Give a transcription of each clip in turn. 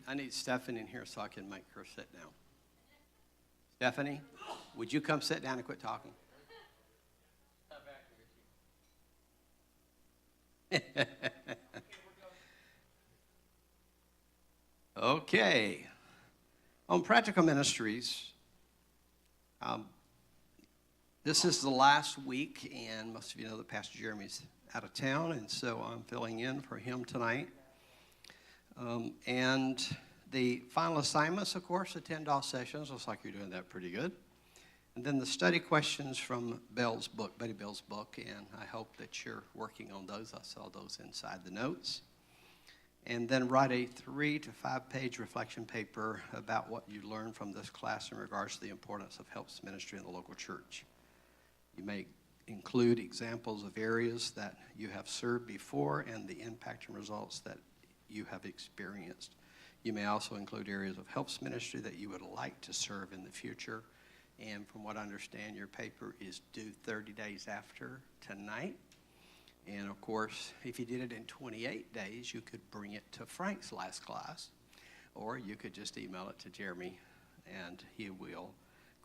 I need Stephanie in here so I can make her sit down. Stephanie, would you come sit down and quit talking? Okay. On practical ministries, this is the last week, and most of you know that Pastor Jeremy's out of town, and so I'm filling in for him tonight. And the final assignments, of course, attend all sessions. Looks like you're doing that pretty good. And then the study questions from Bell's book, Betty Bell's book, and I hope that you're working on those. I saw those inside the notes. And then write a 3 to 5 page reflection paper about what you learned from this class in regards to the importance of helps ministry in the local church. You may include examples of areas that you have served before and the impact and results that you have experienced. You may also include areas of helps ministry that you would like to serve in the future. And from what I understand, your paper is due 30 days after tonight. And of course, if you did it in 28 days, you could bring it to Frank's last class, or you could just email it to Jeremy, and he will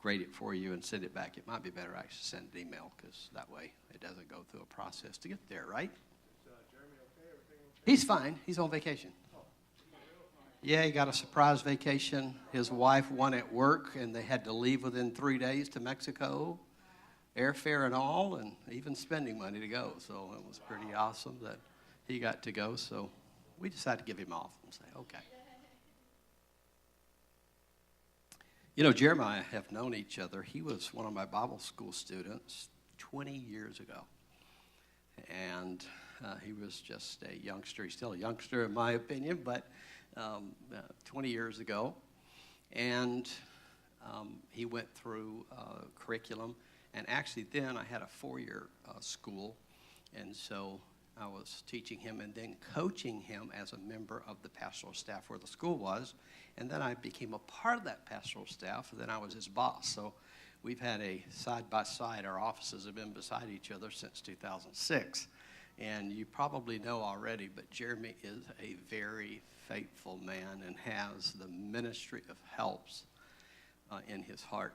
grade it for you and send it back. It might be better actually send an email, because that way it doesn't go through a process to get there, right? Is Jeremy okay? Everything okay? He's fine. He's on vacation. Yeah, he got a surprise vacation. His wife won at work, and they had to leave within 3 days to Mexico, airfare and all, and even spending money to go. So it was pretty awesome that he got to go. So we decided to give him off and say, okay. You know, Jeremiah have known each other. He was one of my Bible school students 20 years ago. And he was just a youngster. He's still a youngster in my opinion, but 20 years ago. And he went through curriculum. And actually then I had a 4-year school. And so I was teaching him and then coaching him as a member of the pastoral staff where the school was. And then I became a part of that pastoral staff, and then I was his boss. So we've had a side-by-side. Our offices have been beside each other since 2006. And you probably know already, but Jeremy is a very faithful man and has the ministry of helps in his heart,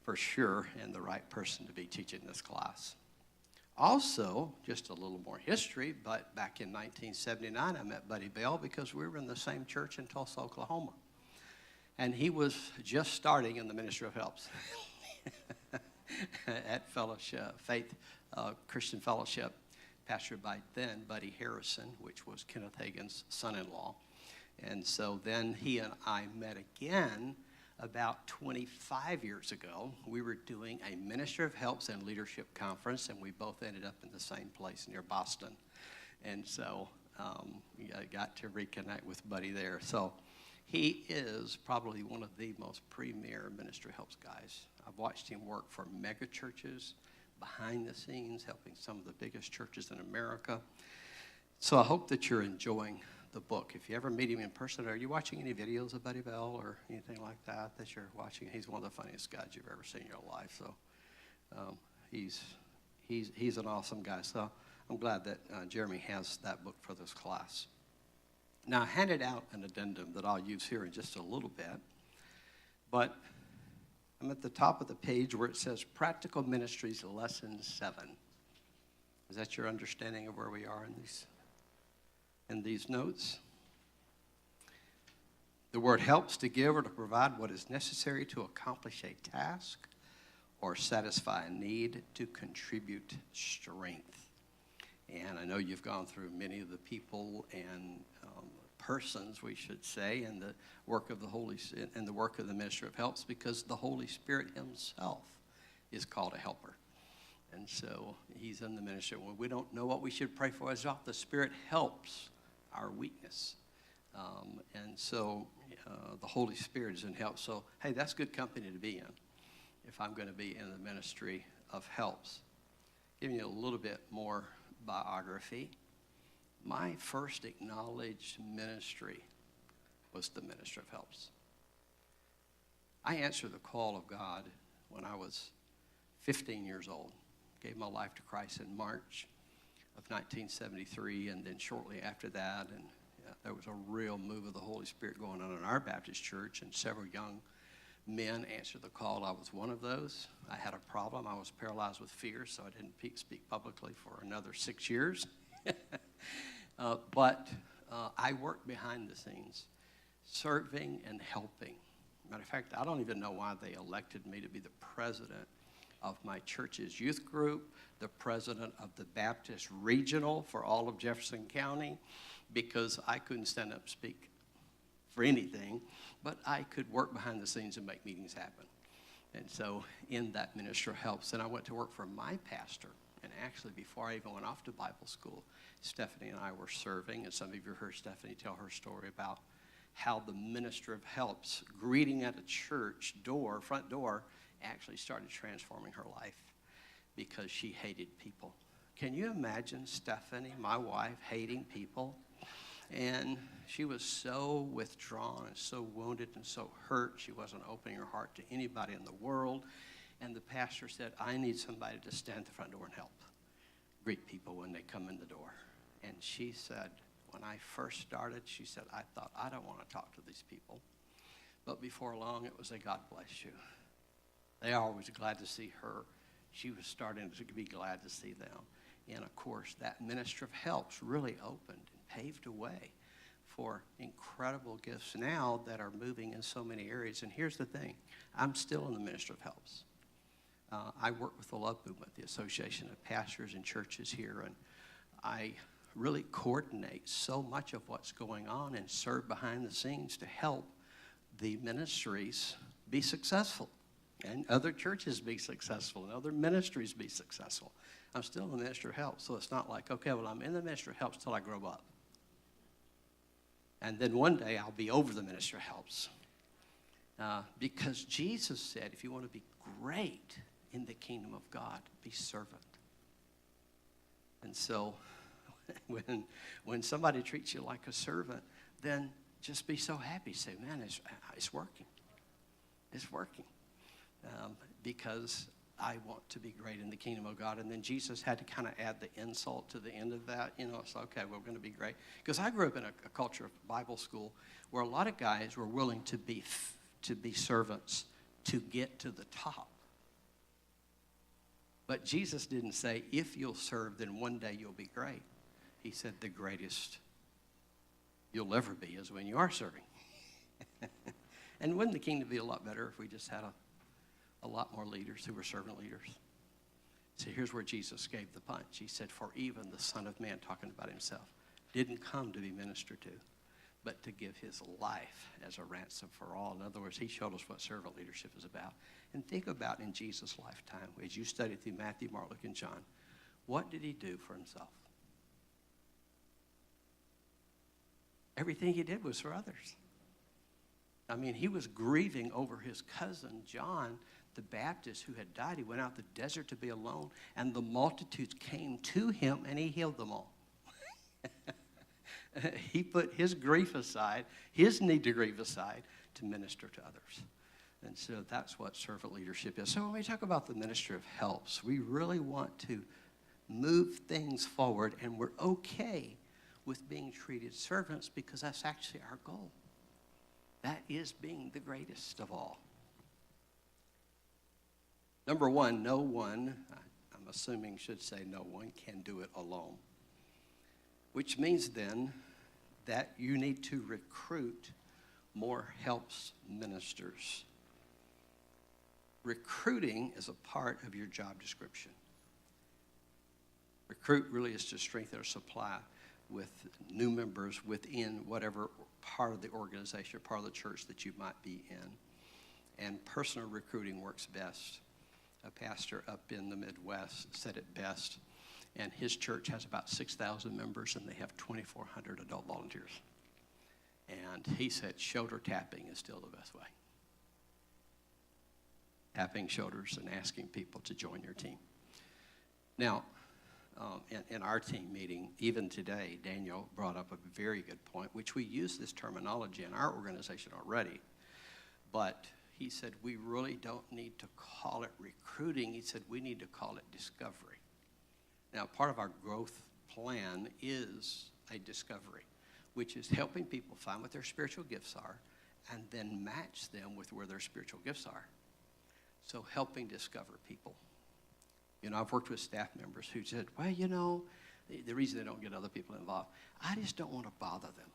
for sure, and the right person to be teaching this class. Also, just a little more history, but back in 1979, I met Buddy Bell because we were in the same church in Tulsa, Oklahoma. And he was just starting in the ministry of helps at Fellowship, Faith Christian Fellowship, pastored by then Buddy Harrison, which was Kenneth Hagin's son-in-law. And so then he and I met again about 25 years ago. We were doing a Ministry of Helps and Leadership Conference, and we both ended up in the same place near Boston. And so I got to reconnect with Buddy there. So he is probably one of the most premier Ministry of Helps guys. I've watched him work for mega churches, behind the scenes, helping some of the biggest churches in America. So I hope that you're enjoying the book. If you ever meet him in person, are you watching any videos of Buddy Bell or anything like that you're watching? He's one of the funniest guys you've ever seen in your life. So he's an awesome guy. So I'm glad that Jeremy has that book for this class. Now, I handed out an addendum that I'll use here in just a little bit, but I'm at the top of the page where it says Practical Ministries Lesson 7. Is that your understanding of where we are in these notes? The word helps to give or to provide what is necessary to accomplish a task or satisfy a need, to contribute strength. And I know you've gone through many of the people and persons, we should say, in the work of the work of the Ministry of Helps, because the Holy Spirit himself is called a helper. And so he's in the ministry. When we don't know what we should pray for, as often the Spirit helps our weakness. And so the Holy Spirit is in help. So, hey, that's good company to be in if I'm going to be in the ministry of helps. Giving you a little bit more biography. My first acknowledged ministry was the Ministry of Helps. I answered the call of God when I was 15 years old. Gave my life to Christ in March of 1973, and then shortly after that, and there was a real move of the Holy Spirit going on in our Baptist church, and several young men answered the call. I was one of those. I had a problem. I was paralyzed with fear, so I didn't speak publicly for another 6 years. But I worked behind the scenes, serving and helping. Matter of fact, I don't even know why they elected me to be the president of my church's youth group, the president of the Baptist Regional for all of Jefferson County, because I couldn't stand up and speak for anything, but I could work behind the scenes and make meetings happen. And so in that ministry helps. And I went to work for my pastor. And actually, before I even went off to Bible school, Stephanie and I were serving. And some of you heard Stephanie tell her story about how the minister of helps, greeting at a church door, front door, actually started transforming her life because she hated people. Can you imagine Stephanie, my wife, hating people? And she was so withdrawn and so wounded and so hurt. She wasn't opening her heart to anybody in the world. And the pastor said, I need somebody to stand at the front door and help greet people when they come in the door. And she said, when I first started, she said, I thought, I don't want to talk to these people. But before long, it was a God bless you. They are always glad to see her. She was starting to be glad to see them. And, of course, that ministry of helps really opened and paved a way for incredible gifts now that are moving in so many areas. And here's the thing. I'm still in the ministry of helps. I work with the Love Movement, the Association of Pastors and Churches here, and I really coordinate so much of what's going on and serve behind the scenes to help the ministries be successful and other churches be successful and other ministries be successful. I'm still in the ministry of helps, so it's not like, okay, well, I'm in the ministry of helps till I grow up. And then one day I'll be over the ministry of helps. Because Jesus said, if you want to be great in the kingdom of God, be servant. And so when somebody treats you like a servant, then just be so happy. Say, man, it's working. It's working. Because I want to be great in the kingdom of God. And then Jesus had to kind of add the insult to the end of that. You know, it's okay, we're going to be great. Because I grew up in a culture of Bible school where a lot of guys were willing to be servants to get to the top. But Jesus didn't say, if you'll serve, then one day you'll be great. He said, the greatest you'll ever be is when you are serving. And wouldn't the kingdom be a lot better if we just had a lot more leaders who were servant leaders? So here's where Jesus gave the punch. He said, for even the Son of Man, talking about himself, didn't come to be ministered to, but to give his life as a ransom for all. In other words, he showed us what servant leadership is about. And think about in Jesus' lifetime, as you study through Matthew, Mark, Luke, and John, what did he do for himself? Everything he did was for others. I mean, he was grieving over his cousin, John the Baptist, who had died. He went out the desert to be alone, and the multitudes came to him, and he healed them all. He put his grief aside, his need to grieve aside, to minister to others. And so that's what servant leadership is. So when we talk about the ministry of helps, we really want to move things forward, and we're okay with being treated servants because that's actually our goal. That is being the greatest of all. Number one, no one, I'm assuming should say no one, can do it alone. Which means then that you need to recruit more helps ministers. Recruiting is a part of your job description. Recruit really is to strengthen or supply with new members within whatever part of the organization, part of the church that you might be in. And personal recruiting works best. A pastor up in the Midwest said it best, and his church has about 6,000 members, and they have 2,400 adult volunteers. And he said shoulder tapping is still the best way. Tapping shoulders and asking people to join your team. Now, in our team meeting, even today, Daniel brought up a very good point, which we use this terminology in our organization already. But he said, we really don't need to call it recruiting. He said, we need to call it discovery. Now, part of our growth plan is a discovery. which is helping people find what their spiritual gifts are and then match them with where their spiritual gifts are. So helping discover people. You know, I've worked with staff members who said, well, you know, the reason they don't get other people involved, I just don't want to bother them.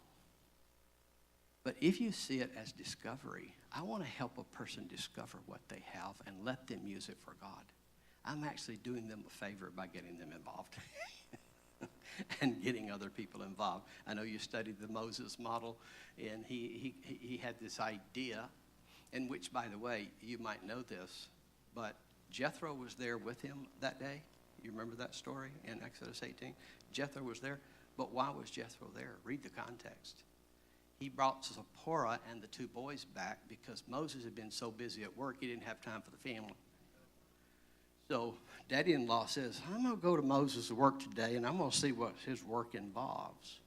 But if you see it as discovery, I want to help a person discover what they have and let them use it for God. I'm actually doing them a favor by getting them involved and getting other people involved. I know you studied the Moses model, and he had this idea, in which, by the way, you might know this, but Jethro was there with him that day. You remember that story in Exodus 18? Jethro was there, but why was Jethro there? Read the context. He brought Zipporah and the two boys back because Moses had been so busy at work, he didn't have time for the family. So Daddy-in-law says, I'm going to go to Moses' work today, and I'm going to see what his work involves.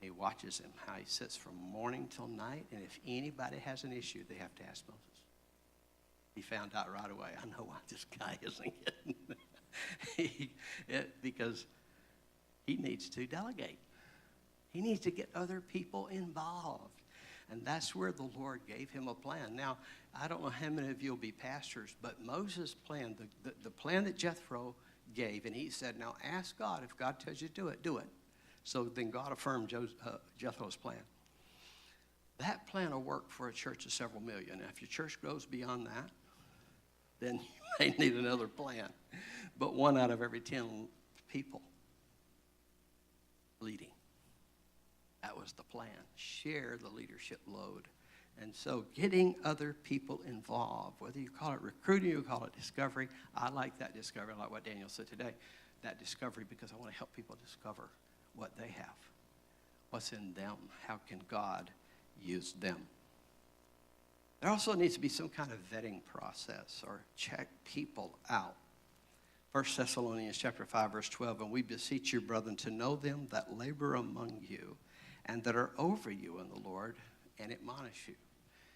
He watches him, how he sits from morning till night, and if anybody has an issue, they have to ask Moses. He found out right away, I know why this guy isn't getting because he needs to delegate. He needs to get other people involved. And that's where the Lord gave him a plan. Now, I don't know how many of you will be pastors, but Moses' plan, the plan that Jethro gave, and he said, now ask God, if God tells you to do it, do it. So then God affirmed Jethro's plan. That plan will work for a church of several million. Now, if your church grows beyond that, then you may need another plan. But 1 out of every 10 people leading. That was the plan. Share the leadership load. And so getting other people involved, whether you call it recruiting, you call it discovery. I like that discovery. I like what Daniel said today. That discovery, because I want to help people discover what they have. What's in them. How can God use them? There also needs to be some kind of vetting process or check people out. 1 Thessalonians chapter 5, verse 12, and we beseech you, brethren, to know them that labor among you and that are over you in the Lord and admonish you.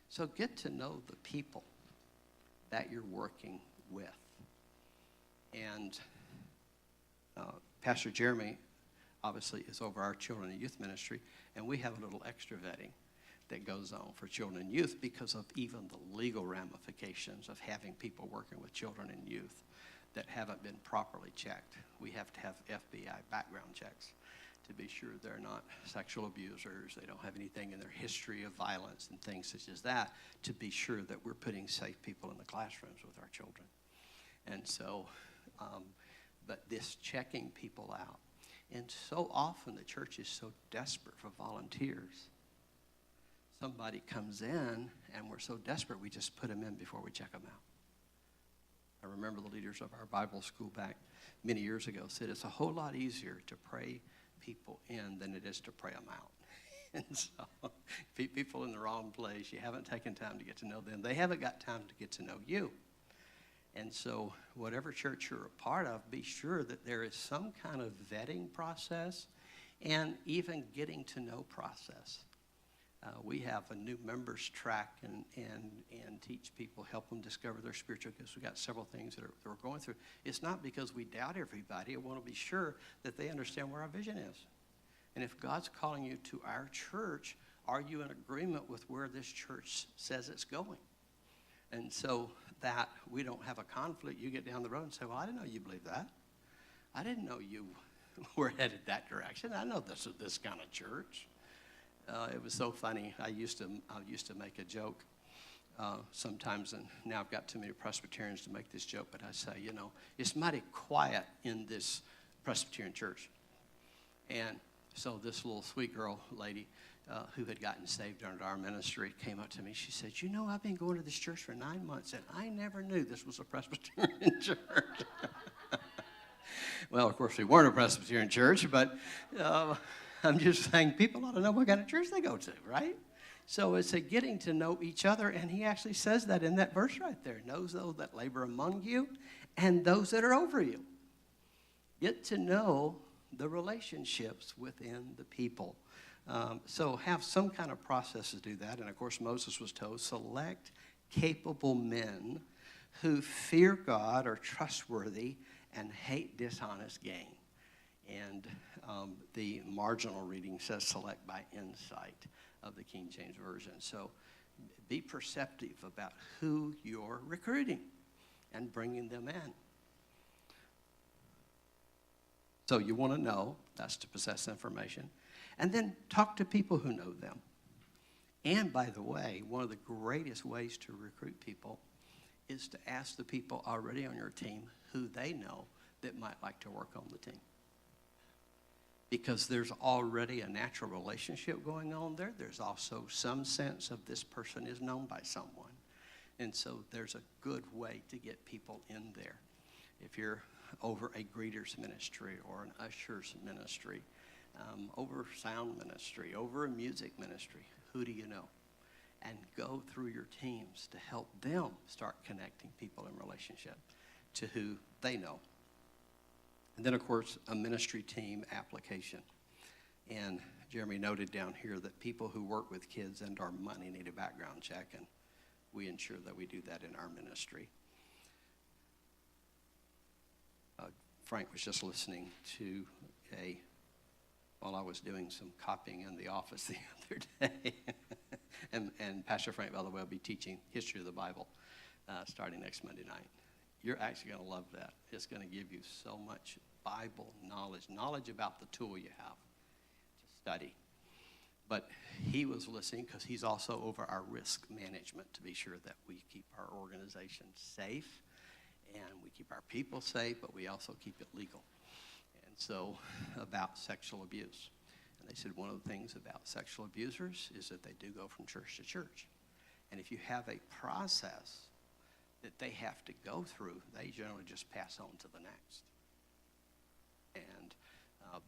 So get to know the people that you're working with. And Pastor Jeremy, obviously, is over our children and youth ministry, and we have a little extra vetting that goes on for children and youth because of even the legal ramifications of having people working with children and youth that haven't been properly checked. We have to have FBI background checks to be sure they're not sexual abusers, they don't have anything in their history of violence and things such as that, to be sure that we're putting safe people in the classrooms with our children. And so, but this checking people out. And so often the church is so desperate for volunteers. Somebody comes in and we're so desperate we just put them in before we check them out. I remember the leaders of our Bible school back many years ago said it's a whole lot easier to pray people in than it is to pray them out. And so people in the wrong place, you haven't taken time to get to know them. They haven't got time to get to know you. And so whatever church you're a part of, be sure that there is some kind of vetting process and even getting to know process. We have a new members track and teach people, help them discover their spiritual gifts. We've got several things that we're going through. It's not because we doubt everybody. I want to be sure that they understand where our vision is. And if God's calling you to our church, are you in agreement with where this church says it's going? And so that we don't have a conflict. You get down the road and say, well, I didn't know you believed that. I didn't know you were headed that direction. I know this is this kind of church. It was so funny. I used to make a joke sometimes, and now I've got too many Presbyterians to make this joke, but I say, you know, it's mighty quiet in this Presbyterian church. And so this little sweet girl lady who had gotten saved under our ministry came up to me. She said, you know, I've been going to this church for 9 months, and I never knew this was a Presbyterian church. Well, of course, we weren't a Presbyterian church, but I'm just saying people ought to know what kind of church they go to, right? So it's a getting to know each other, and he actually says that in that verse right there. Knows those that labor among you and those that are over you. Get to know the relationships within the people. So have some kind of process to do that. And, of course, Moses was told, select capable men who fear God, are trustworthy, and hate dishonest gain. And the marginal reading says select by insight of the King James Version. So be perceptive about who you're recruiting and bringing them in. So you want to know, that's to possess information. And then talk to people who know them. And by the way, one of the greatest ways to recruit people is to ask the people already on your team who they know that might like to work on the team. Because there's already a natural relationship going on there. There's also some sense of this person is known by someone. And so there's a good way to get people in there. If you're over a greeters ministry or an ushers ministry, over sound ministry, over a music ministry, who do you know? And go through your teams to help them start connecting people in relationship to who they know. And then, of course, a ministry team application. And Jeremy noted down here that people who work with kids and our money need a background check, and we ensure that we do that in our ministry. Frank was just listening to while I was doing some copying in the office the other day. and Pastor Frank, by the way, will be teaching history of the Bible starting next Monday night. You're actually going to love that. It's going to give you so much Bible knowledge about the tool you have to study. But he was listening because he's also over our risk management to be sure that we keep our organization safe and we keep our people safe, but we also keep it legal. And so about sexual abuse. And they said one of the things about sexual abusers is that they do go from church to church. And if you have a process that they have to go through, they generally just pass on to the next. And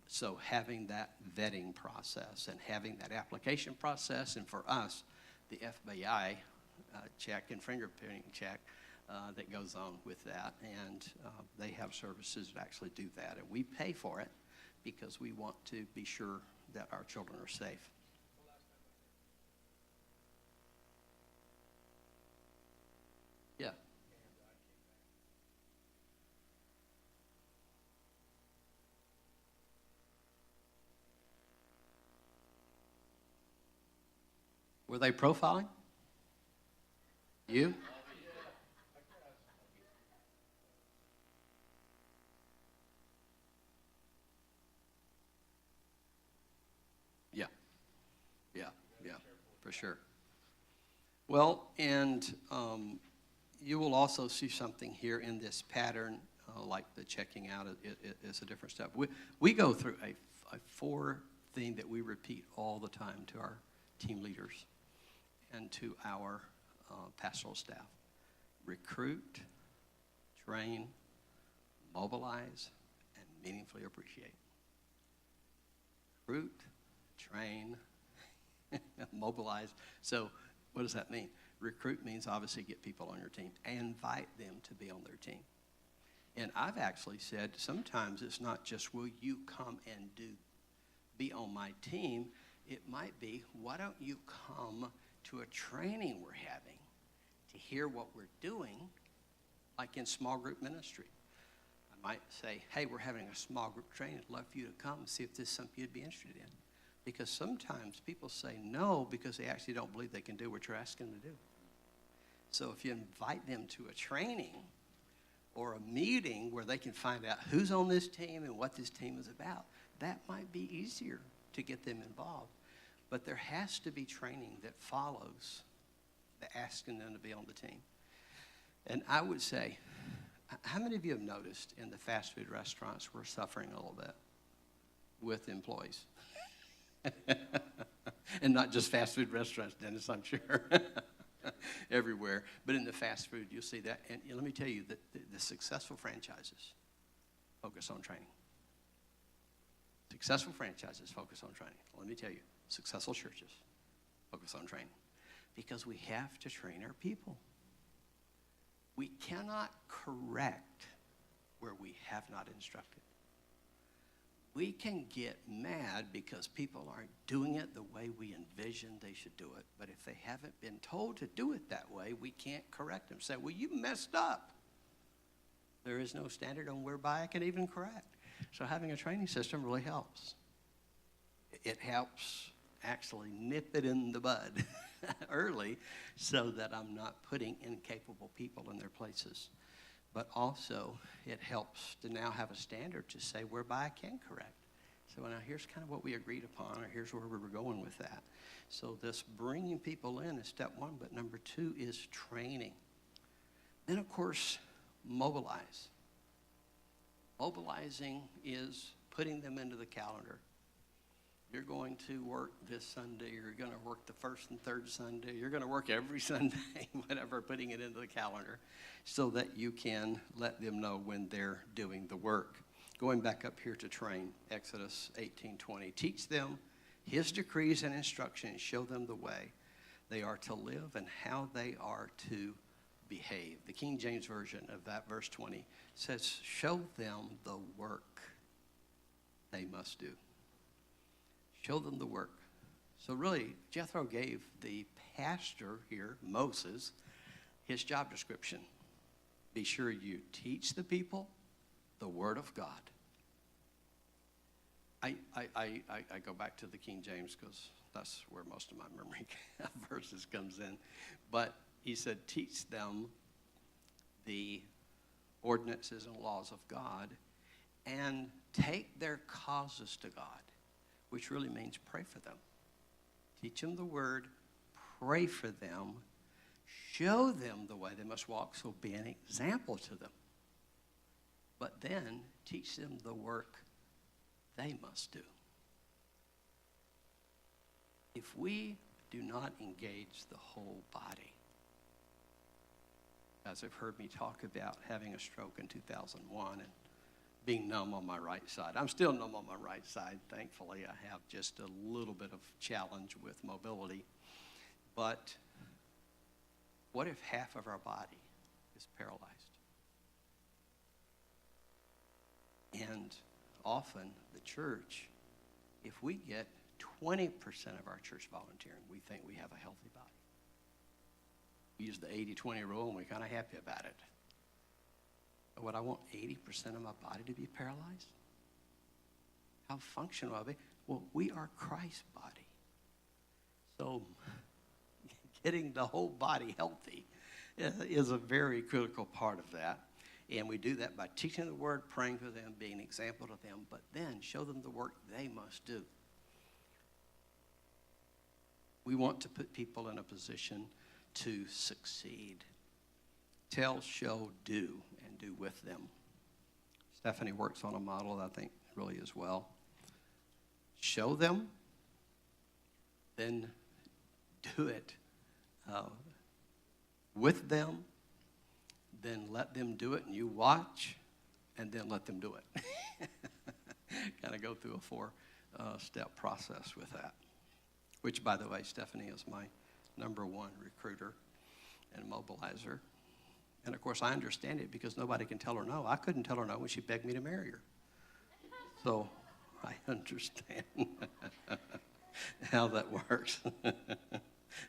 so having that vetting process and having that application process, and for us, the FBI check and fingerprinting check that goes on with that. And they have services that actually do that. And we pay for it because we want to be sure that our children are safe. Yeah. Were they profiling? You? Yeah, for sure. Well, and you will also see something here in this pattern, like the checking out is a different step. We go through a 4 thing that we repeat all the time to our team leaders and to our pastoral staff. Recruit, train, mobilize, and meaningfully appreciate. Recruit, train, mobilize. So what does that mean? Recruit means obviously get people on your team and invite them to be on their team. And I've actually said sometimes it's not just will you come and be on my team. It might be, why don't you come to a training we're having to hear what we're doing, like in small group ministry. I might say, hey, we're having a small group training. I'd love for you to come and see if this is something you'd be interested in. Because sometimes people say no because they actually don't believe they can do what you're asking them to do. So if you invite them to a training or a meeting where they can find out who's on this team and what this team is about, that might be easier to get them involved. But there has to be training that follows the asking them to be on the team. And I would say, how many of you have noticed in the fast food restaurants we're suffering a little bit with employees? And not just fast food restaurants, Dennis, I'm sure. Everywhere. But in the fast food, you'll see that. And let me tell you that the successful franchises focus on training. Successful franchises focus on training. Let me tell you, successful churches focus on training. Because we have to train our people. We cannot correct where we have not instructed. We can get mad because people aren't doing it the way we envisioned they should do it. But if they haven't been told to do it that way, we can't correct them. Say, well, you messed up. There is no standard on whereby I can even correct. So having a training system really helps. It helps actually nip it in the bud early so that I'm not putting incapable people in their places. But also, it helps to now have a standard to say whereby I can correct. So now here's kind of what we agreed upon, or here's where we were going with that. So this bringing people in is step one, but number two is training. Then, of course, mobilize. Mobilizing is putting them into the calendar. You're going to work this Sunday, you're going to work the first and third Sunday, you're going to work every Sunday, whatever, putting it into the calendar so that you can let them know when they're doing the work. Going back up here to train, Exodus 18:20. Teach them his decrees and instructions, show them the way they are to live and how they are to behave. The King James Version of that verse 20 says, show them the work they must do. Show them the work. So really, Jethro gave the pastor here, Moses, his job description. Be sure you teach the people the word of God. I go back to the King James because that's where most of my memory verses comes in. But he said, teach them the ordinances and laws of God and take their causes to God, which really means pray for them. Teach them the word, pray for them, show them the way they must walk, so be an example to them. But then teach them the work they must do. If we do not engage the whole body, as I've heard me talk about having a stroke in 2001 and being numb on my right side. I'm still numb on my right side. Thankfully, I have just a little bit of challenge with mobility. But what if half of our body is paralyzed? And often the church, if we get 20% of our church volunteering, we think we have a healthy body. We use the 80-20 rule and we're kind of happy about it. But what I want 80% of my body to be paralyzed? How functional will I be? Well, we are Christ's body. So getting the whole body healthy is a very critical part of that. And we do that by teaching the word, praying for them, being an example to them, but then show them the work they must do. We want to put people in a position to succeed. Tell, show, do, and do with them. Stephanie works on a model that I think really is well. Show them, then do it with them, then let them do it, and you watch, and then let them do it. Kind of go through a four-step process with that, which, by the way, Stephanie is my number one recruiter and mobilizer. And, of course, I understand it because nobody can tell her no. I couldn't tell her no when she begged me to marry her. So I understand how that works.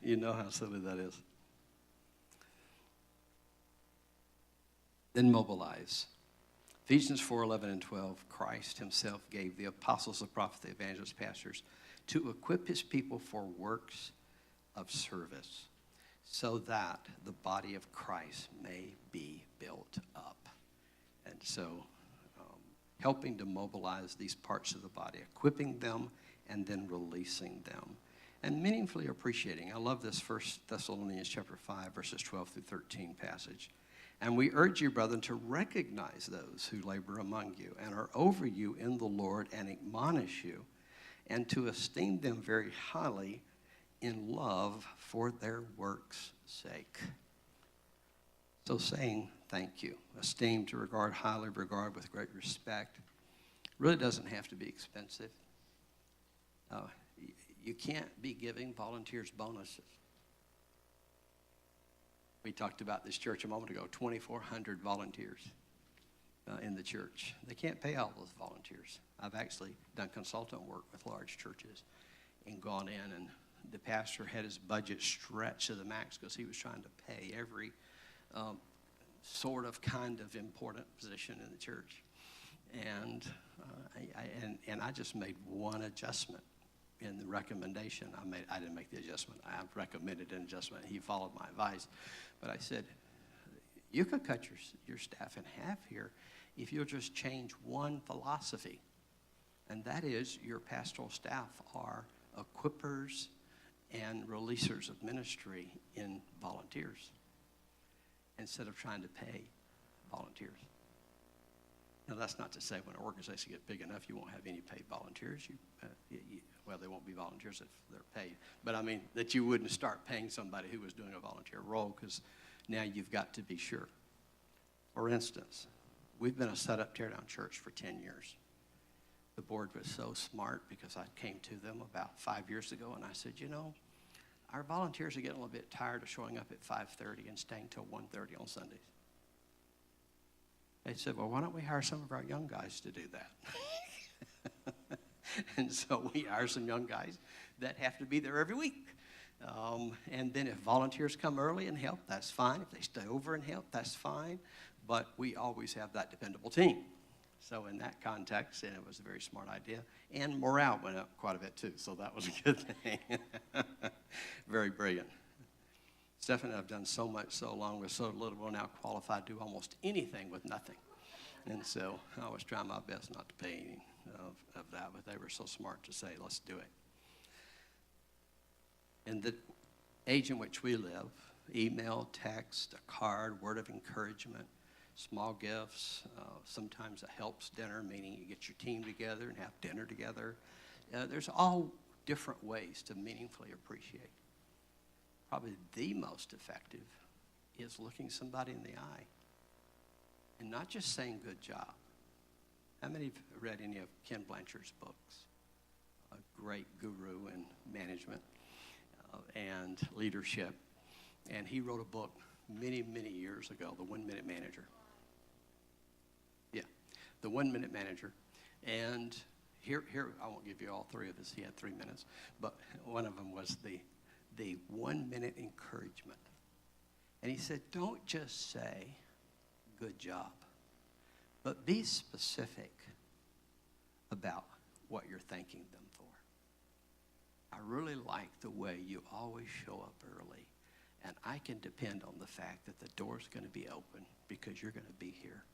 You know how silly that is. Then mobilize. Ephesians 4:11 and 12, Christ himself gave the apostles, the prophets, the evangelists, pastors, to equip his people for works of service, so that the body of Christ may be built up. And so helping to mobilize these parts of the body, equipping them, and then releasing them. And meaningfully appreciating. I love this 1 Thessalonians chapter 5, verses 12 through 13 passage. And we urge you, brethren, to recognize those who labor among you and are over you in the Lord and admonish you, and to esteem them very highly in love for their work's sake. So saying thank you, esteem, to regard highly, regard with great respect, really doesn't have to be expensive. You can't be giving volunteers bonuses. We talked about this church a moment ago, 2,400 volunteers in the church. They can't pay all those volunteers. I've actually done consultant work with large churches and gone in, and the pastor had his budget stretched to the max because he was trying to pay every sort of kind of important position in the church. And and I just made one adjustment in the recommendation. I didn't make the adjustment. I recommended an adjustment. He followed my advice. But I said, you could cut your staff in half here if you'll just change one philosophy. And that is your pastoral staff are equippers and releasers of ministry in volunteers instead of trying to pay volunteers. Now, that's not to say when an organization gets big enough, you won't have any paid volunteers. Well, they won't be volunteers if they're paid. But I mean that you wouldn't start paying somebody who was doing a volunteer role, because now you've got to be sure. For instance, we've been a set-up tear-down church for 10 years. The board was so smart because I came to them about 5 years ago and I said, our volunteers are getting a little bit tired of showing up at 5:30 and staying till 1:30 on Sundays. They said, well, why don't we hire some of our young guys to do that? And so we hire some young guys that have to be there every week. And then if volunteers come early and help, that's fine. If they stay over and help, that's fine. But we always have that dependable team. So in that context, and it was a very smart idea. And morale went up quite a bit too, so that was a good thing. Very brilliant. Stephen and I have done so much so long with so little, we're now qualified to do almost anything with nothing. And so I was trying my best not to pay any of that, but they were so smart to say, let's do it. In the age in which we live, email, text, a card, word of encouragement, small gifts, sometimes a helps dinner, meaning you get your team together and have dinner together. There's all different ways to meaningfully appreciate. Probably the most effective is looking somebody in the eye and not just saying good job. How many have read any of Ken Blanchard's books? A great guru in management and leadership. And he wrote a book many, many years ago, The 1 Minute Manager. Yeah, The 1 Minute Manager. And here, I won't give you all three of his. He had 3 minutes. But one of them was the 1 minute encouragement. And he said, don't just say, good job, but be specific about what you're thanking them for. I really like the way you always show up early, and I can depend on the fact that the door's going to be open because you're going to be here.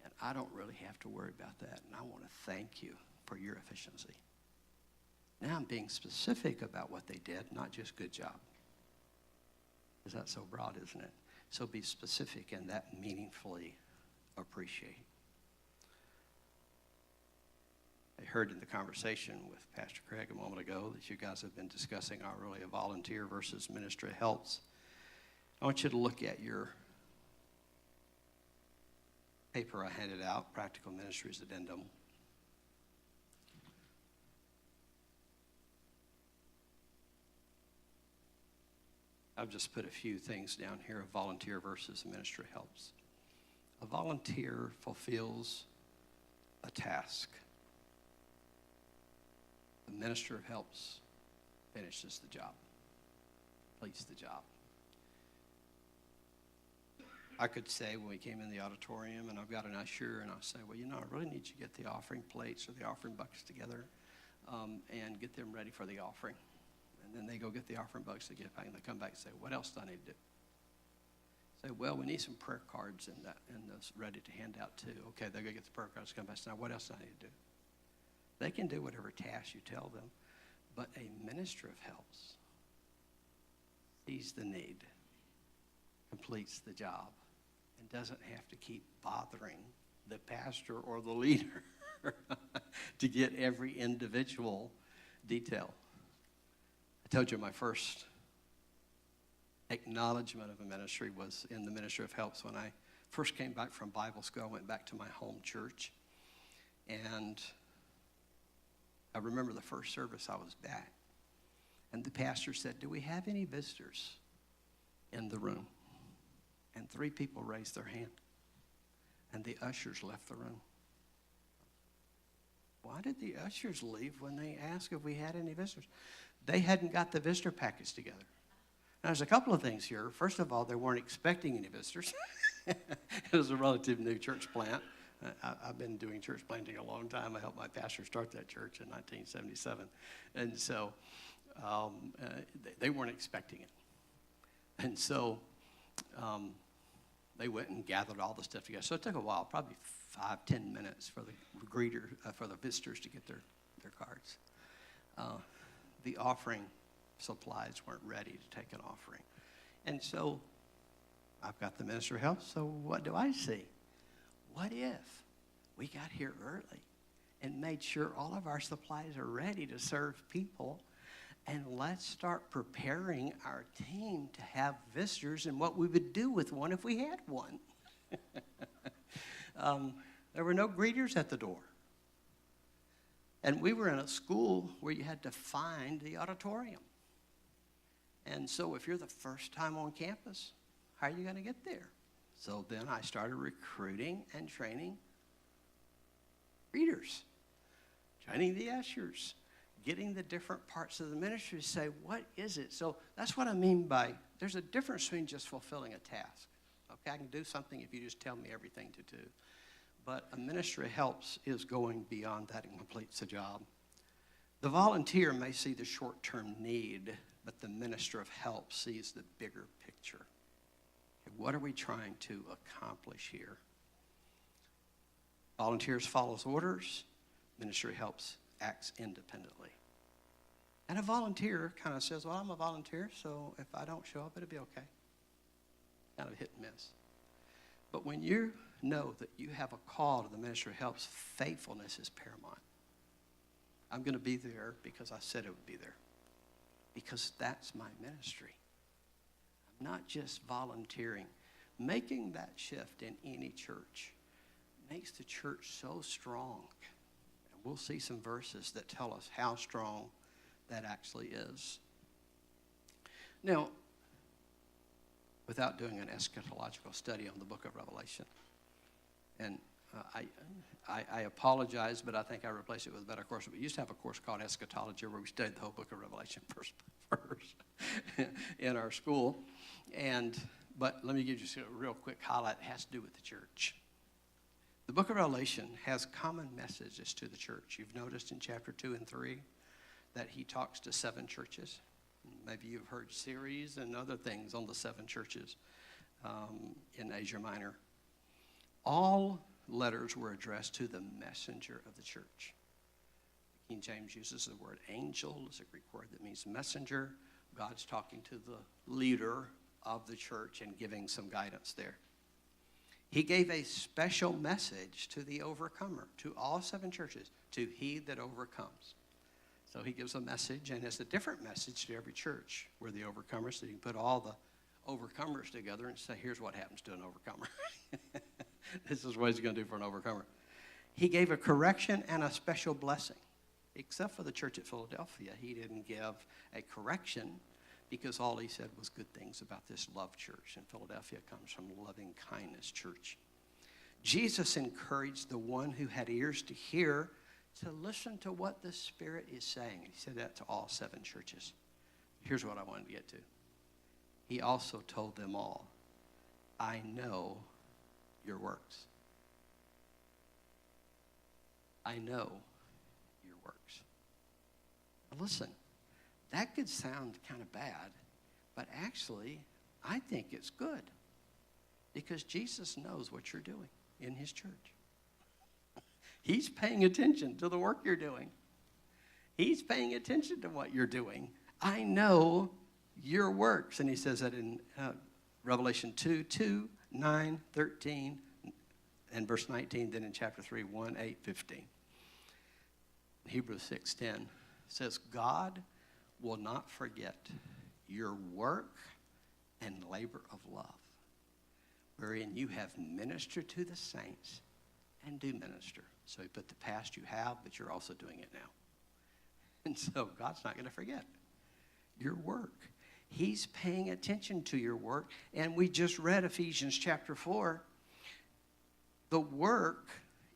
And I don't really have to worry about that, and I want to thank you for your efficiency. Now I'm being specific about what they did, not just good job. Because that's so broad, isn't it? So be specific and that meaningfully appreciate. I heard in the conversation with Pastor Craig a moment ago that you guys have been discussing are really a volunteer versus ministry helps. I want you to look at your paper I handed out, Practical Ministries Addendum. I've just put a few things down here of volunteer versus ministry helps. A volunteer fulfills a task. The minister of helps finishes the job, completes the job. I could say when we came in the auditorium and I've got an usher and I'll say, well, I really need you to get the offering plates or the offering buckets together and get them ready for the offering. And then they go get the offering buckets, they get back, and they come back and say, what else do I need to do? Say, well, we need some prayer cards and those ready to hand out too. Okay, they go get the prayer cards, come back and say, now what else do I need to do? They can do whatever task you tell them, but a minister of helps sees the need, completes the job, and doesn't have to keep bothering the pastor or the leader to get every individual detail. I told you my first acknowledgement of a ministry was in the ministry of helps. When I first came back from Bible school, I went back to my home church. And I remember the first service I was back. And the pastor said, do we have any visitors in the room? And 3 people raised their hand. And the ushers left the room. Why did the ushers leave when they asked if we had any visitors? They hadn't got the visitor package together. Now, there's a couple of things here. First of all, they weren't expecting any visitors. It was a relative new church plant. I've been doing church planting a long time. I helped my pastor start that church in 1977. And so they weren't expecting it. And so they went and gathered all the stuff together. So it took a while, probably 5-10 minutes for the visitors to get their cards. The offering supplies weren't ready to take an offering. And so I've got the minister of health, so what do I see? What if we got here early and made sure all of our supplies are ready to serve people, and let's start preparing our team to have visitors and what we would do with one if we had one. There were no greeters at the door. And we were in a school where you had to find the auditorium. And so if you're the first time on campus, how are you going to get there? So then I started recruiting and training greeters, training the ushers, getting the different parts of the ministry to say, what is it? So that's what I mean by there's a difference between just fulfilling a task. Okay, I can do something if you just tell me everything to do. But a ministry of helps is going beyond that and completes the job. The volunteer may see the short-term need, but the minister of help sees the bigger picture. What are we trying to accomplish here? Volunteers follows orders. Ministry helps acts independently. And a volunteer kind of says, well, I'm a volunteer, so if I don't show up, it'll be okay. Kind of hit and miss. But when you know that you have a call to the ministry helps, faithfulness is paramount. I'm going to be there because I said it would be there. Because that's my ministry. I'm not just volunteering. Making that shift in any church makes the church so strong. And we'll see some verses that tell us how strong that actually is. Now, without doing an eschatological study on the book of Revelation, and I apologize, but I think I replaced it with a better course. We used to have a course called eschatology where we studied the whole book of Revelation first in our school. But let me give you just a real quick highlight. It has to do with the church. The book of Revelation has common messages to the church. You've noticed in chapter 2 and 3 that he talks to 7 churches. Maybe you've heard series and other things on the 7 churches in Asia Minor. All letters were addressed to the messenger of the church. King James uses the word angel. It's a Greek word that means messenger. God's talking to the leader of the church and giving some guidance there. He gave a special message to the overcomer, to all 7 churches, to he that overcomes. So he gives a message, and it's a different message to every church. We're the overcomers, so you can put all the overcomers together and say, here's what happens to an overcomer. This is what he's going to do for an overcomer. He gave a correction and a special blessing. Except for the church at Philadelphia, he didn't give a correction because all he said was good things about this love church. And Philadelphia comes from loving kindness church. Jesus encouraged the one who had ears to hear to listen to what the Spirit is saying. He said that to all 7 churches. Here's what I wanted to get to. He also told them all, I know your works. I know your works. Now listen, that could sound kind of bad, but actually, I think it's good because Jesus knows what you're doing in his church. He's paying attention to the work you're doing. He's paying attention to what you're doing. I know your works. And he says that in Revelation 2, 9, 13, and verse 19. Then in chapter 3, 1, 8, 15. Hebrews 6:10 says, God will not forget your work and labor of love, wherein you have ministered to the saints and do minister. So he put the past you have, but you're also doing it now. And so God's not going to forget your work. He's paying attention to your work. And we just read Ephesians chapter 4. The work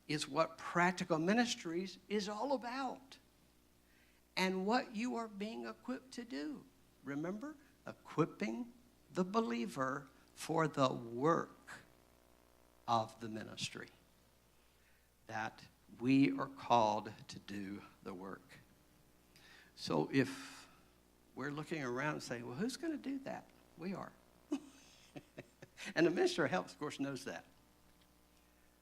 is what practical ministries is all about. And what you are being equipped to do. Remember? Equipping the believer for the work of the ministry. that we are called to do the work. So if we're looking around and saying, well, who's going to do that? We are. And the Minister of Health, of course, knows that.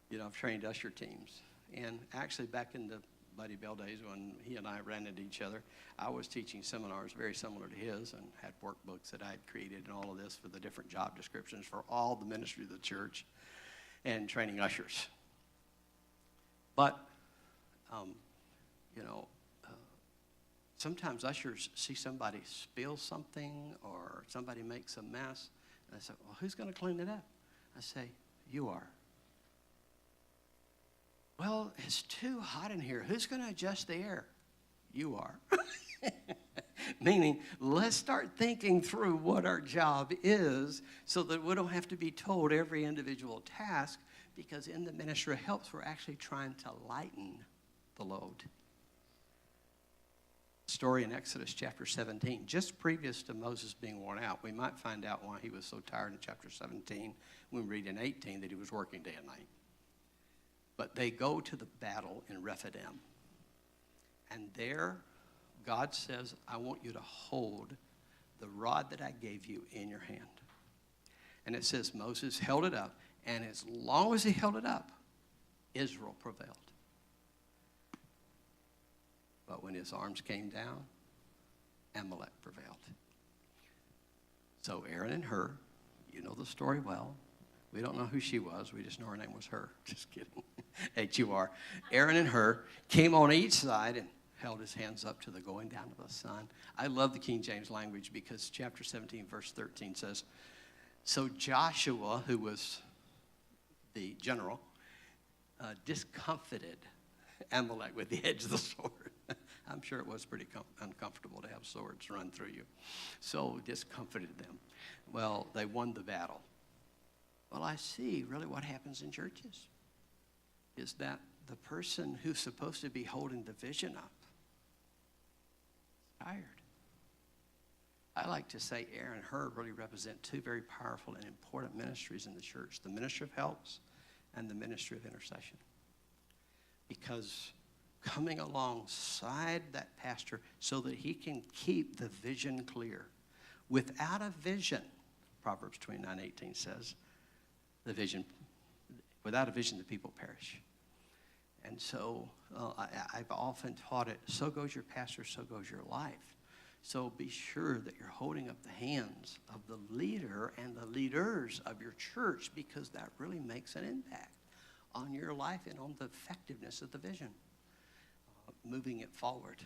You know, I've trained usher teams. And actually, back in the Buddy Bell days when he and I ran into each other, I was teaching seminars very similar to his and had workbooks that I had created and all of this for the different job descriptions for all the ministry of the church and training ushers. But, sometimes ushers see somebody spill something or somebody makes a mess. And I say, well, who's going to clean it up? I say, you are. Well, it's too hot in here. Who's going to adjust the air? You are. Meaning, let's start thinking through what our job is so that we don't have to be told every individual task, because in the ministry of helps, we're actually trying to lighten the load. Story in Exodus chapter 17, just previous to Moses being worn out. We might find out why he was so tired in chapter 17 when we read in 18 that he was working day and night. But they go to the battle in Rephidim. And there, God says, I want you to hold the rod that I gave you in your hand. And it says Moses held it up, and as long as he held it up, Israel prevailed. But when his arms came down, Amalek prevailed. So Aaron and Hur, you know the story well. We don't know who she was. We just know her name was Hur. Just kidding. H-U-R. Aaron and Hur came on each side and held his hands up to the going down of the sun. I love the King James language because chapter 17, verse 13 says, so Joshua, who was the general, discomfited Amalek with the edge of the sword. I'm sure it was pretty uncomfortable to have swords run through you. So discomfited them. Well, they won the battle. Well, I see really what happens in churches is that the person who's supposed to be holding the vision up is tired. I like to say Aaron and Hur really represent two very powerful and important ministries in the church, the ministry of helps and the ministry of intercession. Because coming alongside that pastor so that he can keep the vision clear. Without a vision, Proverbs 29:18 says, without a vision, the people perish. And so I've often taught it, so goes your pastor, so goes your life. So be sure that you're holding up the hands of the leader and the leaders of your church, because that really makes an impact on your life and on the effectiveness of the vision, moving it forward.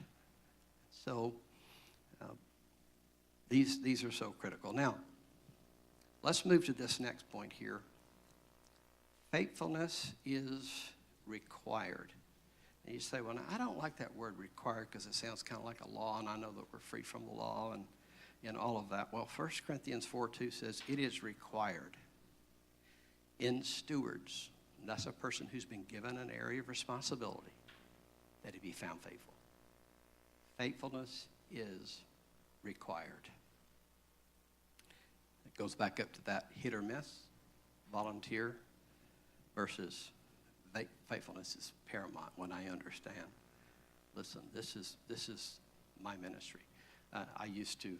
So these are so critical. Now, let's move to this next point here. Faithfulness is required. And you say, well, now, I don't like that word required because it sounds kind of like a law, and I know that we're free from the law and all of that. Well, 1 Corinthians 4:2 says it is required in stewards. And that's a person who's been given an area of responsibility, that he be found faithful. Faithfulness is required. It goes back up to that hit or miss, volunteer versus faithfulness is paramount when I understand. Listen, this is my ministry. I used to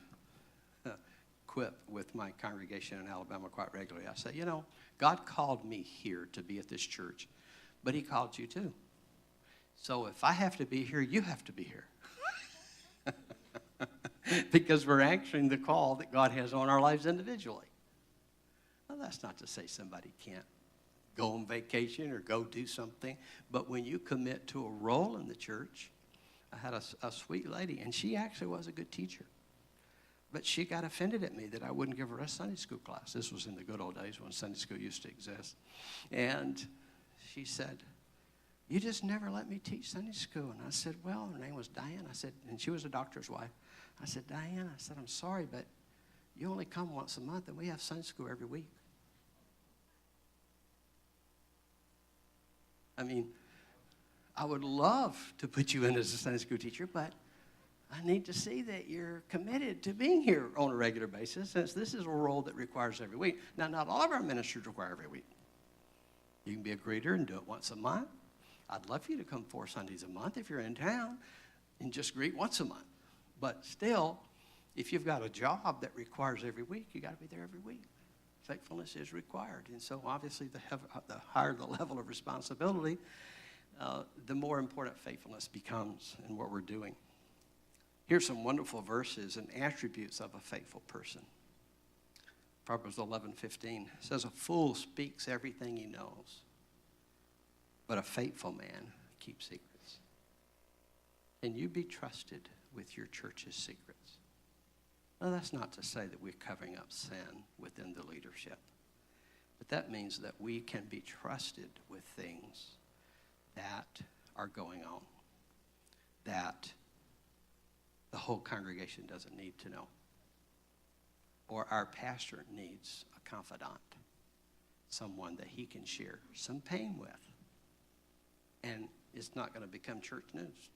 quip with my congregation in Alabama quite regularly. I say, God called me here to be at this church, but he called you too. So if I have to be here, you have to be here. Because we're answering the call that God has on our lives individually. Well, that's not to say somebody can't go on vacation or go do something, but when you commit to a role in the church, I had a sweet lady, and she actually was a good teacher. But she got offended at me that I wouldn't give her a Sunday school class. This was in the good old days when Sunday school used to exist. And she said, you just never let me teach Sunday school. And I said, well, her name was Diane. I said, and she was a doctor's wife. I said, Diane, I said, I'm sorry, but you only come once a month, and we have Sunday school every week. I mean, I would love to put you in as a Sunday school teacher, but I need to see that you're committed to being here on a regular basis, since this is a role that requires every week. Now, not all of our ministries require every week. You can be a greeter and do it once a month, I'd love for you to come 4 Sundays a month if you're in town and just greet once a month. But still, if you've got a job that requires every week, you got to be there every week. Faithfulness is required. And so obviously the higher the level of responsibility, the more important faithfulness becomes in what we're doing. Here's some wonderful verses and attributes of a faithful person. Proverbs 11:15 says, a fool speaks everything he knows, but a faithful man keeps secrets. Can you be trusted with your church's secrets? Now, that's not to say that we're covering up sin within the leadership, but that means that we can be trusted with things that are going on, that the whole congregation doesn't need to know. Or our pastor needs a confidant, someone that he can share some pain with. And it's not going to become church news.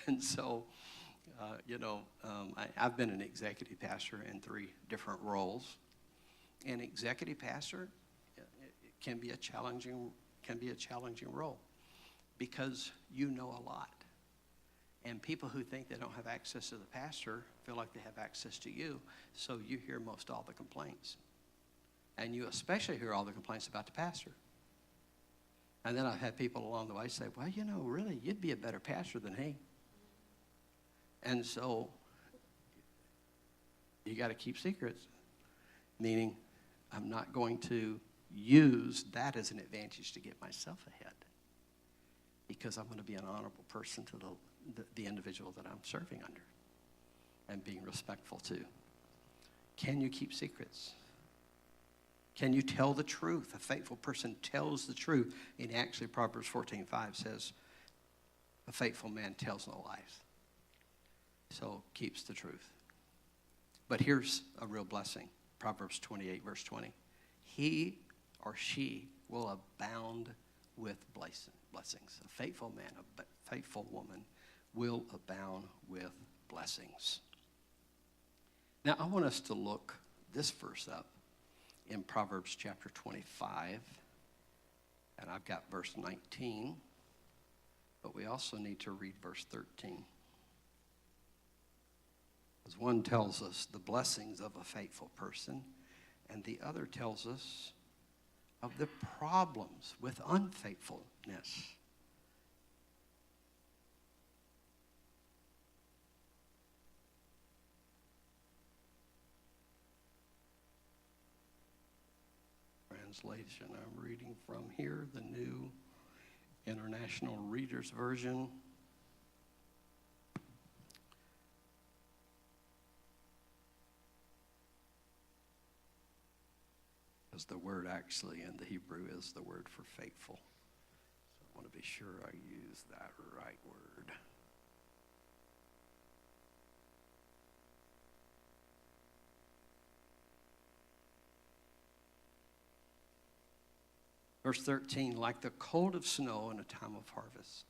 And so, I've been an executive pastor in 3 different roles. And executive pastor, it can be a challenging role because you know a lot. And people who think they don't have access to the pastor feel like they have access to you, so you hear most all the complaints. And you especially hear all the complaints about the pastor. And then I've had people along the way say, well, really, you'd be a better pastor than he. And so you got to keep secrets, meaning I'm not going to use that as an advantage to get myself ahead because I'm going to be an honorable person to the individual that I'm serving under and being respectful to. Can you keep secrets? Can you tell the truth? A faithful person tells the truth. And actually, Proverbs 14:5 says, a faithful man tells no lies. So keeps the truth. But here's a real blessing. Proverbs 28, verse 20. He or she will abound with blessings. A faithful man, a faithful woman will abound with blessings. Now, I want us to look this verse up in Proverbs chapter 25, and I've got verse 19, but we also need to read verse 13. As one tells us the blessings of a faithful person, and the other tells us of the problems with unfaithfulness. Translation I'm reading from here, the New International Reader's Version. Because the word actually in the Hebrew is the word for faithful. So I want to be sure I use that right word. Verse 13, like the cold of snow in a time of harvest,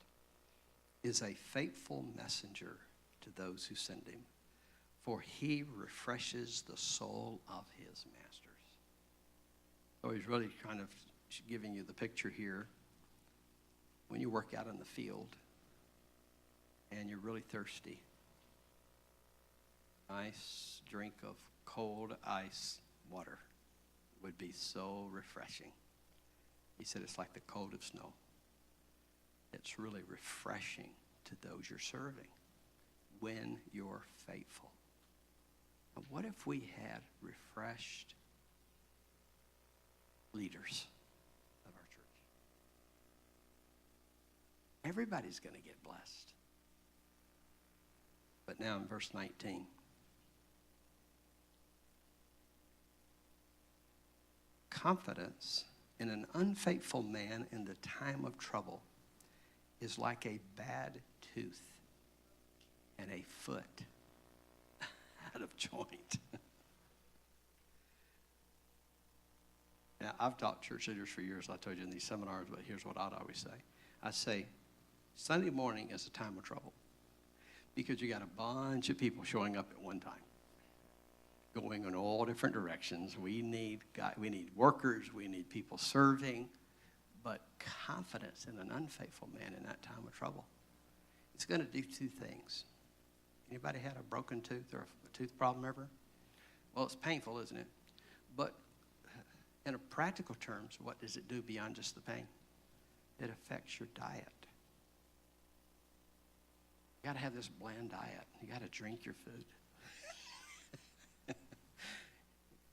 is a faithful messenger to those who send him, for he refreshes the soul of his masters. So he's really kind of giving you the picture here. When you work out in the field and you're really thirsty, nice drink of cold ice water would be so refreshing. He said it's like the cold of snow. It's really refreshing to those you're serving when you're faithful. And what if we had refreshed leaders of our church? Everybody's going to get blessed. But now in verse 19. Confidence in an unfaithful man in the time of trouble is like a bad tooth and a foot out of joint. Now, I've taught church leaders for years. I told you in these seminars, but here's what I'd always say. I say, Sunday morning is a time of trouble because you got a bunch of people showing up at one time, going in all different directions. We need workers. We need people serving. but confidence in an unfaithful man in that time of trouble. It's going to do two things. Anybody had a broken tooth or a tooth problem ever? Well, it's painful, isn't it? But in a practical terms, what does it do beyond just the pain? It affects your diet. You got to have this bland diet. You got to drink your food.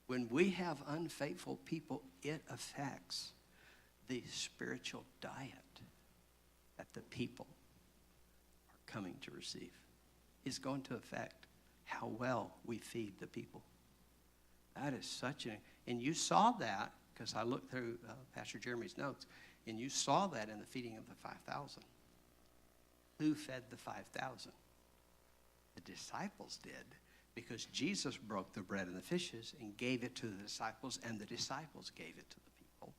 When we have unfaithful people, it affects the spiritual diet that the people are coming to receive. It's going to affect how well we feed the people. That is such an, and you saw that, because I looked through Pastor Jeremy's notes, and you saw that in the feeding of the 5,000. Who fed the 5,000? The disciples did, because Jesus broke the bread and the fishes and gave it to the disciples, and the disciples gave it to the people.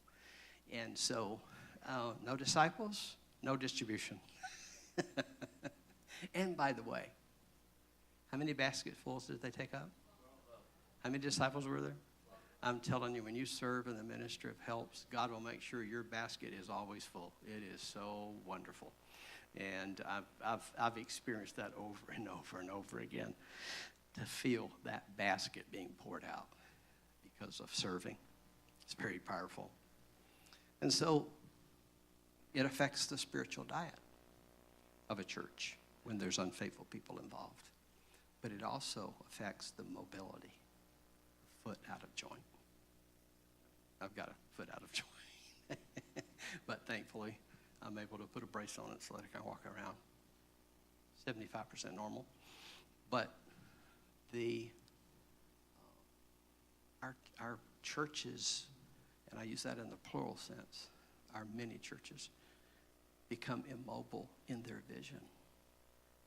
And so, no disciples, no distribution. And by the way, how many basketfuls did they take up? How many disciples were there? I'm telling you, when you serve in the ministry of helps, God will make sure your basket is always full. It is so wonderful. And I've experienced that over and over and over again, to feel that basket being poured out because of serving. It's very powerful. And so it affects the spiritual diet of a church when there's unfaithful people involved. But it also affects the mobility, foot out of joint. I've got a foot out of joint. But thankfully, I'm able to put a brace on it so that I can walk around. 75% normal. But our churches, and I use that in the plural sense, our many churches become immobile in their vision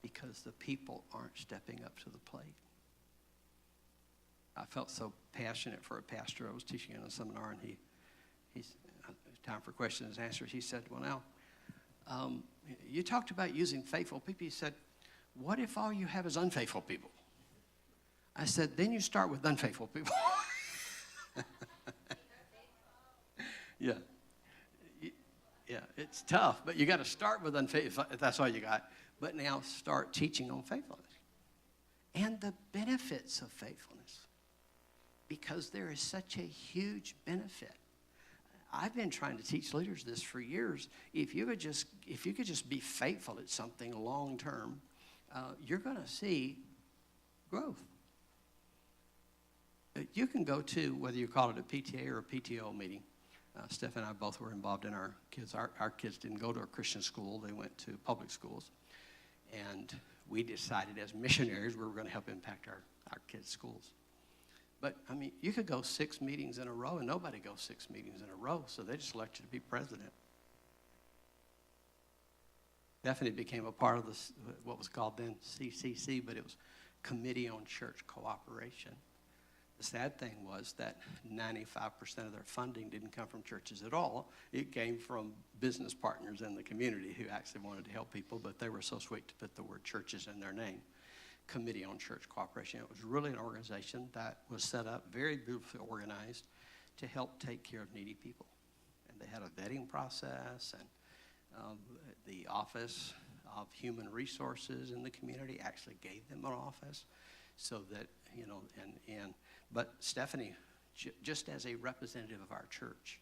because the people aren't stepping up to the plate. I felt so passionate for a pastor. I was teaching in a seminar, and he's time for questions and answers. He said, well, now, you talked about using faithful people. He said, what if all you have is unfaithful people? I said, then you start with unfaithful people. Yeah. Yeah, it's tough, but you got to start with unfaithful, if that's all you got. But now start teaching on faithfulness and the benefits of faithfulness, because there is such a huge benefit. I've been trying to teach leaders this for years. If you could just be faithful at something long term, you're going to see growth. You can go to, whether you call it a PTA or a PTO meeting. Steph and I both were involved in our kids. Our kids didn't go to a Christian school. They went to public schools. And we decided as missionaries we were going to help impact our kids' schools. But, I mean, you could go 6 meetings in a row, and nobody goes 6 meetings in a row, so they just elect you to be president. Stephanie became a part of this, what was called then CCC, but it was Committee on Church Cooperation. The sad thing was that 95% of their funding didn't come from churches at all. It came from business partners in the community who actually wanted to help people, but they were so sweet to put the word churches in their name. Committee on Church Cooperation. It was really an organization that was set up, very beautifully organized, to help take care of needy people. And they had a vetting process, and the Office of Human Resources in the community actually gave them an office so that, but Stephanie, just as a representative of our church,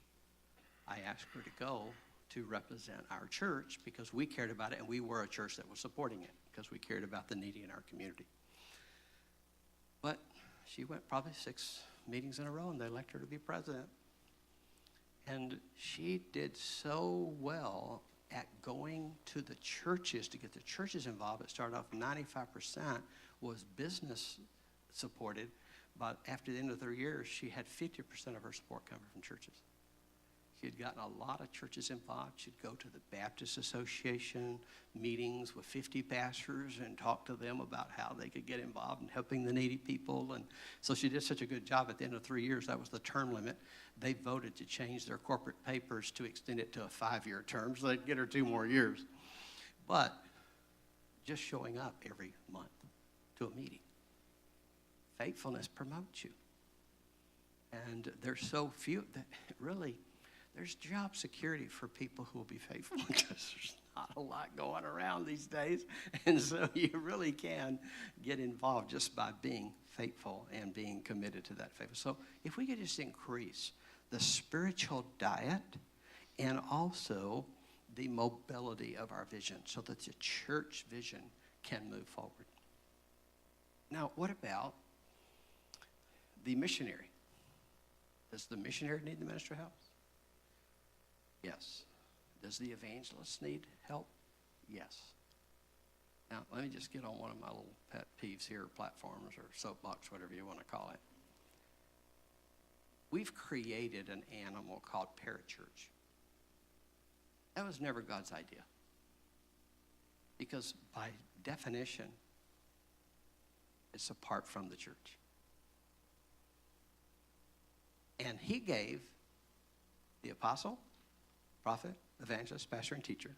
I asked her to go to represent our church because we cared about it, and we were a church that was supporting it because we cared about the needy in our community. But she went probably 6 meetings in a row, and they elected her to be president. And she did so well at going to the churches to get the churches involved. It started off 95% was business supported, but after the end of 3 years, she had 50% of her support coming from churches. She had gotten a lot of churches involved. She'd go to the Baptist Association meetings with 50 pastors and talk to them about how they could get involved in helping the needy people. And so she did such a good job. At the end of 3 years, that was the term limit. They voted to change their corporate papers to extend it to a 5-year term, so they'd get her 2 more years. But just showing up every month to a meeting. Faithfulness promotes you. And there's so few that really, there's job security for people who will be faithful because there's not a lot going around these days. And so you really can get involved just by being faithful and being committed to that faith. So if we could just increase the spiritual diet and also the mobility of our vision so that the church vision can move forward. Now, what about the missionary? Does the missionary need the ministry help? Yes. Does the evangelist need help? Yes. Now, let me just get on one of my little pet peeves here, platforms or soapbox, whatever you want to call it. We've created an animal called parachurch. That was never God's idea. Because by definition, it's apart from the church. And he gave the apostle, prophet, evangelist, pastor, and teacher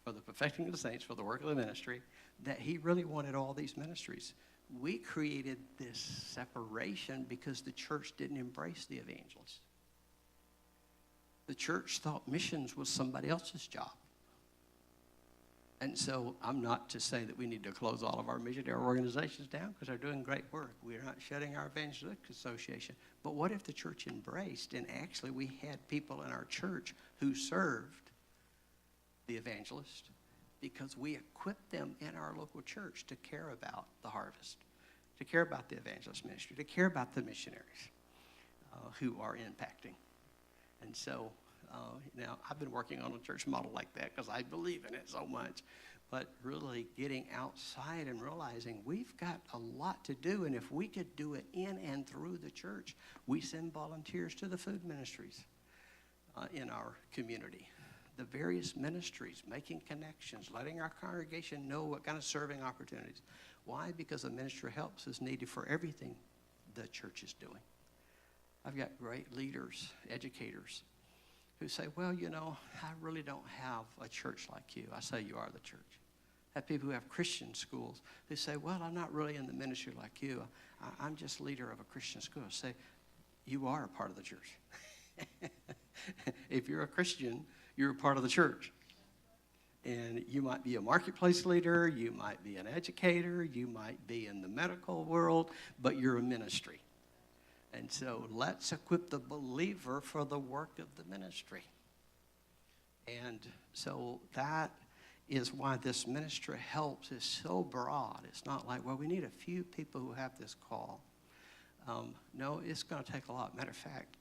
for the perfecting of the saints, for the work of the ministry, that he really wanted all these ministries. We created this separation because the church didn't embrace the evangelist. The church thought missions was somebody else's job. And so I'm not to say that we need to close all of our missionary organizations down because they're doing great work. We're not shutting our evangelistic association. But what if the church embraced and actually we had people in our church who served the evangelist because we equipped them in our local church to care about the harvest, to care about the evangelist ministry, to care about the missionaries who are impacting. And so now I've been working on a church model like that because I believe in it so much. But really getting outside and realizing we've got a lot to do. And if we could do it in and through the church, we send volunteers to the food ministries in our community. The various ministries, making connections, letting our congregation know what kind of serving opportunities. Why? Because the ministry helps is needed for everything the church is doing. I've got great leaders, educators, who say, well, you know, I really don't have a church like you. I say, you are the church. I have people who have Christian schools who say, well, I'm not really in the ministry like you. I'm just leader of a Christian school. I say, you are a part of the church. If you're a Christian, you're a part of the church. And you might be a marketplace leader, you might be an educator, you might be in the medical world, but you're a ministry. And so let's equip the believer for the work of the ministry. And so that is why this ministry helps is so broad. It's not like, well, we need a few people who have this call. No, it's going to take a lot. Matter of fact,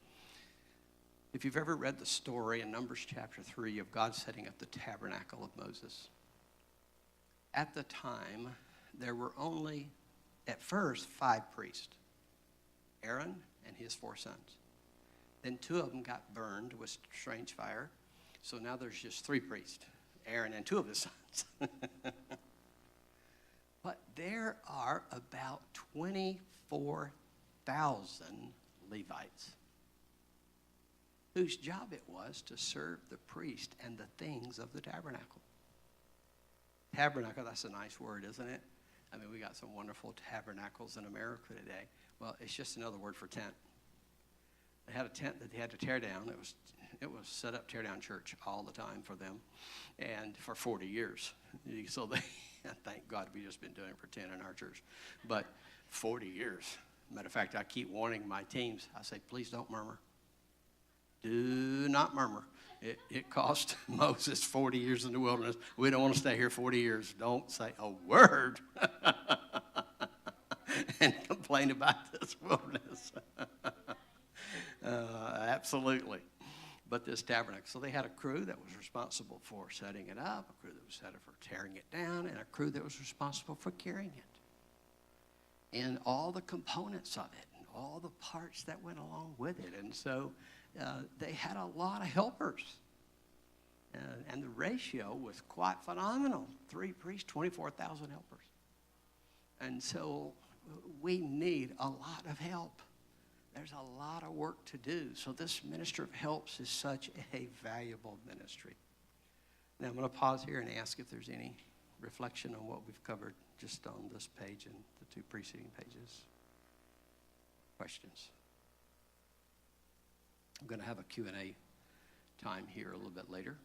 if you've ever read the story in Numbers chapter 3 of God setting up the tabernacle of Moses, at the time, there were only, at first, 5 priests. Aaron and his 4 sons. Then 2 of them got burned with strange fire. So now there's just 3 priests, Aaron and 2 of his sons. But there are about 24,000 Levites whose job it was to serve the priest and the things of the tabernacle. Tabernacle, that's a nice word, isn't it? I mean, we got some wonderful tabernacles in America today. Well, it's just another word for tent. They had a tent that they had to tear down. It was set up, tear down church all the time for them, and for 40 years. So they, thank God, we just been doing it for 10 in our church, but 40 years. Matter of fact, I keep warning my teams. I say, please don't murmur. Do not murmur. It cost Moses 40 years in the wilderness. We don't want to stay here 40 years. Don't say a word and complain about this wilderness. Absolutely. But this tabernacle. So they had a crew that was responsible for setting it up, a crew that was set up for tearing it down, and a crew that was responsible for carrying it. And all the components of it, and all the parts that went along with it. And so they had a lot of helpers. And the ratio was quite phenomenal. 3 priests, 24,000 helpers. And so we need a lot of help. There's a lot of work to do. So this ministry of helps is such a valuable ministry. Now I'm going to pause here and ask if there's any reflection on what we've covered just on this page and the 2 preceding pages. Questions? I'm going to have a Q&A time here a little bit later.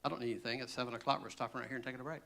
I don't need anything. At 7 o'clock, we're stopping right here and taking a break.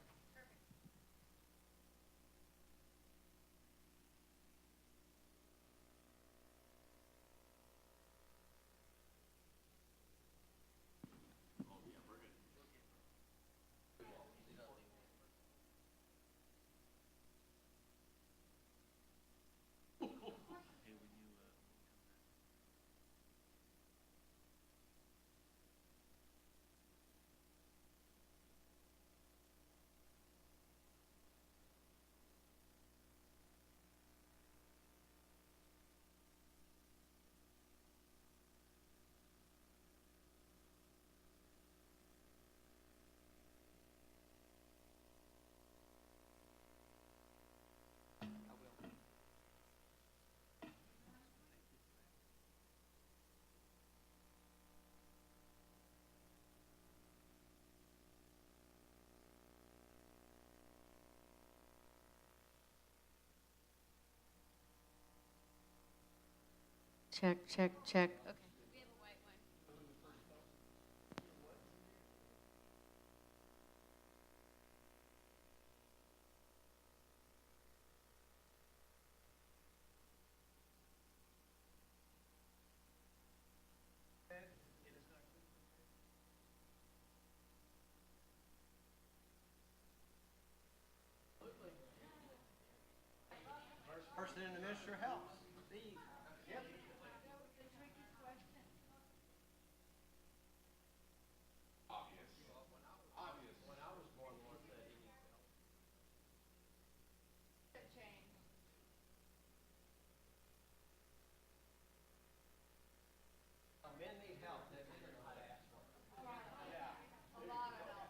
Check, check, check. Okay. We have a white one. First person in the ministry helps. Steve. Yep. When I was born, the Lord said he needs help. Men need help. They don't know how to ask for it. A lot of help.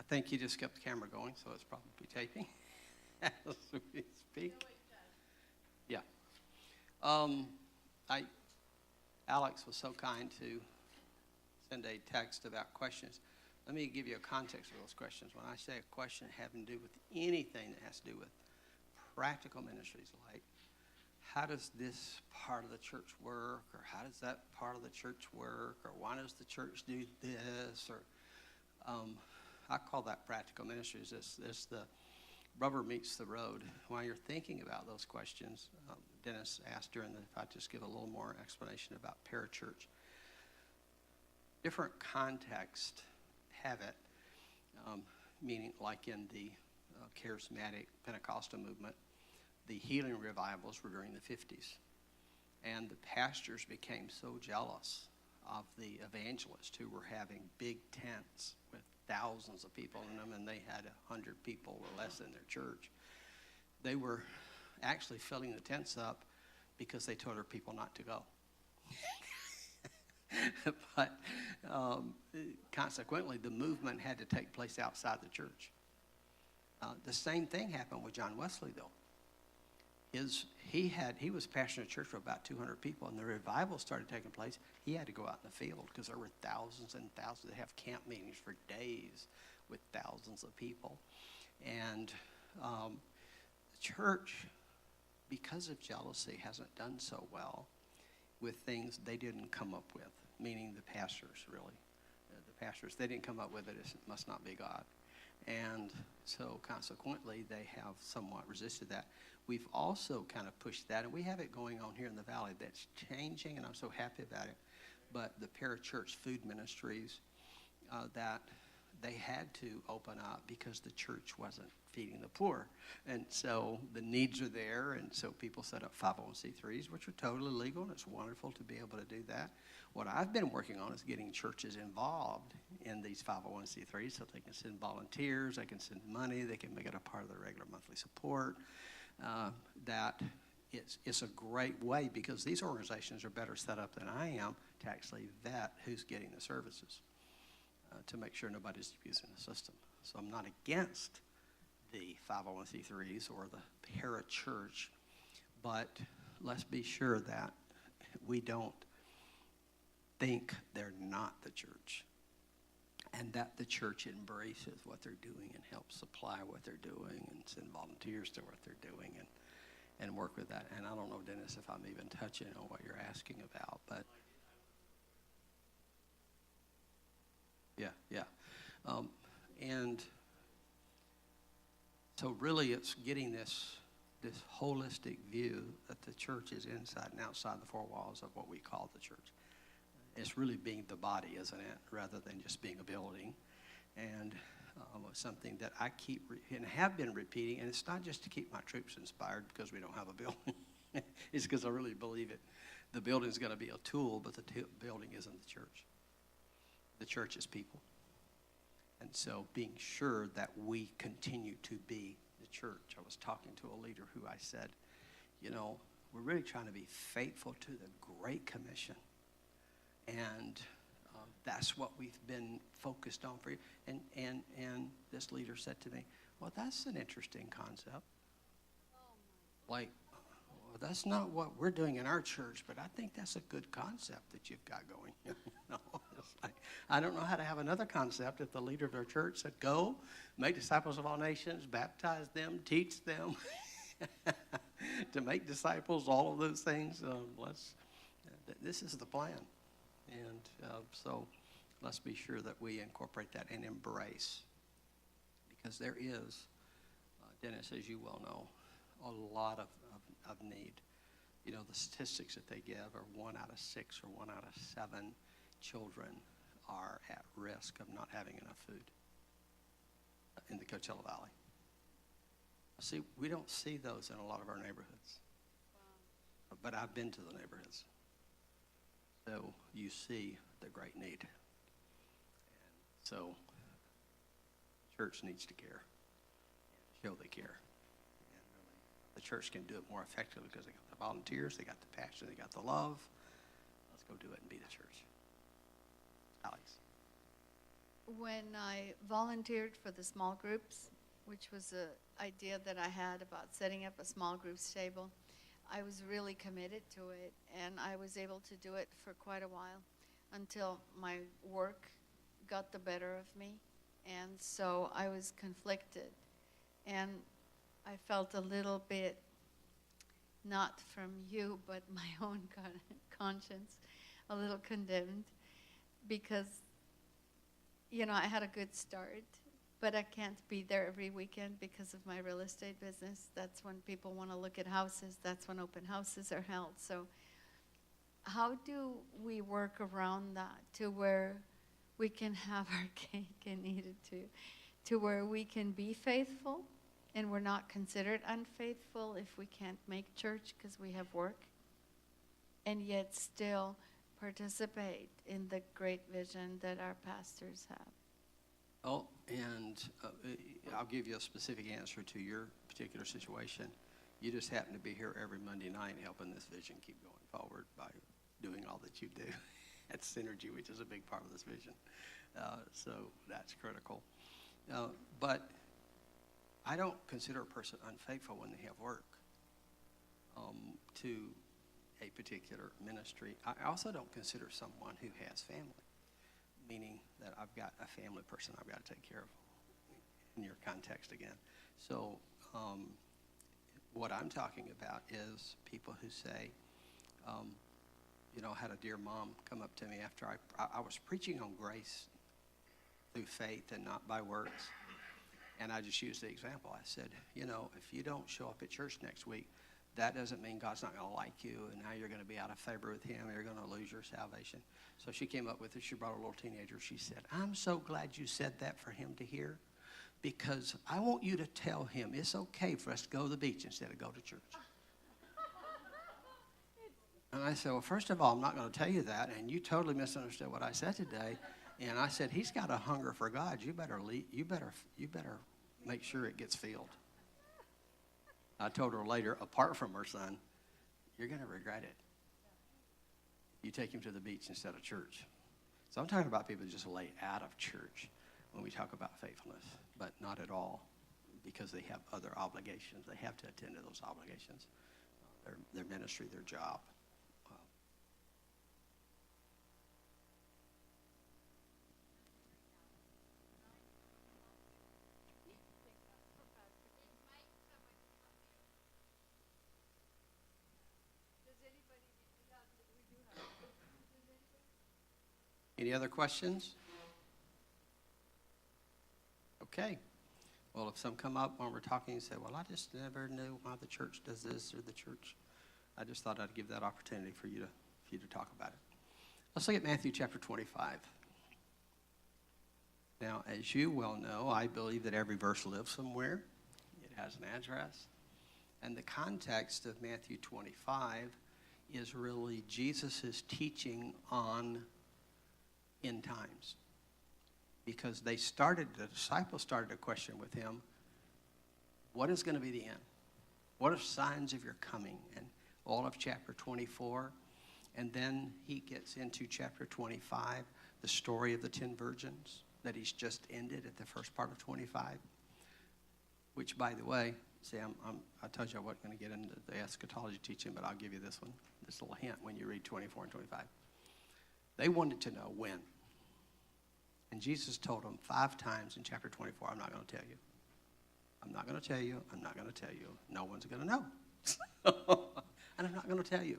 think you just kept the camera going, so it's probably taping as we speak. Yeah. Alex was so kind to send a text about questions. Let me give you a context for those questions. When I say a question having to do with anything that has to do with practical ministries, like how does this part of the church work, or how does that part of the church work, or why does the church do this, or I call that practical ministries. It's the rubber meets the road. While you're thinking about those questions, Dennis asked if I just give a little more explanation about parachurch. Different contexts have it, meaning like in the charismatic Pentecostal movement, the healing revivals were during the 50s. And the pastors became so jealous of the evangelists who were having big tents with thousands of people in them, and they had 100 people or less in their church. They were actually filling the tents up because they told their people not to go. But consequently, the movement had to take place outside the church. The same thing happened with John Wesley, though. He was pastoring a church for about 200 people, and the revival started taking place. He had to go out in the field because there were thousands and thousands. They have camp meetings for days with thousands of people. And the church, because of jealousy, hasn't done so well with things they didn't come up with, meaning the pastors, really. The pastors, they didn't come up with it. It must not be God. And so consequently, they have somewhat resisted that. We've also kind of pushed that, and we have it going on here in the valley that's changing, and I'm so happy about it. But the parachurch food ministries, that they had to open up because the church wasn't feeding the poor. And so the needs are there, and so people set up 501c3s, which are totally legal, and it's wonderful to be able to do that. What I've been working on is getting churches involved in these 501c3s so they can send volunteers, they can send money, they can make it a part of their regular monthly support. That it's a great way, because these organizations are better set up than I am to actually vet who's getting the services to make sure nobody's abusing the system. So I'm not against the 501c3s or the parachurch, but let's be sure that we don't think they're not the church, and that the church embraces what they're doing and helps supply what they're doing and send volunteers to what they're doing and work with that. And I don't know, Dennis, if I'm even touching on what you're asking about, but yeah. And so really it's getting this holistic view that the church is inside and outside the four walls of what we call the church. It's really being the body, isn't it, rather than just being a building. And something that I keep and have been repeating, and it's not just to keep my troops inspired because we don't have a building. It's because I really believe it. The building is going to be a tool, but the building isn't the church. The church is people. And so being sure that we continue to be the church. I was talking to a leader who I said, we're really trying to be faithful to the Great Commission. And that's what we've been focused on for you. And this leader said to me, well, that's an interesting concept. Like, well, that's not what we're doing in our church, but I think that's a good concept that you've got going. It's like, I don't know how to have another concept if the leader of our church said, go, make disciples of all nations, baptize them, teach them to make disciples, all of those things. This is the plan. And so let's be sure that we incorporate that and embrace, because there is, Dennis, as you well know, a lot of need. The statistics that they give are 1 out of 6 or 1 out of 7 children are at risk of not having enough food in the Coachella Valley. See, we don't see those in a lot of our neighborhoods. Wow. But I've been to the neighborhoods. So you see the great need. And so church needs to care and show they care. And really, the church can do it more effectively because they got the volunteers, they got the passion, they got the love. Let's go do it and be the church. Alex. when I volunteered for the small groups, which was an idea that I had about setting up a small groups table, I was really committed to it, and I was able to do it for quite a while until my work got the better of me, and so I was conflicted, and I felt a little bit, not from you, but my own conscience, a little condemned, because I had a good start, but I can't be there every weekend because of my real estate business. That's when people want to look at houses. That's when open houses are held. So how do we work around that to where we can have our cake and eat it too, to where we can be faithful and we're not considered unfaithful if we can't make church because we have work, and yet still participate in the great vision that our pastors have? Oh, and I'll give you a specific answer to your particular situation. You just happen to be here every Monday night helping this vision keep going forward by doing all that you do. That's synergy, which is a big part of this vision. So that's critical. But I don't consider a person unfaithful when they have work to a particular ministry. I also don't consider someone who has family, meaning that I've got a family person I've got to take care of in your context again. So what I'm talking about is people who say, I had a dear mom come up to me after I was preaching on grace through faith and not by works. And I just used the example. I said, if you don't show up at church next week, that doesn't mean God's not going to like you, and now you're going to be out of favor with him, you're going to lose your salvation. So she came up with it. She brought a little teenager. She said, I'm so glad you said that for him to hear, because I want you to tell him it's okay for us to go to the beach instead of go to church. And I said, well, first of all, I'm not going to tell you that, and you totally misunderstood what I said today. And I said, he's got a hunger for God. You better make sure it gets filled. I told her later, apart from her son, you're going to regret it. You take him to the beach instead of church. So I'm talking about people who just lay out of church when we talk about faithfulness, but not at all, because they have other obligations. They have to attend to those obligations, their ministry, their job. Any other questions? Okay. Well, if some come up when we're talking and say, well, I just never knew why the church does this or the church, I just thought I'd give that opportunity for you to talk about it. Let's look at Matthew chapter 25. Now, as you well know, I believe that every verse lives somewhere. It has an address. And the context of Matthew 25 is really Jesus' teaching on end times, because the disciples started a question with him: what is going to be the end? What are signs of your coming? And all of chapter 24, and then he gets into chapter 25, the story of the 10 virgins that he's just ended at the first part of 25, which, by the way, see, I told you I wasn't going to get into the eschatology teaching, but I'll give you this little hint when you read 24 and 25. They wanted to know when. And Jesus told them 5 times in chapter 24, I'm not going to tell you. I'm not going to tell you. I'm not going to tell you. No one's going to know. And I'm not going to tell you.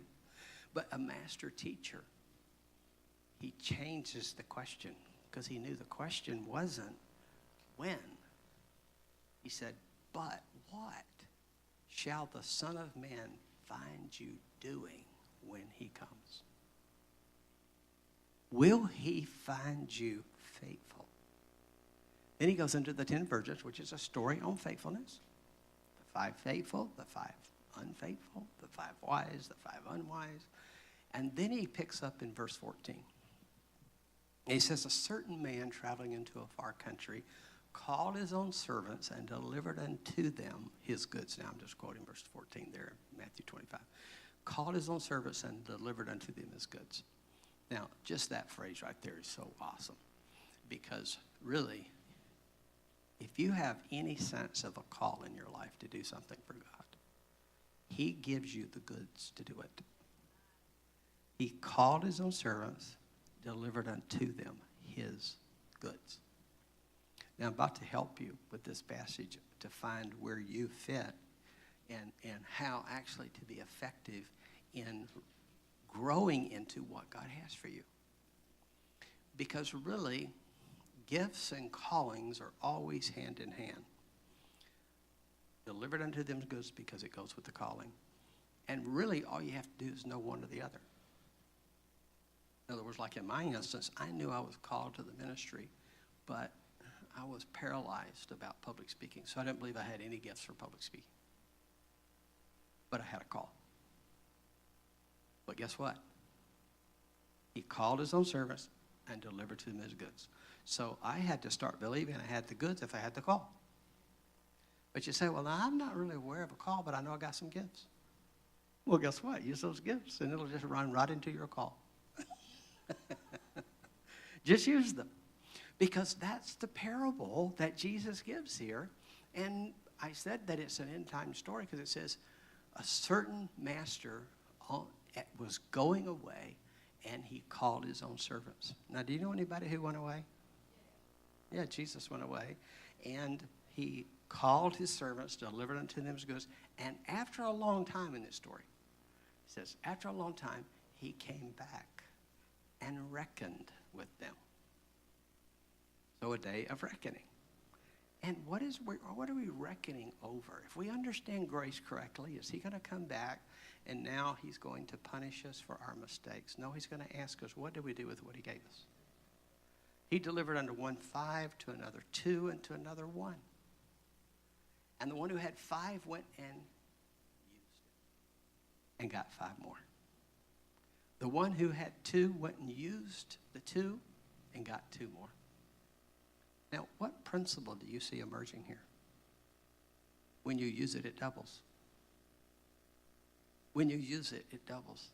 But a master teacher, he changes the question, because he knew the question wasn't when. He said, but what shall the Son of Man find you doing when he comes? Will he find you faithful? Then he goes into the 10 virgins, which is a story on faithfulness. The 5 faithful, the 5 unfaithful, the 5 wise, the 5 unwise. And then he picks up in verse 14. He says, a certain man traveling into a far country called his own servants and delivered unto them his goods. Now I'm just quoting verse 14 there, Matthew 25. Called his own servants and delivered unto them his goods. Now, just that phrase right there is so awesome, Because really, if you have any sense of a call in your life to do something for God, he gives you the goods to do it. He called his own servants, delivered unto them his goods. Now, I'm about to help you with this passage to find where you fit and how actually to be effective in growing into what God has for you. Because really, gifts and callings are always hand in hand. Delivered unto them goods because it goes with the calling. And really, all you have to do is know one or the other. In other words, like in my instance, I knew I was called to the ministry, but I was paralyzed about public speaking, so I didn't believe I had any gifts for public speaking. But I had a call. But guess what? He called his own servants and delivered to them his goods. So I had to start believing I had the goods if I had the call. But you say, well, now, I'm not really aware of a call, but I know I got some gifts. Well, guess what? Use those gifts, and it'll just run right into your call. Just use them. Because that's the parable that Jesus gives here. And I said that it's an end-time story because it says a certain master was going away, and he called his own servants. Now, do you know anybody who went away? Yeah, Jesus went away. And he called his servants, delivered unto them his goods. And after a long time in this story, it says, after a long time, he came back and reckoned with them. So a day of reckoning. And what are we reckoning over? If we understand grace correctly, is he going to come back and now he's going to punish us for our mistakes? No, he's going to ask us, what did we do with what he gave us? He delivered unto one 5, to another 2, and to another 1. And the one who had 5 went and used it and got 5 more. The one who had 2 went and used the 2 and got 2 more. Now, what principle do you see emerging here? When you use it, it doubles. When you use it, it doubles.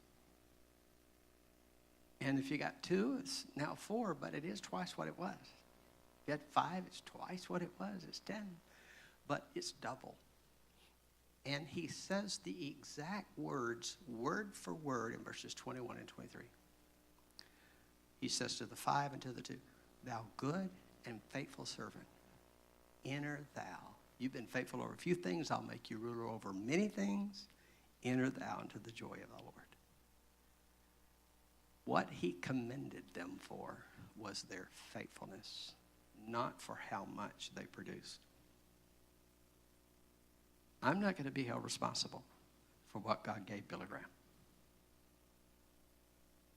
And if you got 2, it's now 4, but it is twice what it was. If you had 5, it's twice what it was. It's 10, but it's double. And he says the exact words, word for word, in verses 21 and 23. He says to the 5 and to the 2, thou good and faithful servant, enter thou. You've been faithful over a few things, I'll make you ruler over many things. Enter thou into the joy of the Lord. What he commended them for was their faithfulness, not for how much they produced. I'm not going to be held responsible for what God gave Billy Graham.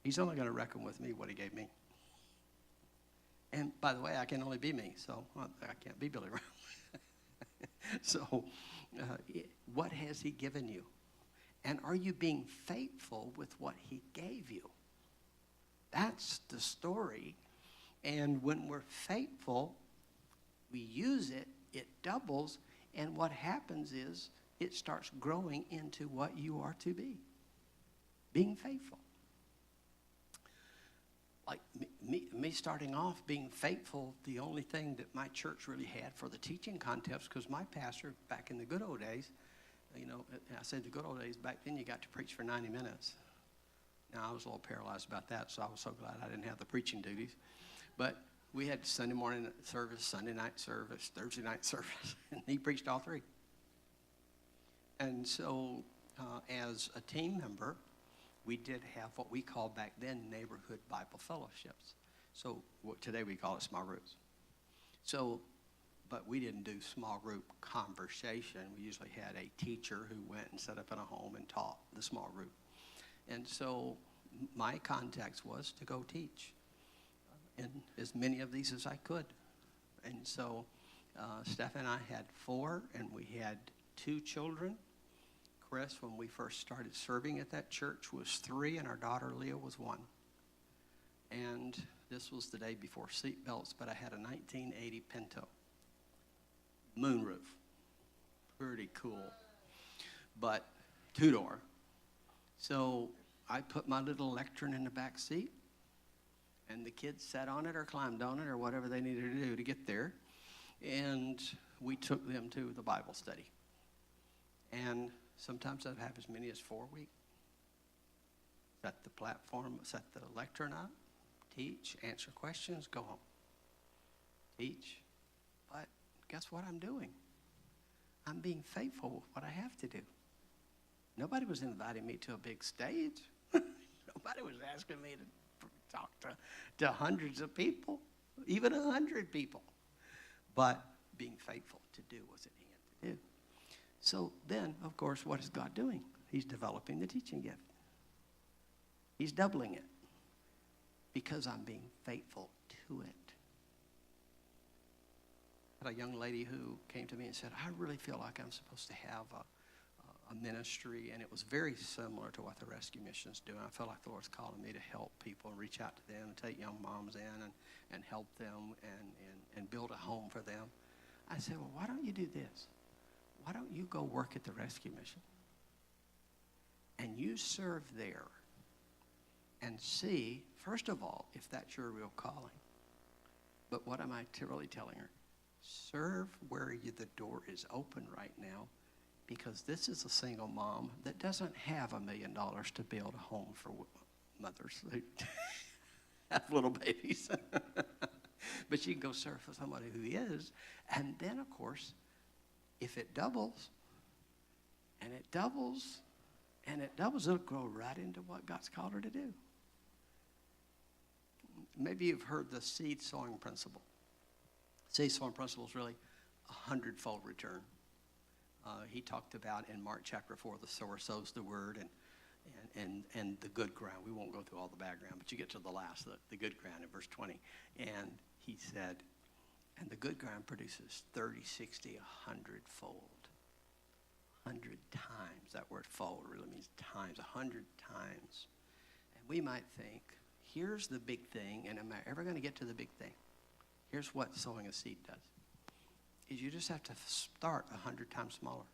He's only going to reckon with me what he gave me. And by the way, I can only be me, so I can't be Billy Graham. So what has he given you? And are you being faithful with what he gave you? That's the story. And when we're faithful, we use it, it doubles, and what happens is it starts growing into what you are to be, being faithful. Like me starting off being faithful, the only thing that my church really had for the teaching contest, because my pastor back in the good old days, you know, I said the good old days, back then you got to preach for 90 minutes. Now, I was a little paralyzed about that, so I was so glad I didn't have the preaching duties. But we had Sunday morning service, Sunday night service, Thursday night service, and he preached all 3. And so as a team member, we did have what we called back then neighborhood Bible fellowships. So today we call it small groups. So, but we didn't do small group conversation. We usually had a teacher who went and set up in a home and taught the small group. And so my context was to go teach in as many of these as I could. And so Steph and I had 4, and we had 2 children. Chris, when we first started serving at that church, was 3, and our daughter Leah was 1. And this was the day before seat belts, but I had a 1980 Pinto. Moonroof. Pretty cool. But 2-door. So I put my little lectern in the back seat. And the kids sat on it or climbed on it or whatever they needed to do to get there. And we took them to the Bible study. And sometimes I'd have as many as 4 weeks. Set the platform, set the lectern up, teach, answer questions, go home. Teach. But guess what I'm doing? I'm being faithful with what I have to do. Nobody was inviting me to a big stage. Nobody was asking me to talk to hundreds of people, even 100 people. But being faithful to do what's at hand to do. So then, of course, what is God doing? He's developing the teaching gift. He's doubling it because I'm being faithful to it. I had a young lady who came to me and said, I really feel like I'm supposed to have a ministry, and it was very similar to what the rescue missions do. And I felt like the Lord's calling me to help people and reach out to them and take young moms in and help them and build a home for them. I said, well, why don't you do this? Why don't you go work at the rescue mission? And you serve there and see, first of all, if that's your real calling. But what am I really telling her? Serve where the door is open right now, because this is a single mom that doesn't have $1 million to build a home for mothers who have little babies. But she can go serve for somebody who is. And then, of course, if it doubles, and it doubles, and it doubles, it'll grow right into what God's called her to do. Maybe you've heard the seed sowing principle. Seed sowing principle is really a 100-fold return. He talked about in Mark chapter 4, the sower sows the word and the good ground. We won't go through all the background, but you get to the last, the good ground in verse 20. And he said, and the good ground produces 30, 60, 100-fold. 100 times. That word fold really means times, 100 times. And we might think, here's the big thing, and am I ever going to get to the big thing? Here's what sowing a seed does. Is you just have to start 100 times smaller.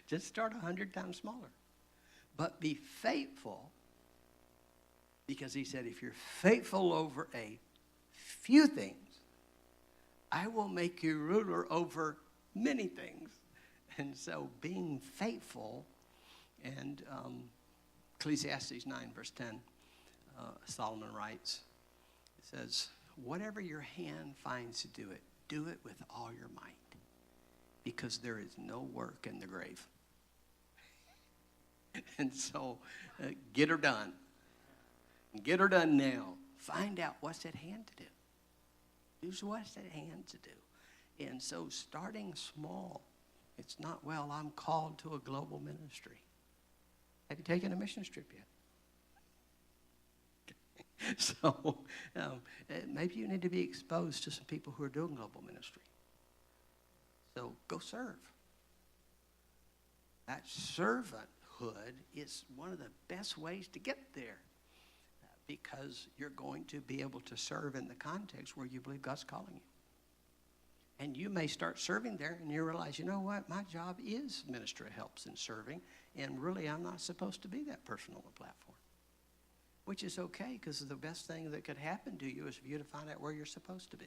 Just start 100 times smaller. But be faithful, because he said, if you're faithful over a few things, I will make you ruler over many things. And so being faithful, and Ecclesiastes 9, verse 10, Solomon writes, it says, whatever your hand finds to do it with all your might, because there is no work in the grave. And so get her done. Get her done now. Find out what's at hand to do. Do what's at hand to do. And so starting small, it's not, well, I'm called to a global ministry. Have you taken a mission trip yet? So maybe you need to be exposed to some people who are doing global ministry. So go serve. That servanthood is one of the best ways to get there, because you're going to be able to serve in the context where you believe God's calling you. And you may start serving there and you realize, you know what, my job is ministry helps in serving, and really I'm not supposed to be that person on the platform. Which is okay, because the best thing that could happen to you is for you to find out where you're supposed to be.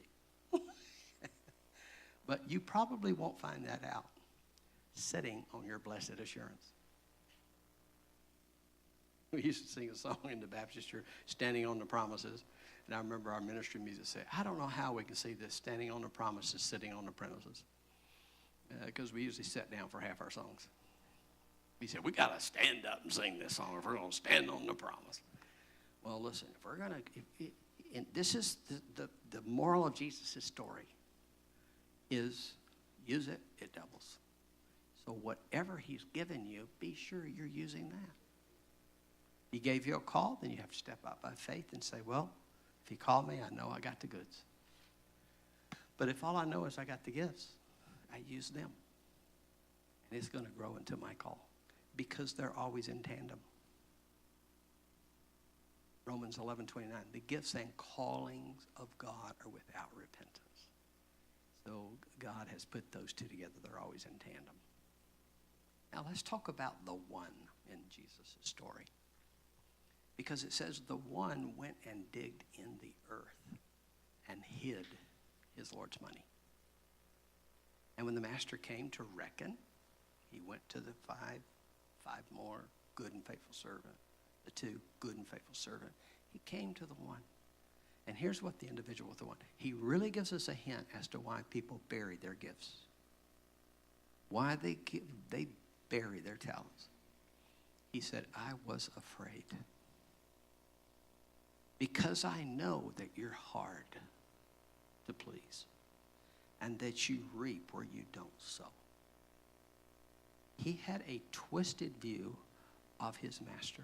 But you probably won't find that out sitting on your blessed assurance. We used to sing a song in the Baptist church, Standing on the Promises. And I remember our ministry music said, I don't know how we can see this, standing on the promises, sitting on the premises. Because we usually sit down for half our songs. We said, we got to stand up and sing this song if we're going to stand on the promise. Well, listen, if we're going to, this is the moral of Jesus' story, is use it, it doubles. So whatever he's given you, be sure you're using that. He gave you a call, then you have to step out by faith and say, well, if he called me, I know I got the goods. But if all I know is I got the gifts, I use them. And it's going to grow into my call, because they're always in tandem. Romans 11:29, the gifts and callings of God are without repentance. So God has put those two together. They're always in tandem. Now let's talk about the one in Jesus' story. Because it says the one went and digged in the earth and hid his Lord's money. And when the master came to reckon, he went to the five more, good and faithful servant. The two, good and faithful servant. He came to the one. And here's what the individual with the one. He really gives us a hint as to why people bury their gifts. Why they bury their talents. He said, I was afraid. Because I know that you're hard to please. And that you reap where you don't sow. He had a twisted view of his master.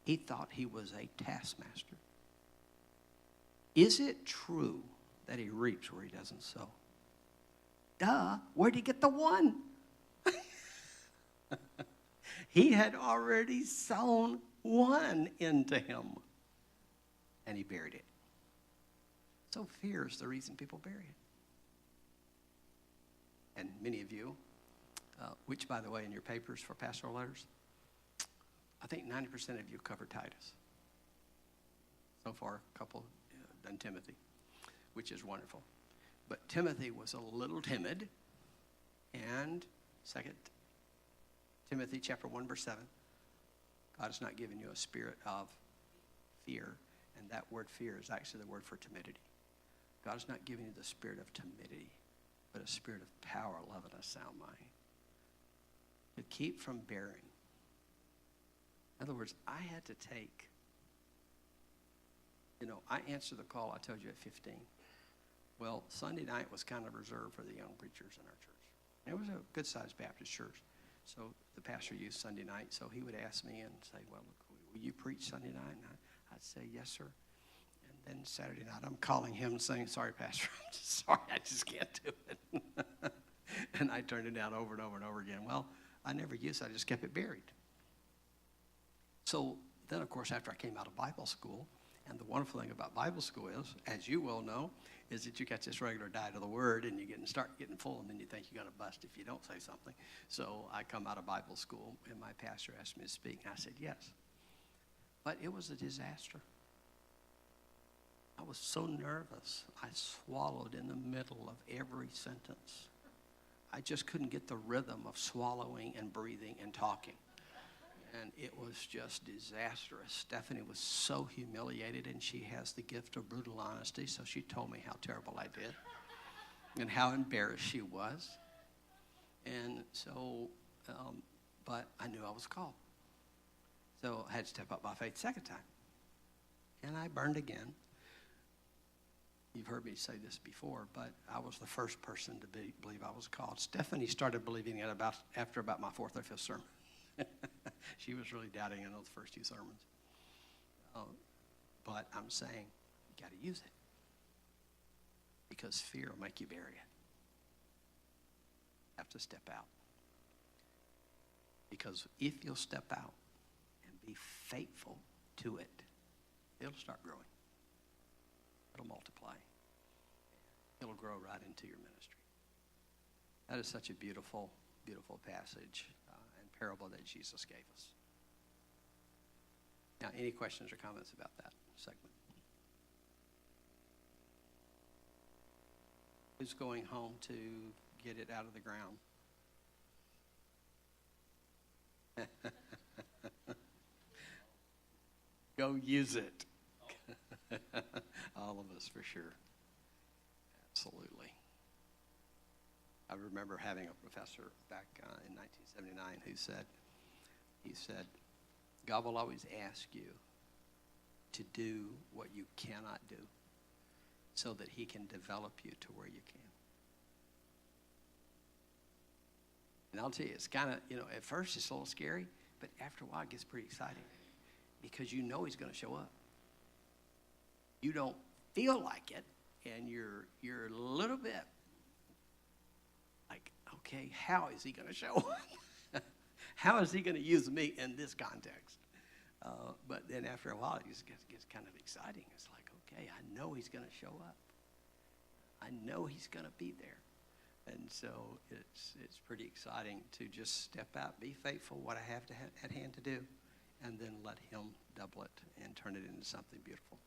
He thought he was a taskmaster. Is it true that he reaps where he doesn't sow? Duh, where'd he get the one? He had already sown one into him. And he buried it. So fear is the reason people bury it. And many of you, which by the way in your papers for pastoral letters, I think 90% of you cover Titus. So far, a couple done Timothy, which is wonderful. But Timothy was a little timid. And 2 Timothy chapter 1, verse 7, God has not given you a spirit of fear. And that word fear is actually the word for timidity. God has not given you the spirit of timidity, but a spirit of power, love, and a sound mind. To keep from bearing. In other words, I had to take, I answered the call I told you at 15. Well, Sunday night was kind of reserved for the young preachers in our church. And it was a good-sized Baptist church. So the pastor used Sunday night, so he would ask me and say, well, look, will you preach Sunday night? And I'd say, yes, sir. And then Saturday night, I'm calling him and saying, sorry, Pastor, I'm just sorry, I just can't do it. And I turned it down over and over and over again. Well, I never used it. I just kept it buried. So then, of course, after I came out of Bible school, and the wonderful thing about Bible school is, as you well know, is that you got this regular diet of the Word, and you start getting full, and then you think you're going to bust if you don't say something. So I come out of Bible school, and my pastor asked me to speak, and I said yes. But it was a disaster. I was so nervous, I swallowed in the middle of every sentence. I just couldn't get the rhythm of swallowing and breathing and talking. And it was just disastrous. Stephanie was so humiliated, and she has the gift of brutal honesty, so she told me how terrible I did and how embarrassed she was. And so, but I knew I was called. So I had to step up by faith second time. And I burned again. You've heard me say this before, but I was the first person to believe I was called. Stephanie started believing it after about my fourth or fifth sermon. She was really doubting in those first two sermons. But I'm saying, you got to use it. Because fear will make you bury it. You have to step out. Because if you'll step out and be faithful to it, it'll start growing. It'll multiply. It'll grow right into your ministry. That is such a beautiful, beautiful passage and parable that Jesus gave us. Now, any questions or comments about that segment? Who's going home to get it out of the ground? Go use it. All of us, for sure. Absolutely. I remember having a professor back in 1979 who said, God will always ask you to do what you cannot do so that he can develop you to where you can. And I'll tell you, it's kind of, at first it's a little scary, but after a while it gets pretty exciting because you know he's going to show up. You don't feel like it, and you're a little bit like, okay, how is he going to show up? How is he going to use me in this context? But then after a while, it just gets kind of exciting. It's like, okay, I know he's going to show up. I know he's going to be there. And so it's pretty exciting to just step out, be faithful, what I have at hand to do, and then let him double it and turn it into something beautiful.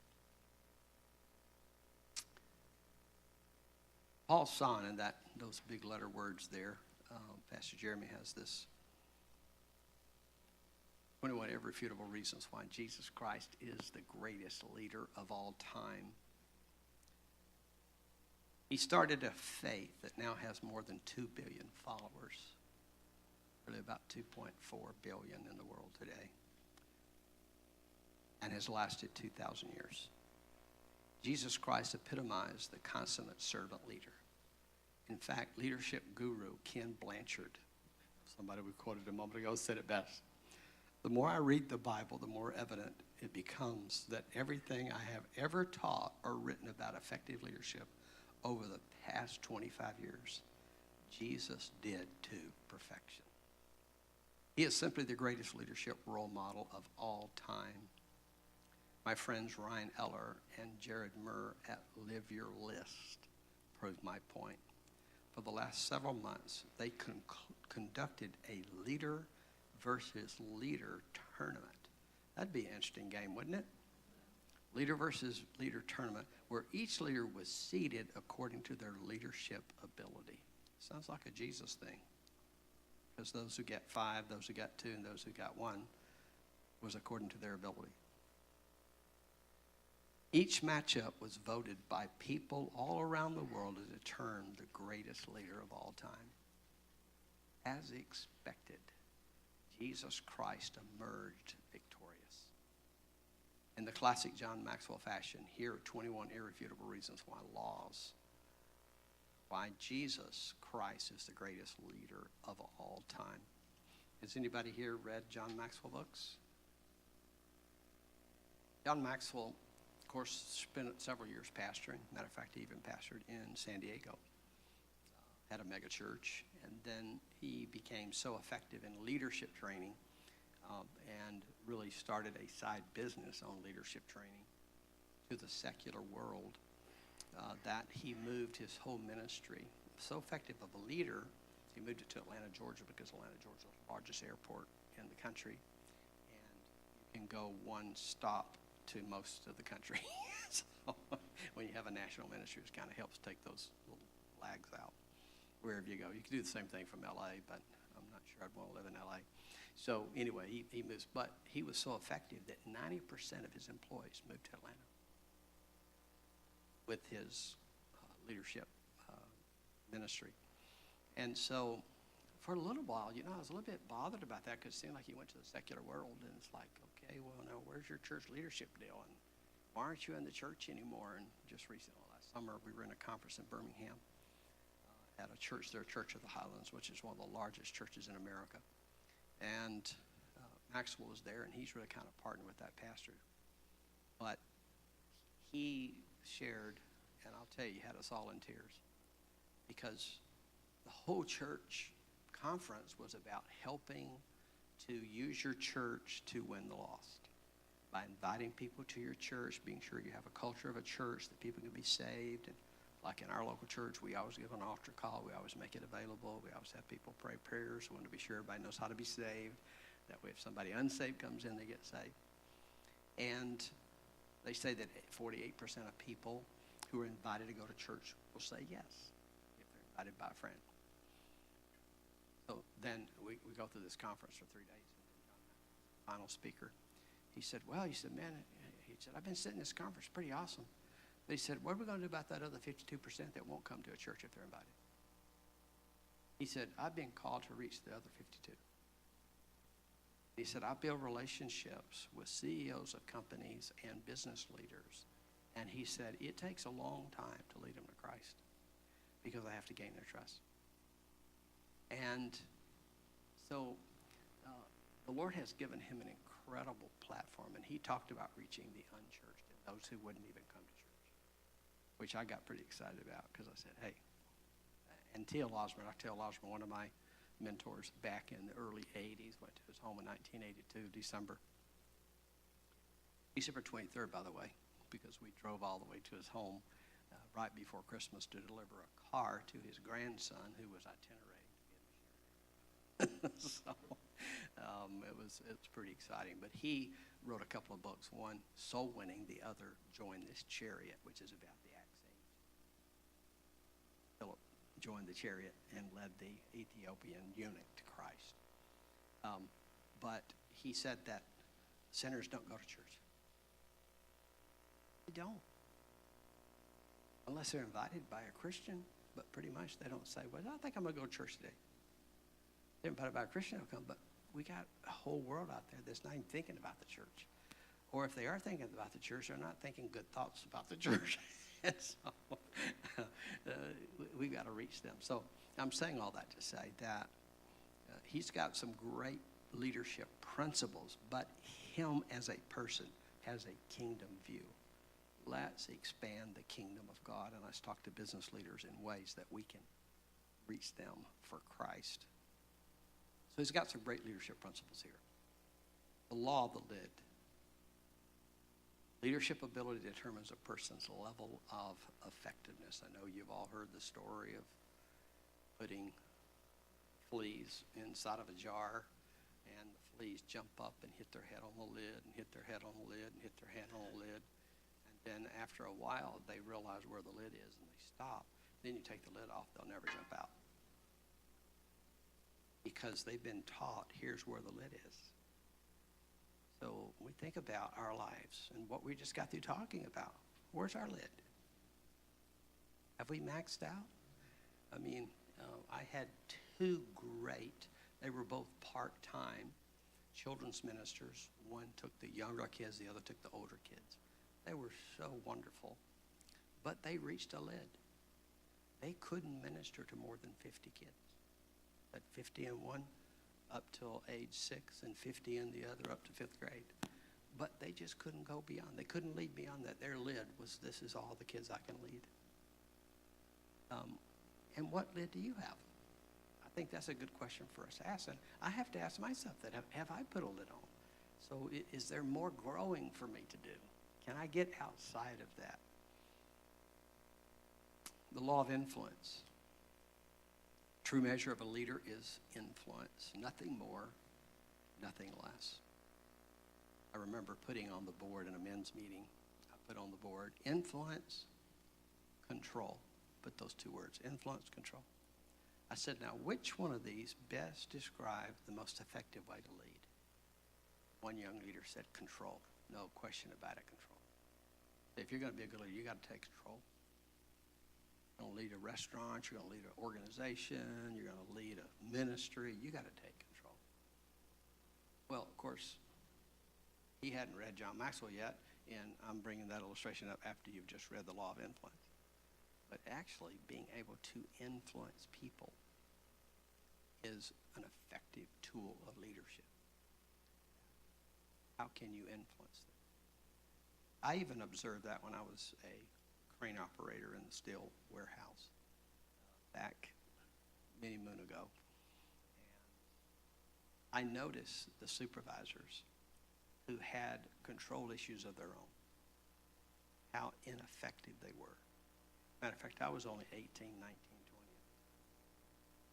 Paul's son, and those big letter words there, Pastor Jeremy has this 21 irrefutable reasons why Jesus Christ is the greatest leader of all time. He started a faith that now has more than 2 billion followers, really about 2.4 billion in the world today, and has lasted 2,000 years. Jesus Christ epitomized the consummate servant leader. In fact, leadership guru Ken Blanchard, somebody we quoted a moment ago, said it best. The more I read the Bible, the more evident it becomes that everything I have ever taught or written about effective leadership over the past 25 years, Jesus did to perfection. He is simply the greatest leadership role model of all time. My friends Ryan Eller and Jared Murr at Live Your List proved my point. For the last several months, they conducted a leader versus leader tournament. That'd be an interesting game, wouldn't it? Leader versus leader tournament, where each leader was seated according to their leadership ability. Sounds like a Jesus thing. Because those who get 5, those who got 2, and those who got 1 was according to their ability. Each matchup was voted by people all around the world to determine the greatest leader of all time. As expected, Jesus Christ emerged victorious. In the classic John Maxwell fashion, here are 21 irrefutable reasons why Jesus Christ is the greatest leader of all time. Has anybody here read John Maxwell books? John Maxwell, of course, spent several years pastoring. Matter of fact, he even pastored in San Diego. Had a mega church, and then he became so effective in leadership training and really started a side business on leadership training to the secular world that he moved his whole ministry. So effective of a leader, he moved it to Atlanta, Georgia, because Atlanta, Georgia is the largest airport in the country, and you can go one stop to most of the country. So when you have a national ministry, it kind of helps take those little lags out wherever you go. You can do the same thing from LA, but I'm not sure I'd want to live in LA. So anyway, he moves, but he was so effective that 90% of his employees moved to Atlanta with his leadership ministry. And so for a little while, I was a little bit bothered about that because it seemed like he went to the secular world, and it's like, okay, well, now where's your church leadership deal? And why aren't you in the church anymore? And just recently, last summer, we were in a conference in Birmingham at a church there, Church of the Highlands, which is one of the largest churches in America. And Maxwell was there, and he's really kind of partnered with that pastor. But he shared, and I'll tell you, he had us all in tears, because the whole church conference was about helping to use your church to win the lost by inviting people to your church, being sure you have a culture of a church that people can be saved. And like in our local church, we always give an altar call. We always make it available. We always have people pray prayers. We want to be sure everybody knows how to be saved. That way, if somebody unsaved comes in, they get saved. And they say that 48% of people who are invited to go to church will say yes if they're invited by a friend. So then we go through this conference for 3 days. And then John, final speaker, he said, man, he said, I've been sitting in this conference, pretty awesome. But he said, what are we going to do about that other 52% that won't come to a church if they're invited? He said, I've been called to reach the other 52. He said, I build relationships with CEOs of companies and business leaders. And he said, it takes a long time to lead them to Christ because I have to gain their trust. And so the Lord has given him an incredible platform. And he talked about reaching the unchurched and those who wouldn't even come to church, which I got pretty excited about because I said, hey, and T.L. Osborne, one of my mentors back in the early 80s, went to his home in 1982, December 23rd, by the way, because we drove all the way to his home right before Christmas to deliver a car to his grandson who was itinerant to be a missionary. So it's pretty exciting. But he wrote a couple of books. One, Soul Winning. The other, Join This Chariot, which is about the Acts age. Philip joined the chariot and led the Ethiopian eunuch to Christ. But he said that sinners don't go to church. They don't. Unless they're invited by a Christian, but pretty much they don't say, well, I think I'm going to go to church today. They're invited by a Christian, they'll come, but we got a whole world out there that's not even thinking about the church. Or if they are thinking about the church, they're not thinking good thoughts about the church. And so we've got to reach them. So I'm saying all that to say that he's got some great leadership principles, but him as a person has a kingdom view. Let's expand the kingdom of God, and let's talk to business leaders in ways that we can reach them for Christ. So he's got some great leadership principles here. The law of the lid. Leadership ability determines a person's level of effectiveness. I know you've all heard the story of putting fleas inside of a jar, and the fleas jump up and hit their head on the lid, and hit their head on the lid, and hit their head on the lid. And then after a while, they realize where the lid is, and they stop. Then you take the lid off, they'll never jump out. Because they've been taught, here's where the lid is. So we think about our lives and what we just got through talking about. Where's our lid? Have we maxed out? I mean, I had two great, they were both part-time children's ministers. One took the younger kids, the other took the older kids. They were so wonderful, but they reached a lid. They couldn't minister to more than 50 kids. At 50 in one up till age 6 and 50 in the other up to 5th grade. But they just couldn't go beyond. They couldn't lead beyond that. Their lid was, this is all the kids I can lead. And what lid do you have? I think that's a good question for us to ask. And I have to ask myself that, have I put a lid on? So is there more growing for me to do? Can I get outside of that? The law of influence. True measure of a leader is influence. Nothing more, nothing less. I remember putting on the board in a men's meeting, I put on the board, influence, control. Put those two words, influence, control. I said, now, which one of these best describe the most effective way to lead? One young leader said, control. No question about it, control. If you're going to be a good leader, you got to take control. You're going to lead a restaurant, you're going to lead an organization, you're going to lead a ministry, you got to take control. Well, of course, he hadn't read John Maxwell yet, and I'm bringing that illustration up after you've just read the law of influence. But actually, being able to influence people is an effective tool of leadership. How can you influence them? I even observed that when I was a crane operator in the steel warehouse back many moon ago. And I noticed the supervisors who had control issues of their own, how ineffective they were. Matter of fact, I was only 18, 19,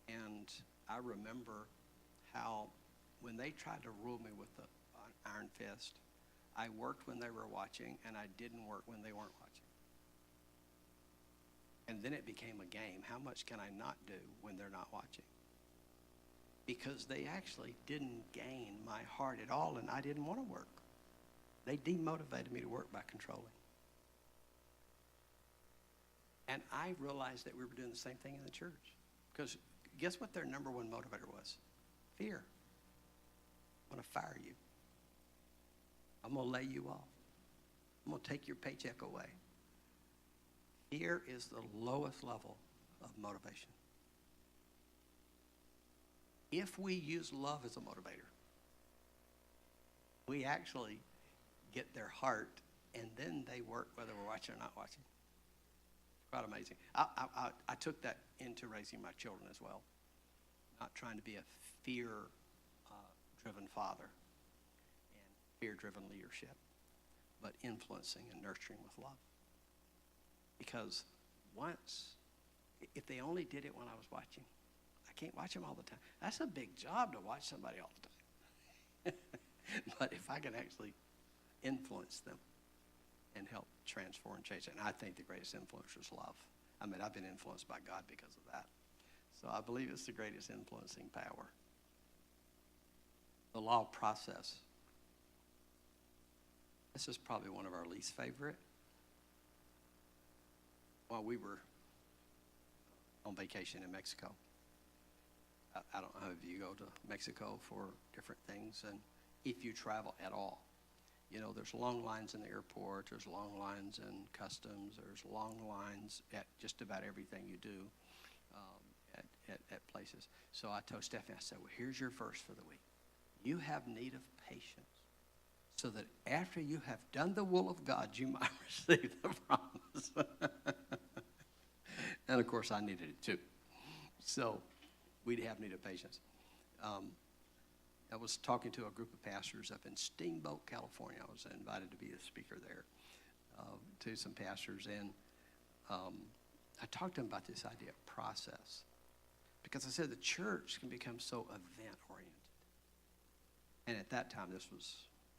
20. And I remember how when they tried to rule me with an iron fist, I worked when they were watching, and I didn't work when they weren't watching. And then it became a game. How much can I not do when they're not watching? Because they actually didn't gain my heart at all, and I didn't want to work. They demotivated me to work by controlling. And I realized that we were doing the same thing in the church. Because guess what their number one motivator was? Fear. I'm going to fire you. I'm going to lay you off. I'm going to take your paycheck away. Fear is the lowest level of motivation. If we use love as a motivator, we actually get their heart, and then they work whether we're watching or not watching. It's quite amazing. I took that into raising my children as well. Not trying to be a fear-driven father and fear-driven leadership, but influencing and nurturing with love. Because once, if they only did it when I was watching, I can't watch them all the time. That's a big job to watch somebody all the time. But if I can actually influence them and help transform and change it, and I think the greatest influencer is love. I mean, I've been influenced by God because of that. So I believe it's the greatest influencing power. The law of process. This is probably one of our least favorite. While we were on vacation in Mexico, I don't know if you go to Mexico for different things, and if you travel at all, you know, there's long lines in the airport, there's long lines in customs, there's long lines at just about everything you do at places. So I told Stephanie, I said, well, here's your verse for the week. You have need of patience, so that after you have done the will of God, you might receive the promise. And, of course, I needed it, too. So we'd have need of patience. I was talking to a group of pastors up in Steamboat, California. I was invited to be a speaker there to some pastors. And I talked to them about this idea of process. Because I said the church can become so event-oriented. And at that time, this was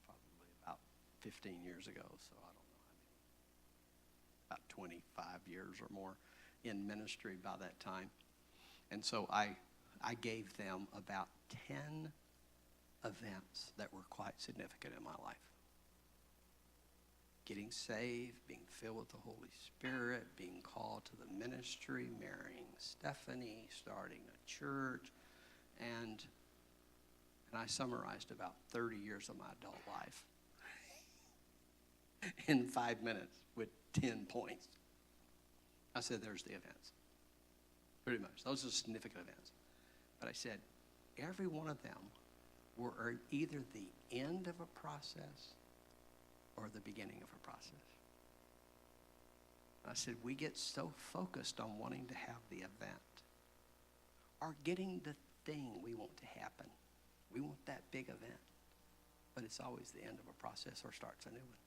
probably about 15 years ago, so I don't know how many, about 25 years or more in ministry by that time. And so I gave them about 10 events that were quite significant in my life. Getting saved, being filled with the Holy Spirit, being called to the ministry, marrying Stephanie, starting a church, and I summarized about 30 years of my adult life in 5 minutes with 10 points. I said, there's the events. Pretty much. Those are significant events. But I said, every one of them were either the end of a process or the beginning of a process. I said, we get so focused on wanting to have the event or getting the thing we want to happen. We want that big event, but it's always the end of a process or starts a new one.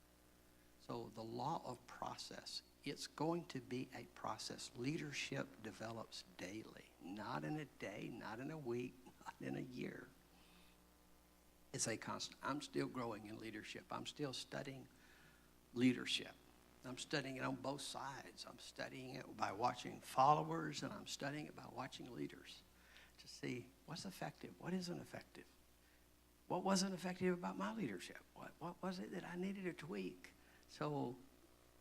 So the law of process, it's going to be a process. Leadership develops daily, not in a day, not in a week, not in a year. It's a constant. I'm still growing in leadership. I'm still studying leadership. I'm studying it on both sides. I'm studying it by watching followers, and I'm studying it by watching leaders to see what's effective, what isn't effective. What wasn't effective about my leadership? What was it that I needed to tweak? So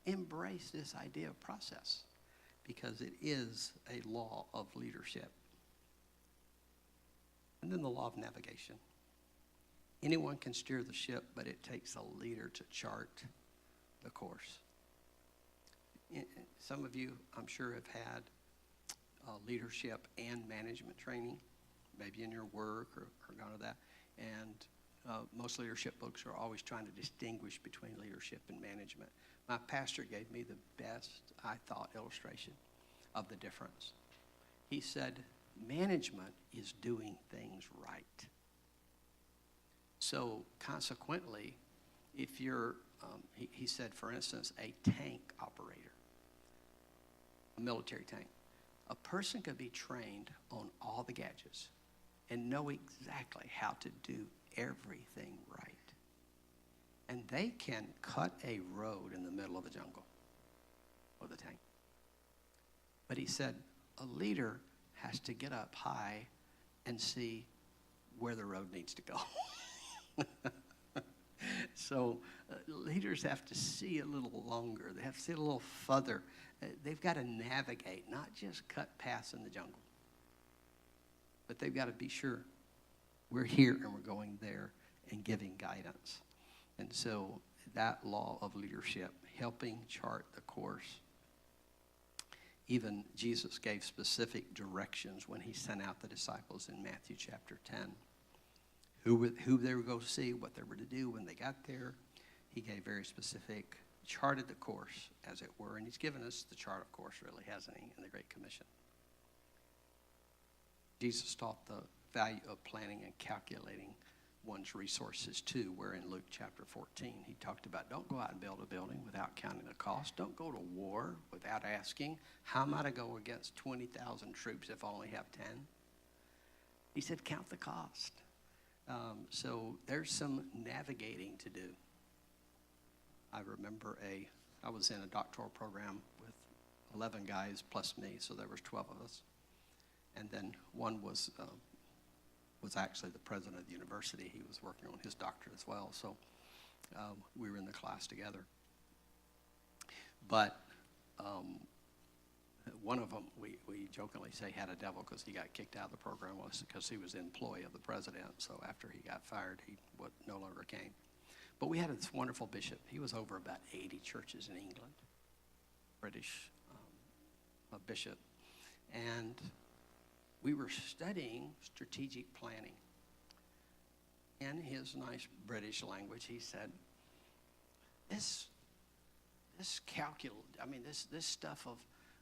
embrace this idea of process because it is a law of leadership. And then the law of navigation. Anyone can steer the ship, but it takes a leader to chart the course. Some of you, I'm sure, have had leadership and management training, maybe in your work or gone to that. And most leadership books are always trying to distinguish between leadership and management. My pastor gave me the best, I thought, illustration of the difference. He said, management is doing things right. So consequently, if you're, he said, for instance, a tank operator, a military tank, a person could be trained on all the gadgets and know exactly how to do everything right. And they can cut a road in the middle of the jungle with a tank. But he said a leader has to get up high and see where the road needs to go. So leaders have to see a little longer. They have to see a little further. They've got to navigate, not just cut paths in the jungle. But they've got to be sure we're here and we're going there and giving guidance. And so that law of leadership, helping chart the course. Even Jesus gave specific directions when he sent out the disciples in Matthew chapter 10. Who they were going to see, what they were to do when they got there. He gave very specific, charted the course, as it were. And he's given us the chart of course, really, hasn't he, in the Great Commission. Jesus taught the value of planning and calculating one's resources too, where in Luke chapter 14, he talked about don't go out and build a building without counting the cost. Don't go to war without asking, how am I to go against 20,000 troops if I only have 10? He said, count the cost. So there's some navigating to do. I remember I was in a doctoral program with 11 guys plus me, so there was 12 of us. And then one was actually the president of the university. He was working on his doctorate as well, so we were in the class together. But one of them, we jokingly say had a devil because he got kicked out of the program because he was the employee of the president. So after he got fired, he no longer came. But we had this wonderful bishop. He was over about 80 churches in England, British bishop. And we were studying strategic planning. In his nice British language, he said, this stuff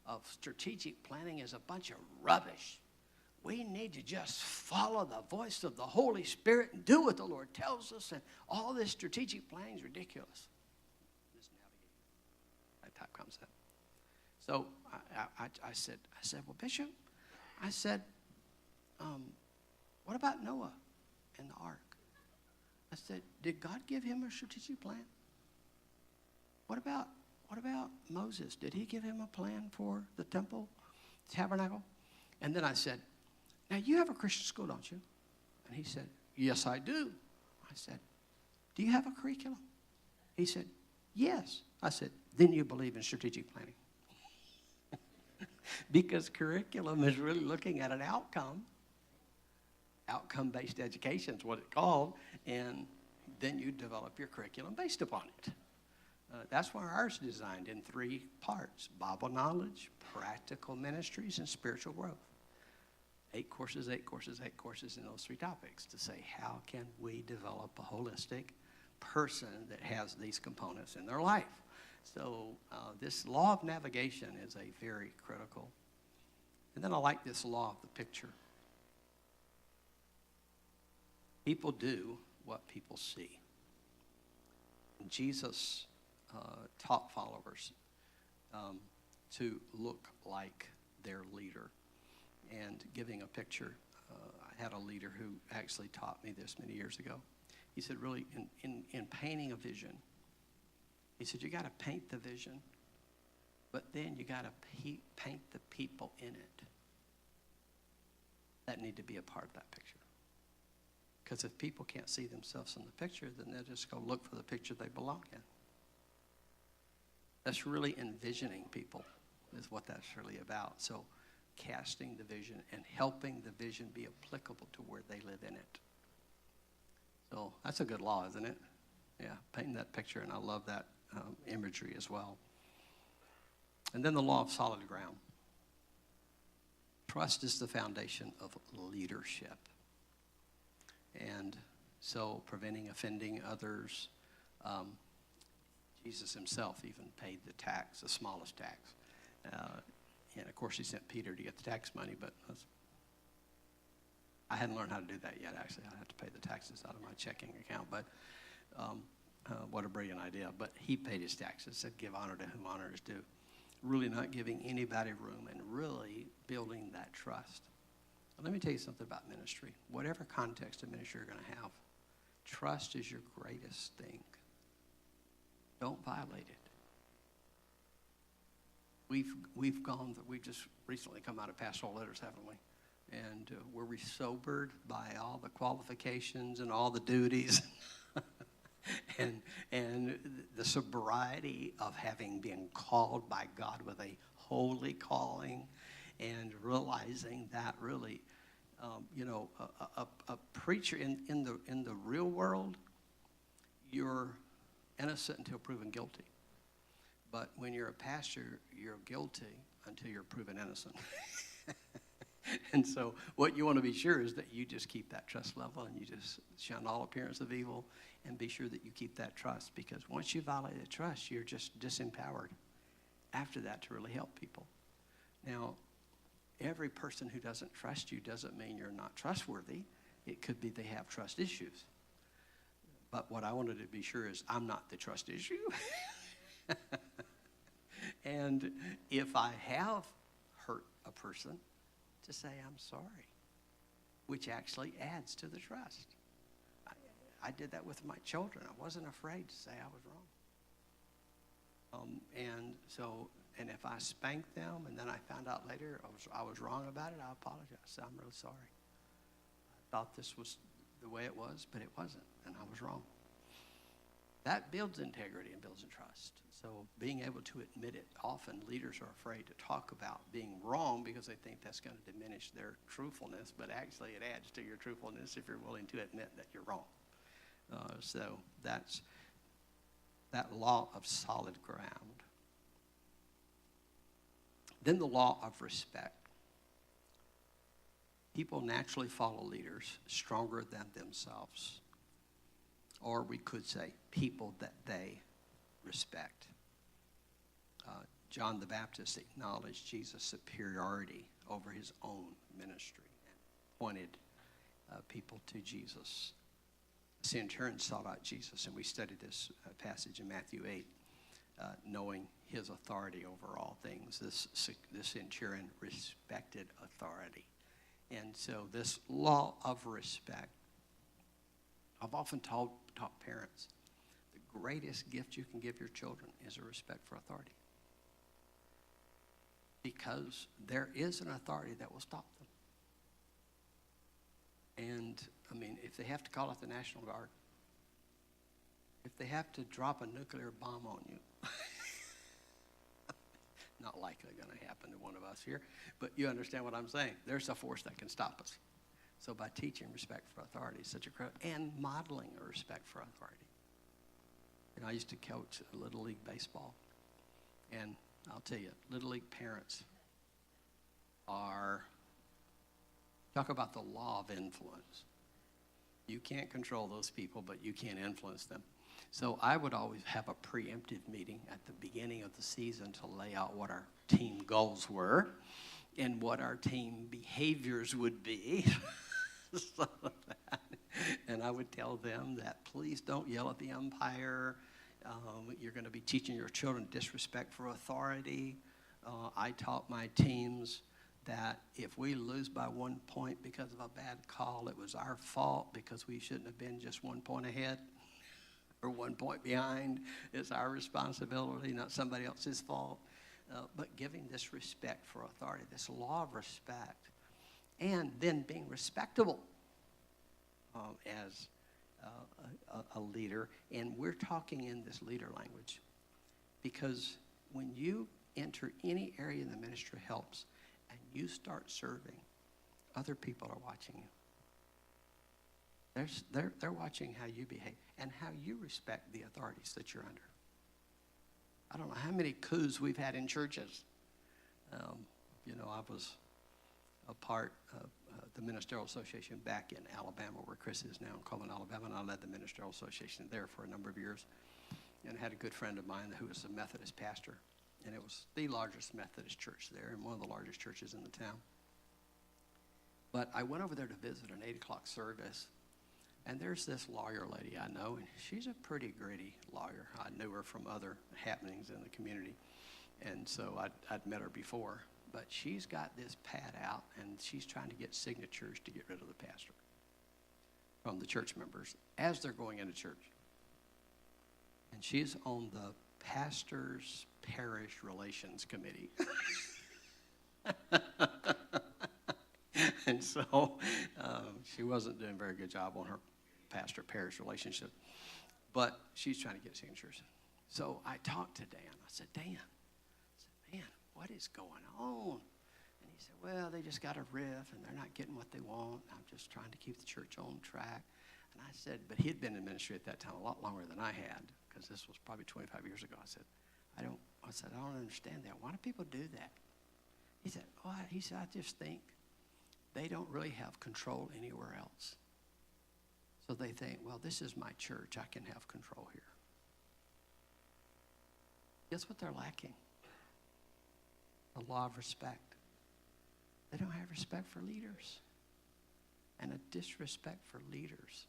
of strategic planning is a bunch of rubbish. We need to just follow the voice of the Holy Spirit and do what the Lord tells us, and all this strategic planning is ridiculous. This navigating, that type concept. So I said, well, Bishop, I said, what about Noah and the ark? I said, did God give him a strategic plan? What about Moses? Did he give him a plan for the temple, tabernacle? And then I said, now you have a Christian school, don't you? And he said, yes, I do. I said, do you have a curriculum? He said, yes. I said, then you believe in strategic planning. Because curriculum is really looking at an outcome. Outcome-based education is what it's called. And then you develop your curriculum based upon it. That's why ours is designed in 3 parts: Bible knowledge, practical ministries, and spiritual growth. 8 courses, 8 courses, 8 courses in those 3 topics to say, how can we develop a holistic person that has these components in their life? So this law of navigation is a very critical. And then I like this law of the picture. People do what people see. Jesus taught followers to look like their leader. And giving a picture, I had a leader who actually taught me this many years ago. He said, really, in painting a vision, he said, you got to paint the vision, but then you got to paint the people in it that need to be a part of that picture. Because if people can't see themselves in the picture, then they'll just go look for the picture they belong in. That's really envisioning people is what that's really about. So casting the vision and helping the vision be applicable to where they live in it. So that's a good law, isn't it? Yeah, painting that picture, and I love that imagery as well. And then the law of solid ground. Trust is the foundation of leadership. And so preventing offending others. Jesus himself even paid the tax, the smallest tax. And of course he sent Peter to get the tax money, but I hadn't learned how to do that yet, actually. I had to pay the taxes out of my checking account, but what a brilliant idea. But he paid his taxes, said give honor to whom honor is due. Really not giving anybody room and really building that trust. Let me tell you something about ministry. Whatever context of ministry you're going to have, trust is your greatest thing. Don't violate it. We've just recently come out of pastoral letters, haven't we? And were we sobered by all the qualifications and all the duties and the sobriety of having been called by God with a holy calling, and realizing that really, a preacher in the real world, you're innocent until proven guilty. But when you're a pastor, you're guilty until you're proven innocent. And so what you want to be sure is that you just keep that trust level, and you just shun all appearance of evil, and be sure that you keep that trust, because once you violate the trust, you're just disempowered after that to really help people. Now, every person who doesn't trust you doesn't mean you're not trustworthy. It could be they have trust issues. But what I wanted to be sure is I'm not the trust issue. And if I have hurt a person, to say I'm sorry. which actually adds to the trust. I did that with my children. I wasn't afraid to say I was wrong. And if I spanked them and then I found out later I was wrong about it, I apologize. I said, I'm really sorry. I thought this was the way it was, but it wasn't, and I was wrong. That builds integrity and builds trust. So being able to admit it, often leaders are afraid to talk about being wrong because they think that's going to diminish their truthfulness, but actually it adds to your truthfulness if you're willing to admit that you're wrong. So that's that law of solid ground. Then the law of respect. People naturally follow leaders stronger than themselves. Or we could say people that they respect. John the Baptist acknowledged Jesus' superiority over his own ministry and pointed people to Jesus. The centurion sought out Jesus, and we studied this passage in Matthew 8, knowing his authority over all things. This centurion respected authority. And so this law of respect, I've often taught parents, the greatest gift you can give your children is a respect for authority. Because there is an authority that will stop them. And, I mean, if they have to call out the National Guard, if they have to drop a nuclear bomb on you, not likely going to happen to one of us here, but you understand what I'm saying. There's a force that can stop us. So by teaching respect for authority is such a critical, and modeling a respect for authority. I used to coach Little League baseball, and I'll tell you, Little League parents talk about the law of influence. You can't control those people, but you can influence them. So I would always have a preemptive meeting at the beginning of the season to lay out what our team goals were and what our team behaviors would be. And I would tell them that please don't yell at the umpire. You're going to be teaching your children disrespect for authority. I taught my teams that if we lose by 1 point because of a bad call, it was our fault because we shouldn't have been just 1 point ahead or 1 point behind. It's our responsibility, not somebody else's fault. But giving this respect for authority, this law of respect, and then being respectable as a leader. And we're talking in this leader language because when you enter any area in the ministry helps and you start serving, other people are watching you. They're watching how you behave and how you respect the authorities that you're under. I don't know how many coups we've had in churches. I was a part of the Ministerial Association back in Alabama, where Chris is now in Coleman, Alabama, and I led the Ministerial Association there for a number of years and had a good friend of mine who was a Methodist pastor, and it was the largest Methodist church there and one of the largest churches in the town. But I went over there to visit an 8 o'clock service, and there's this lawyer lady I know, and she's a pretty gritty lawyer. I knew her from other happenings in the community, and so I'd met her before. But she's got this pad out, and she's trying to get signatures to get rid of the pastor from the church members as they're going into church. And she's on the pastor's parish relations committee. And so she wasn't doing a very good job on her pastor-parish relationship. But she's trying to get signatures. So I talked to Dan. I said, Dan, what is going on? And he said, well, they just got a riff, and they're not getting what they want. I'm just trying to keep the church on track. And I said, but he had been in ministry at that time a lot longer than I had, because this was probably 25 years ago. I said, I don't understand that. Why do people do that? He said, I just think they don't really have control anywhere else. So they think, well, this is my church. I can have control here. Guess what they're lacking? The law of respect. They don't have respect for leaders and a disrespect for leaders.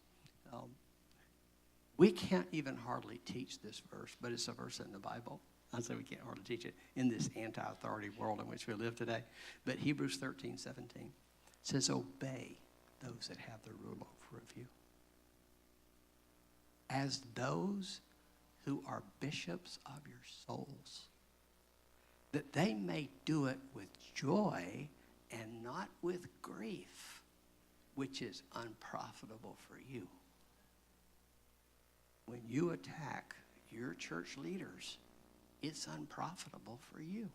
We can't even hardly teach this verse, but it's a verse in the Bible. I say we can't hardly teach it in this anti-authority world in which we live today. But Hebrews 13:17 says, obey those that have the rule over of you, as those who are bishops of your souls, that they may do it with joy and not with grief, which is unprofitable for you. When you attack your church leaders, it's unprofitable for you.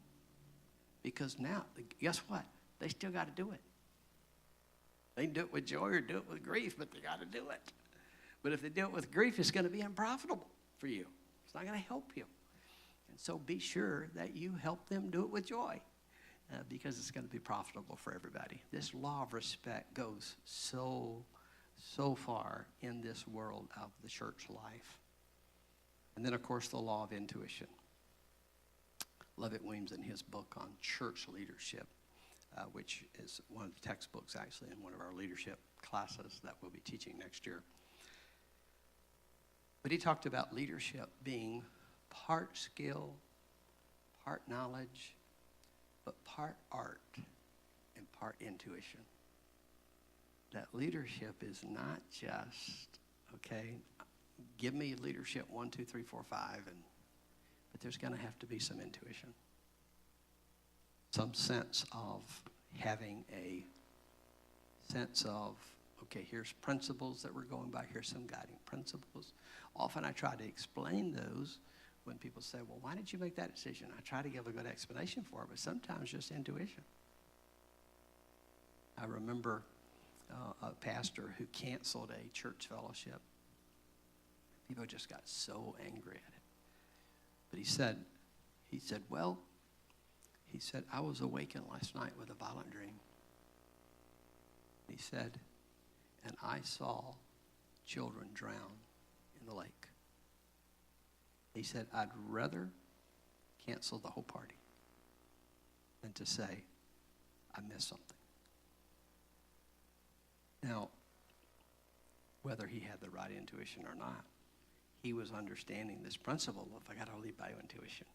Because now, guess what? They still got to do it. They can do it with joy or do it with grief, but they got to do it. But if they do it with grief, it's going to be unprofitable for you. It's not going to help you. And so be sure that you help them do it with joy, because it's going to be profitable for everybody. This law of respect goes so far in this world of the church life. And then, of course, the law of intuition. Lovett Weems, in his book on church leadership, which is one of the textbooks actually in one of our leadership classes that we'll be teaching next year. But he talked about leadership being part skill, part knowledge, but part art and part intuition. That leadership is not just, okay, give me leadership 1, 2, 3, 4, 5, but there's going to have to be some intuition. Some sense of having a sense of, okay, here's principles that we're going by, here's some guiding principles. Often I try to explain those when people say, well, why did you make that decision? I try to give a good explanation for it, but sometimes just intuition. I remember a pastor who canceled a church fellowship. People just got so angry at it. But he said, I was awakened last night with a violent dream. He said, and I saw children drown in the lake. He said, I'd rather cancel the whole party than to say, I missed something. Now, whether he had the right intuition or not, he was understanding this principle of, I got to lead by intuition.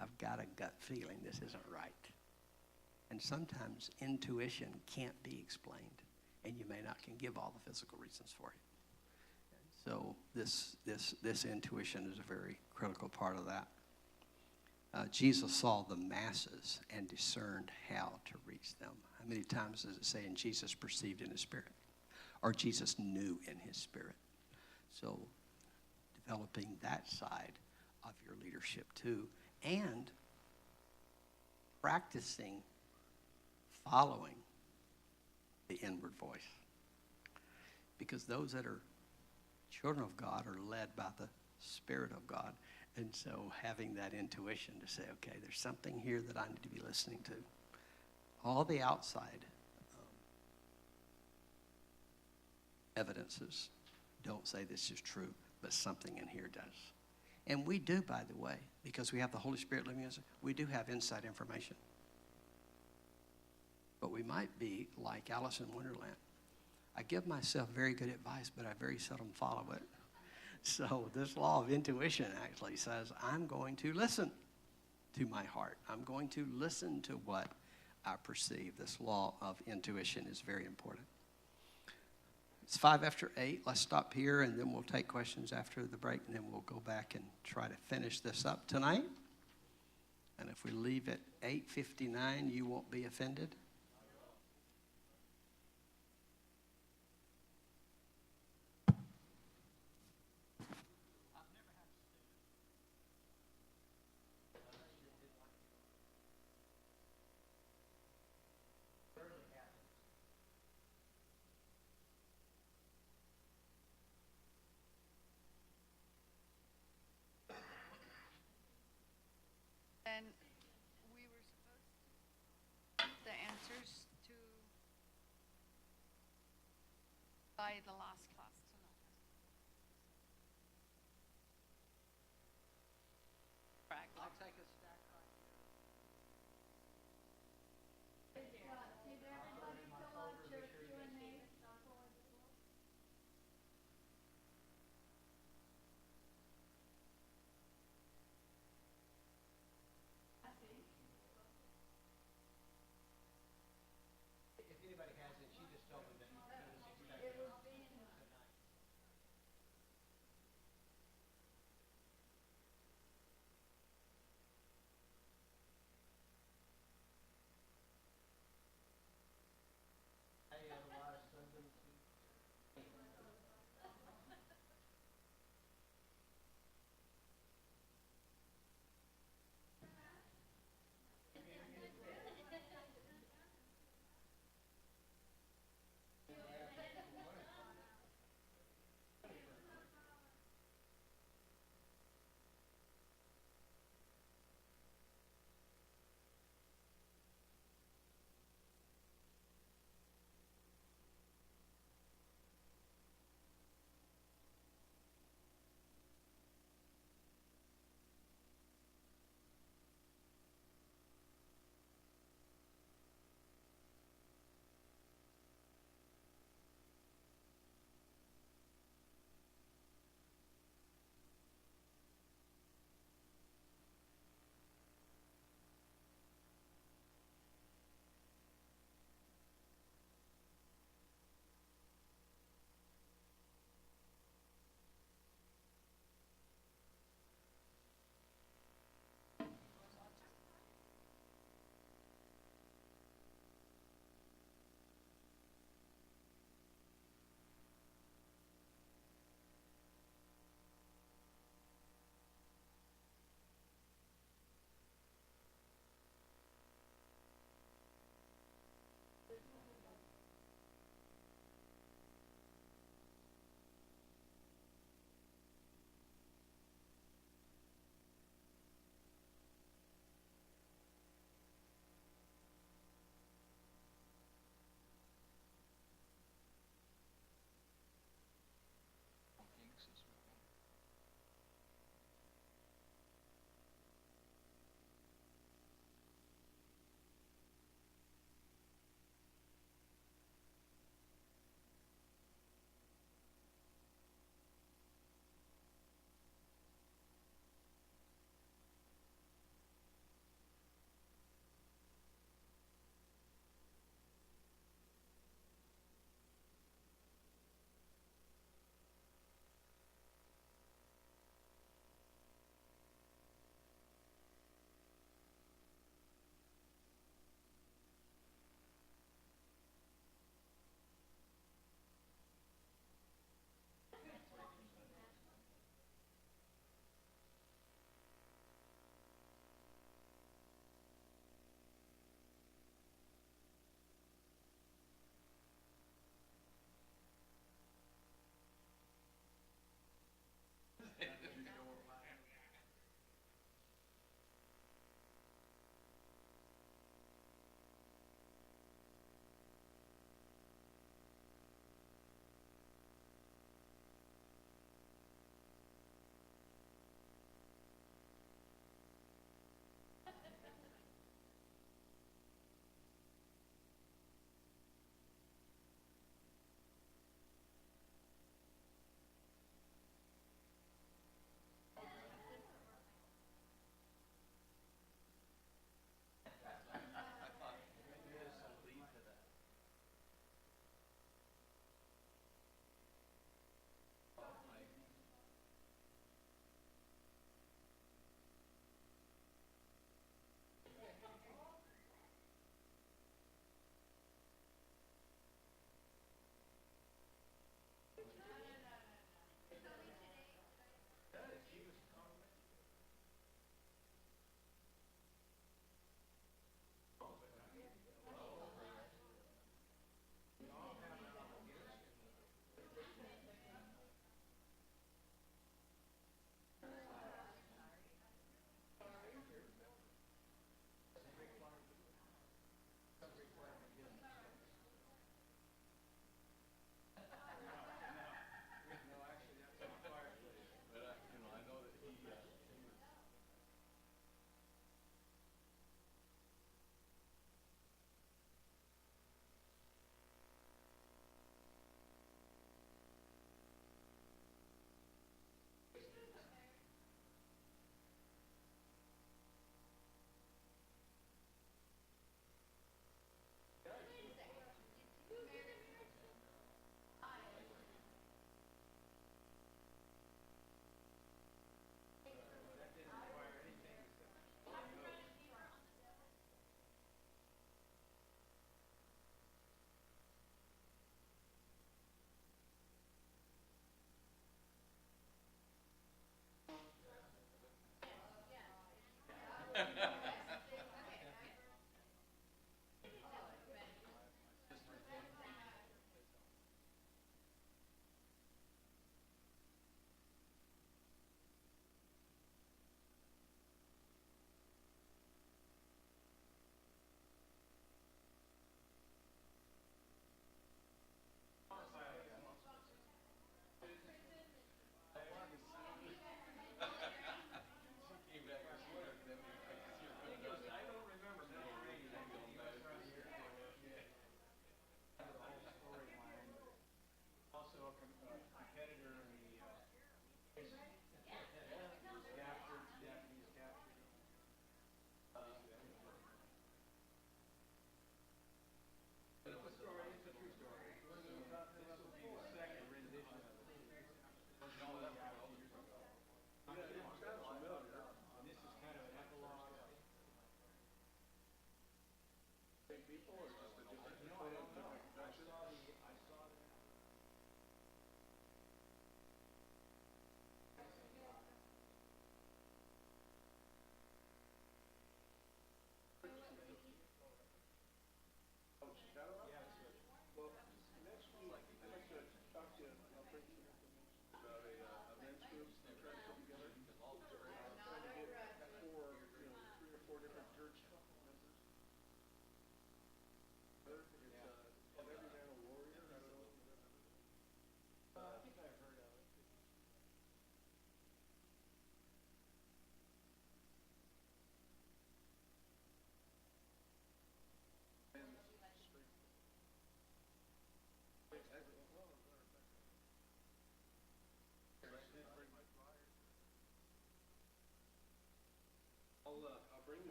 I've got a gut feeling this isn't right. And sometimes intuition can't be explained, and you may not can give all the physical reasons for it. So this intuition is a very critical part of that. Jesus saw the masses and discerned how to reach them. How many times does it say, and Jesus perceived in his spirit? Or Jesus knew in his spirit. So developing that side of your leadership too, and practicing following the inward voice. Because those that are children of God are led by the Spirit of God. And so having that intuition to say, okay, there's something here that I need to be listening to. All the outside evidences don't say this is true, but something in here does. And we do, by the way, because we have the Holy Spirit living in us, we do have inside information. But we might be like Alice in Wonderland. I give myself very good advice, but I very seldom follow it. So this law of intuition actually says, I'm going to listen to my heart. I'm going to listen to what I perceive. This law of intuition is very important. It's 8:05. Let's stop here, and then we'll take questions after the break, and then we'll go back and try to finish this up tonight. And if we leave at 8:59, you won't be offended. And we were supposed to get the answers to by the last class tonight. I'll take a stack right here. If anybody has it, she just told me that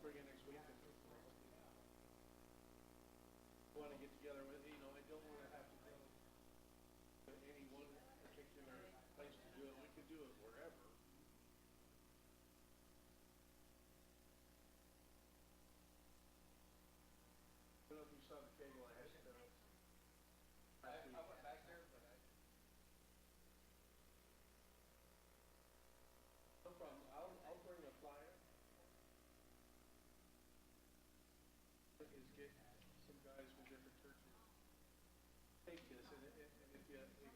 bring it next week and want to get together with, I don't want to have to go to any one particular place to do it. We could do it wherever. I don't know if you saw the cable I had set up. I went back there, but no problem. I'll bring a flyer. Is get some guys from different churches take this, and if you experience it,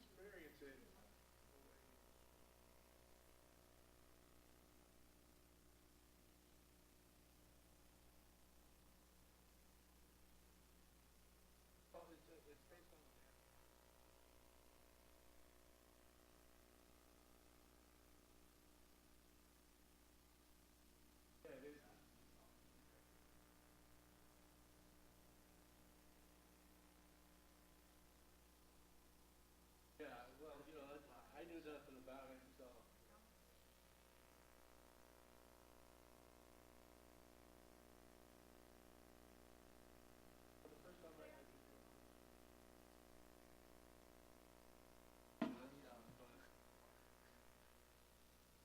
well, it's based on yeah, it is. Yeah, well, I knew nothing about it, so. The first time I had to do it.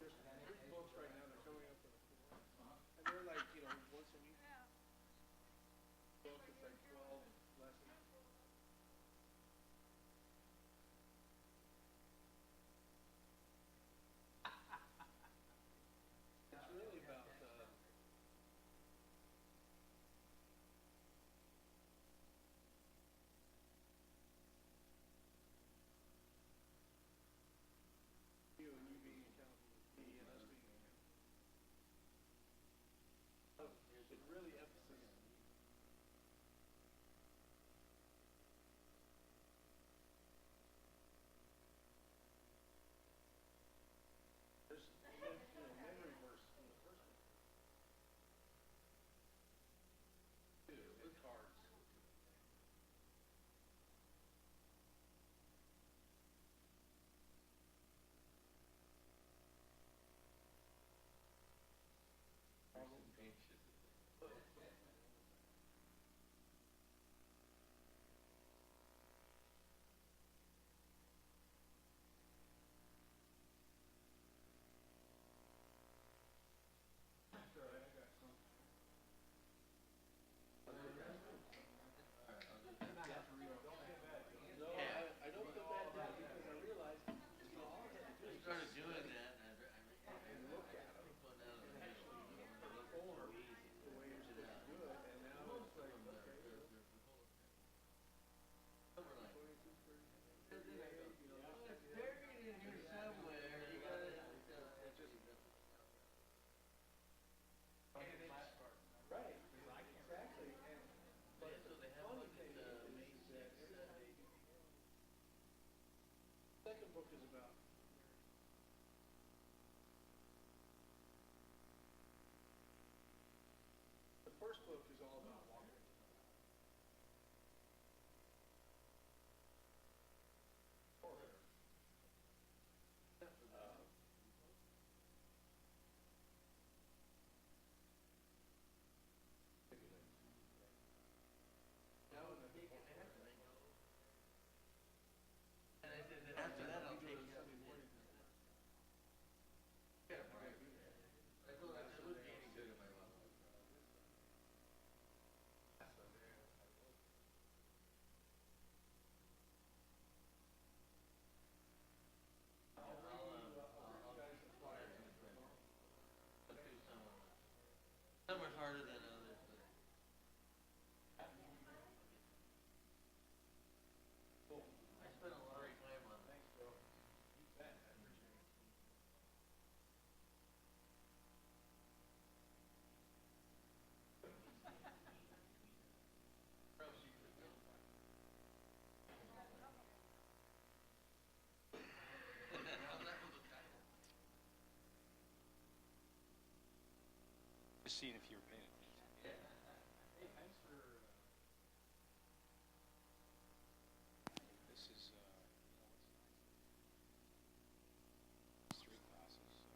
There's 3 books right now, they're coming up for the 4th. And they're like, once a week. Book, it's like 12 lessons. It's really about, you and you being accountable to me and us being accountable. It really emphasizes. There's memory verse in the first one. With cards. No, I don't feel bad now because I realized all I had to do is Started doing that, and look at them and actually perform the way you're supposed to do it, and now it's like, okay, 22, 30, it's buried in here somewhere. You got it. right, exactly, and but the funny thing is that second book is about the first book is all about walking. And I said, after that, I'll take you. Yeah, right. I told her, I wouldn't be any good if I wasn't. Some are harder than others, but I spent a lot of time on it. Just seeing if you were paying attention. Hey, thanks for. This is, it's 3 classes. So.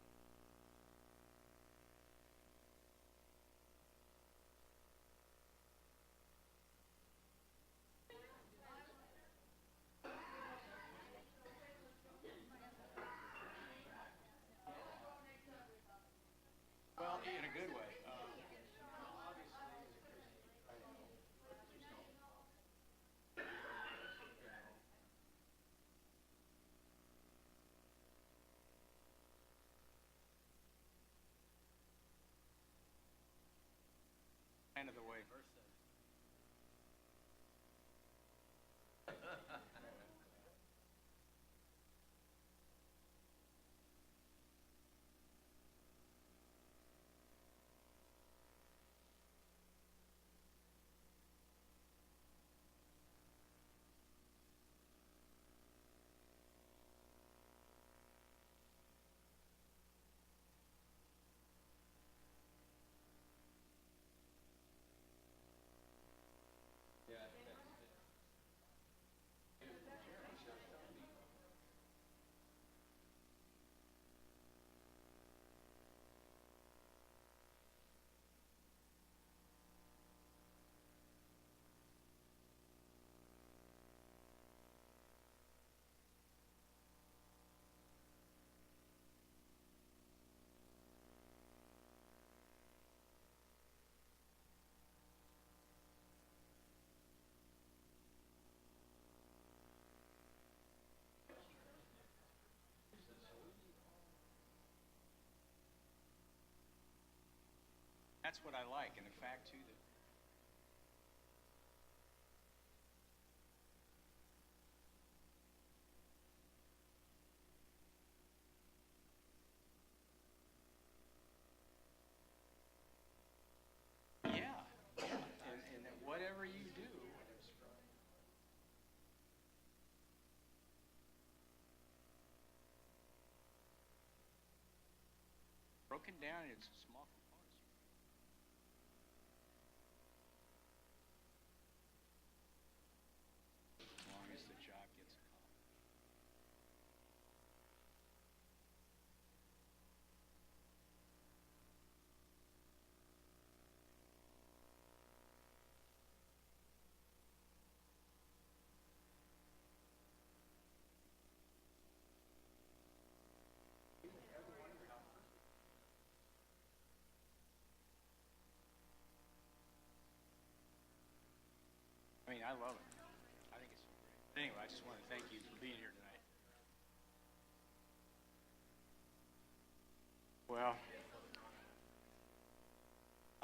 kind of the way. That's what I like, and the fact too that yeah, and that whatever you do, broken down into small components, as long as the job gets accomplished. I mean, I love it. I think it's great. But anyway, I just want to thank you for being here tonight. Well,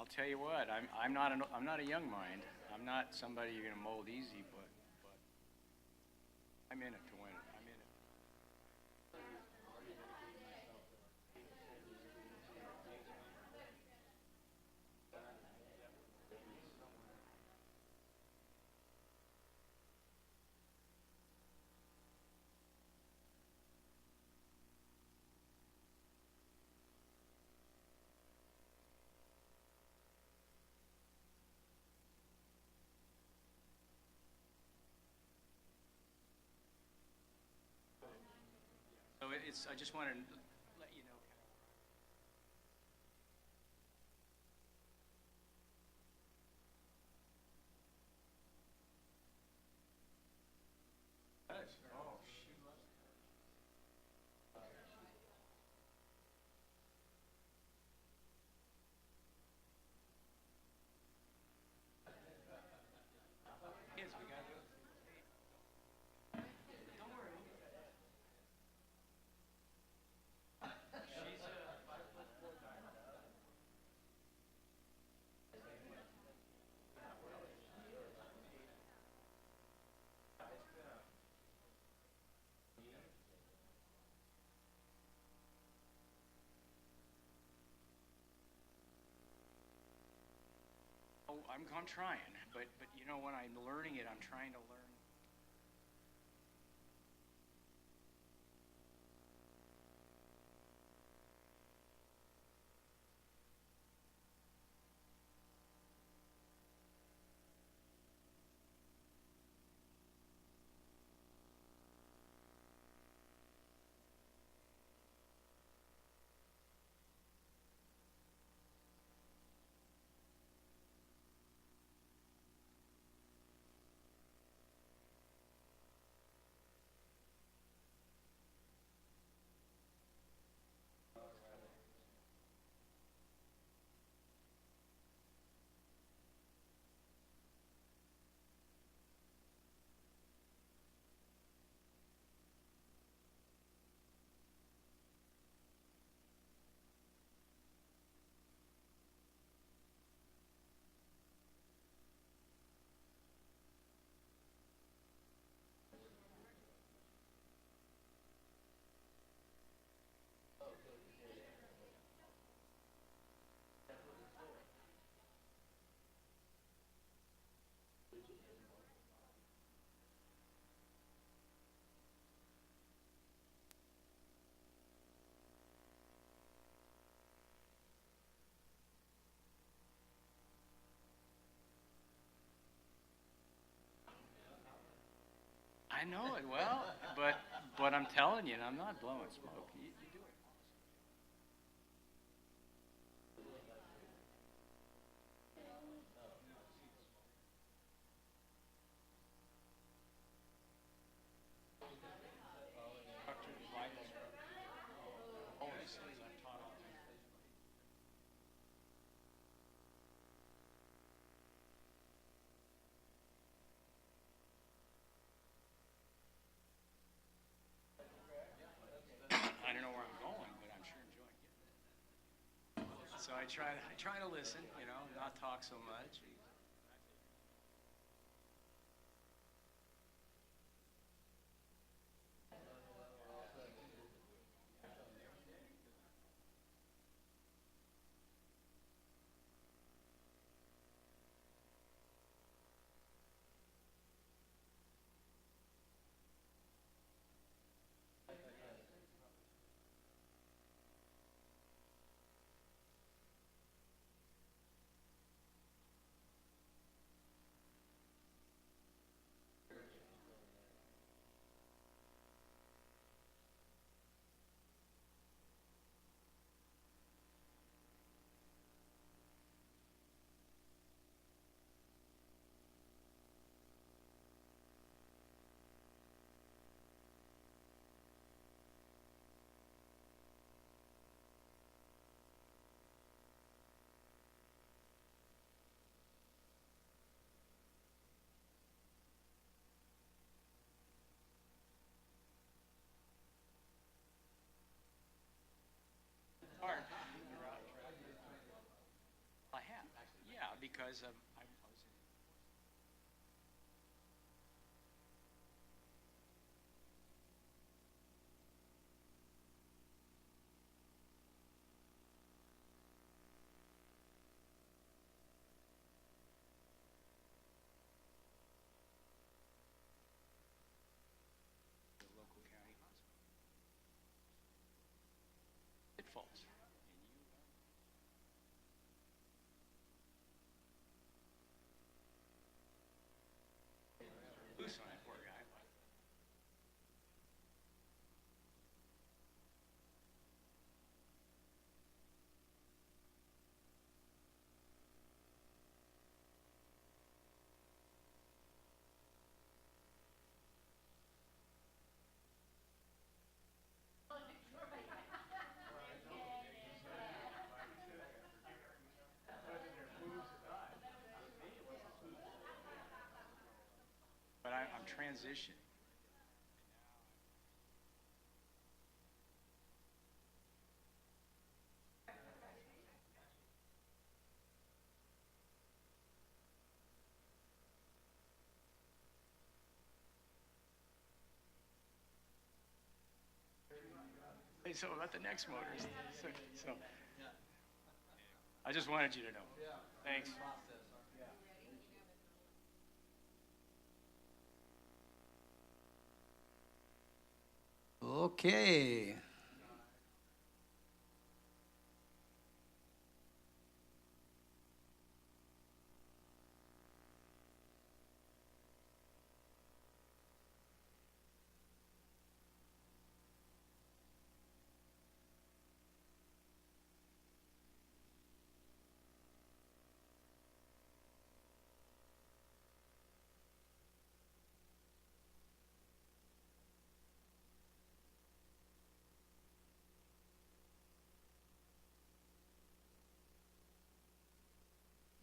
I'll tell you what. I'm not a young mind. I'm not somebody you're going to mold easy, but I'm in it to win it. I'm in it. So it's. I just wanted to let you know. Kind of. Oh shoot. Kids, we got to. Don't worry. She's Oh, I'm trying, but you know when I'm learning it, I'm trying to learn. I know it well, but I'm telling you, I'm not blowing smoke. You do it. I don't know where I'm going, but I'm sure enjoying it. So I try to listen, not talk so much. Hard. I have. Yeah, because I was in. The local county hospital. Pitfalls. Loose on that poor guy. But I'm transitioning. Hey, so about the next motors. So I just wanted you to know. Thanks. Okay.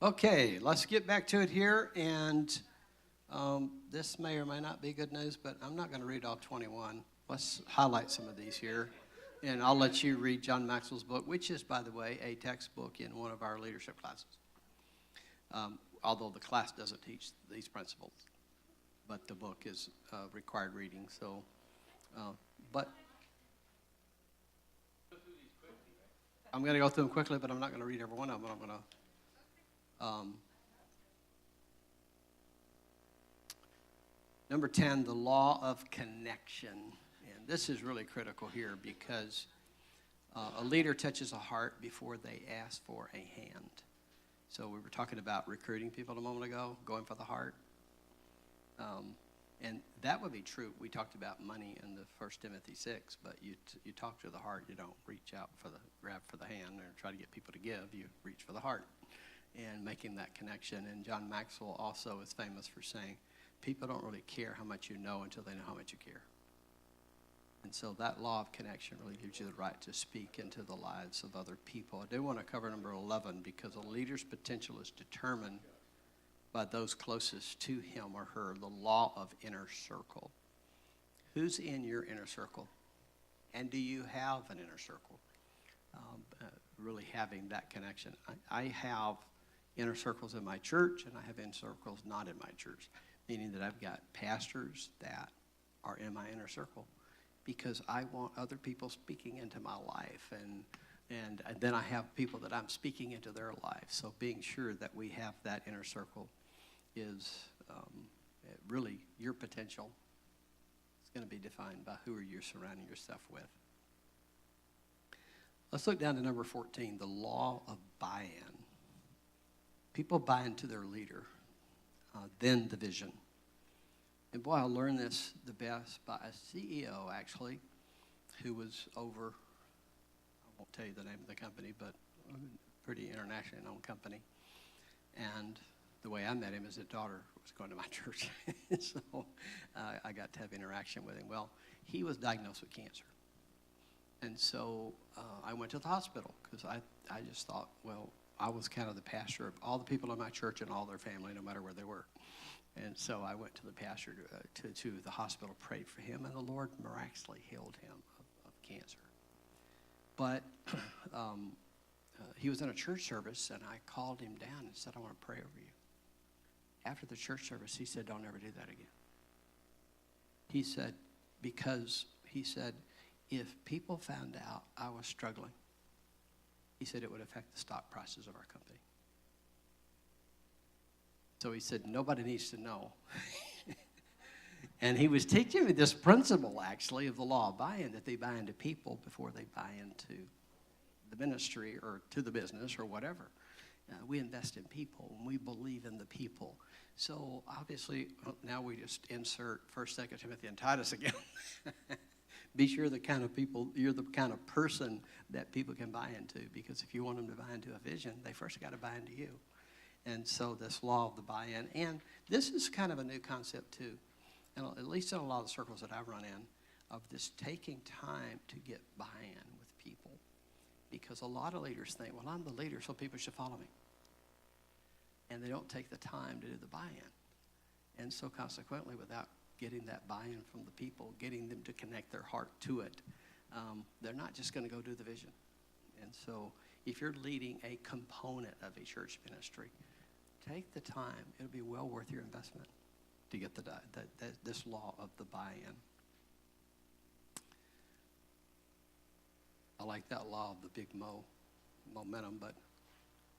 Okay, let's get back to it here. And this may or may not be good news, but I'm not going to read all 21. Let's highlight some of these here. And I'll let you read John Maxwell's book, which is, by the way, a textbook in one of our leadership classes. Although the class doesn't teach these principles, but the book is required reading. So, but I'm going to go through them quickly, but I'm not going to read every one of them. I'm going to number 10, the law of connection. And this is really critical here because a leader touches a heart before they ask for a hand. So we were talking about recruiting people a moment ago, going for the heart. And that would be true. We talked about money in the 1 Timothy 6, but you talk to the heart. You don't reach out for grab for the hand or try to get people to give. You reach for the heart and making that connection. And John Maxwell also is famous for saying, people don't really care how much you know until they know how much you care. And so that law of connection really gives you the right to speak into the lives of other people. I do want to cover number 11 because a leader's potential is determined by those closest to him or her, the law of inner circle. Who's in your inner circle? And do you have an inner circle? Really having that connection. I have inner circles in my church, and I have inner circles not in my church, meaning that I've got pastors that are in my inner circle because I want other people speaking into my life, and then I have people that I'm speaking into their lives. So being sure that we have that inner circle is really your potential. It's going to be defined by who are you surrounding yourself with. Let's look down to number 14, the law of buy-in. People buy into their leader, then the vision. And boy, I learned this the best by a CEO, actually, who was over, I won't tell you the name of the company, but a pretty internationally known company. And the way I met him is his daughter was going to my church. So I got to have interaction with him. Well, he was diagnosed with cancer. And so I went to the hospital because I just thought, well, I was kind of the pastor of all the people in my church and all their family, no matter where they were. And so I went to the pastor to the hospital, prayed for him, and the Lord miraculously healed him of cancer. But he was in a church service, and I called him down and said, I want to pray over you. After the church service, he said, don't ever do that again. He said, because he said, if people found out I was struggling, he said it would affect the stock prices of our company. So he said, nobody needs to know. And he was teaching me this principle, actually, of the law of buy-in, that they buy into people before they buy into the ministry or to the business or whatever. We invest in people, and we believe in the people. So obviously, now we just insert 1st, 2nd Timothy, and Titus again. Be sure the kind of people, you're the kind of person that people can buy into, because if you want them to buy into a vision, they first got to buy into you. And so this law of the buy-in, and this is kind of a new concept too, and at least in a lot of the circles that I've run in, of this taking time to get buy-in with people. Because a lot of leaders think, well, I'm the leader, so people should follow me. And they don't take the time to do the buy-in. And so consequently, without getting that buy-in from the people, getting them to connect their heart to it, they're not just going to go do the vision. And so if you're leading a component of a church ministry, take the time. It'll be well worth your investment to get this law of the buy-in. I like that law of the big momentum, but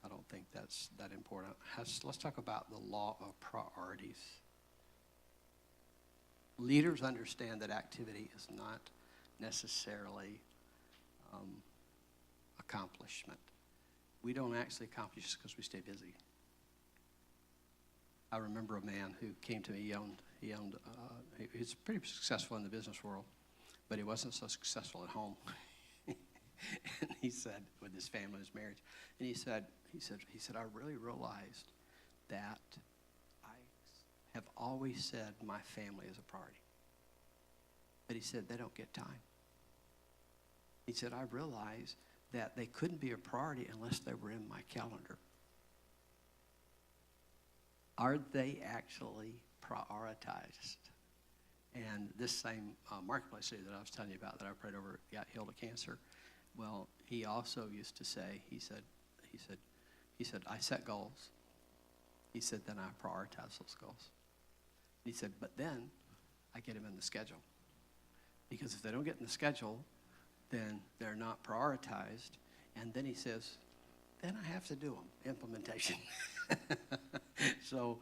I don't think that's that important. Let's talk about the law of priorities. Leaders understand that activity is not necessarily accomplishment. We don't actually accomplish just because we stay busy. I remember a man who came to me. He's pretty successful in the business world, but he wasn't so successful at home. And he said, with his family, his marriage, and he said, I really realized that I have always said my family is a priority. But he said, they don't get time. He said, I realized that they couldn't be a priority unless they were in my calendar. Are they actually prioritized? And this same marketplace leader that I was telling you about that I prayed over got healed of cancer. Well, he also used to say, he said, I set goals. He said, then I prioritize those goals. He said, but then I get them in the schedule. Because if they don't get in the schedule, then they're not prioritized. And then he says, then I have to do them, implementation. So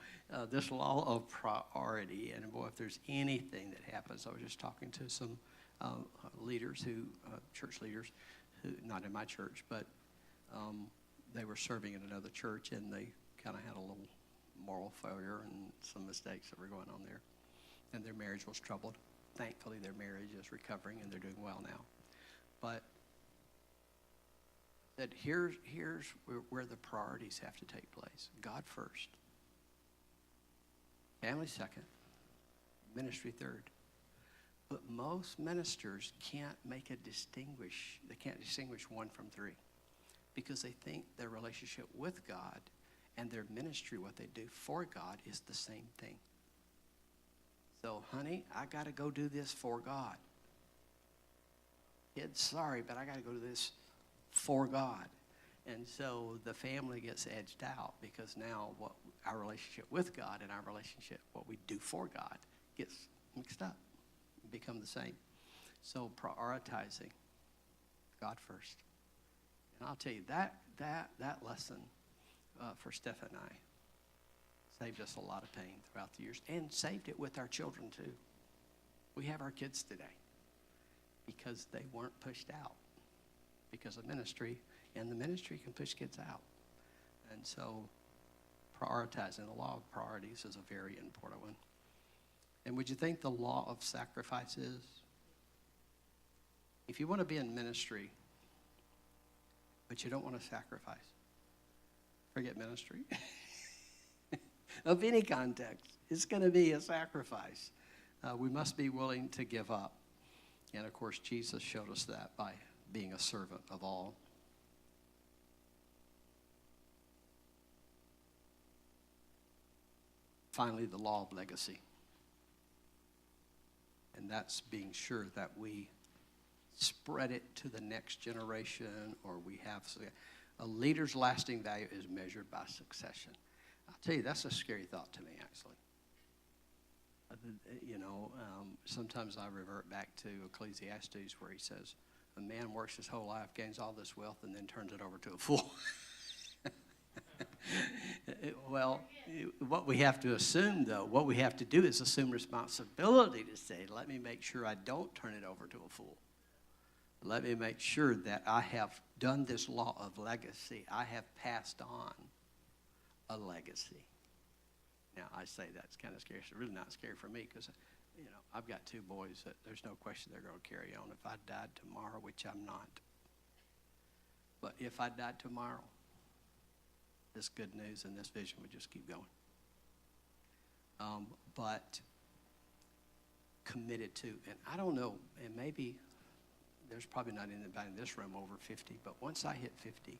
this law of priority, and boy, if there's anything that happens, I was just talking to some leaders church leaders, who, not in my church, but they were serving in another church, and they kind of had a little moral failure and some mistakes that were going on there. and their marriage was troubled. Thankfully, their marriage is recovering, and they're doing well now. But that here's where the priorities have to take place. God first, family second, ministry third. But most ministers can't they can't distinguish one from three, because they think their relationship with God and their ministry, what they do for God, is the same thing. So, honey, I got to go do this for God. Kids, sorry, but I got to go do this for God. And so the family gets edged out, because now what our relationship with God and our relationship, what we do for God, gets mixed up, become the same. So prioritizing God first. And I'll tell you, that lesson for Steph and I saved us a lot of pain throughout the years, and saved it with our children too. We have our kids today because they weren't pushed out because of ministry, and the ministry can push kids out. And so prioritizing the law of priorities is a very important one. And would you think the law of sacrifice is? If you want to be in ministry, but you don't want to sacrifice, forget ministry. Of any context, it's going to be a sacrifice. We must be willing to give up. And of course, Jesus showed us that by being a servant of all. Finally, the law of legacy. And that's being sure that we spread it to the next generation, or we have a leader's lasting value is measured by succession. I'll tell you, that's a scary thought to me, actually. Sometimes I revert back to Ecclesiastes, where he says, a man works his whole life, gains all this wealth, and then turns it over to a fool. Well, what we have to assume, though, what we have to do is assume responsibility to say, let me make sure I don't turn it over to a fool. Let me make sure that I have done this law of legacy. I have passed on a legacy. Now, I say that's kind of scary. It's really not scary for me, because, I've got two boys that there's no question they're going to carry on. If I died tomorrow, which I'm not, but if I died tomorrow, this good news and this vision would just keep going. But committed to, and I don't know, and maybe there's probably not anybody in this room over 50, but once I hit 50,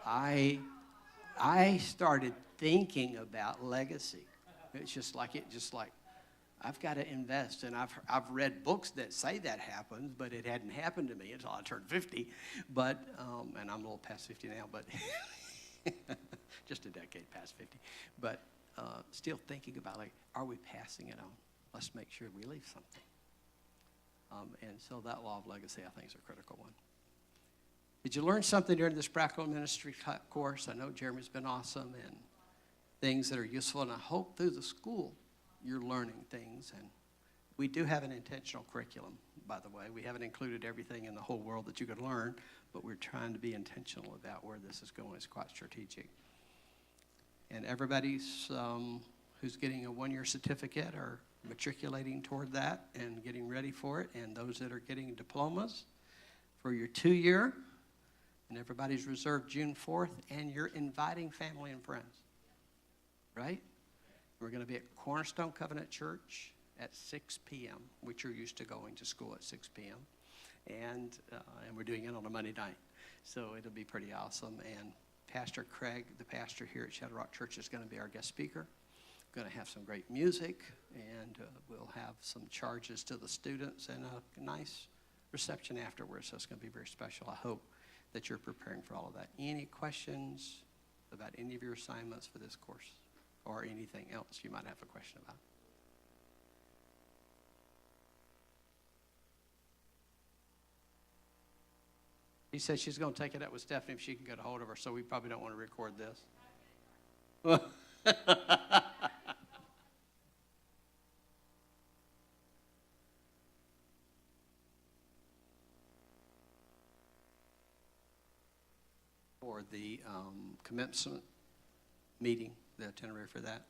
I started thinking about legacy. It's just like I've got to invest, and I've read books that say that happens, but it hadn't happened to me until I turned 50. But and I'm a little past 50 now, but just a decade past 50. But still thinking about, are we passing it on? Let's make sure we leave something. And so that law of legacy, I think, is a critical one. Did you learn something during this practical ministry course? I know Jeremy's been awesome, and things that are useful, and I hope through the school you're learning things. And we do have an intentional curriculum, by the way. We haven't included everything in the whole world that you could learn, but we're trying to be intentional about where this is going. It's quite strategic. And everybody's who's getting a one-year certificate are matriculating toward that and getting ready for it, and those that are getting diplomas for your 2-year, and everybody's reserved June 4th, and you're inviting family and friends, right? We're going to be at Cornerstone Covenant Church at 6 p.m., which you're used to going to school at 6 p.m., and we're doing it on a Monday night, so it'll be pretty awesome. And Pastor Craig, the pastor here at Shadow Rock Church, is going to be our guest speaker. Going to have some great music, and we'll have some charges to the students and a nice reception afterwards, so it's going to be very special. I hope that you're preparing for all of that. Any questions about any of your assignments for this course, or anything else you might have a question about? He said she's going to take it up with Stephanie if she can get a hold of her, so we probably don't want to record this. For the commencement meeting, the itinerary for that.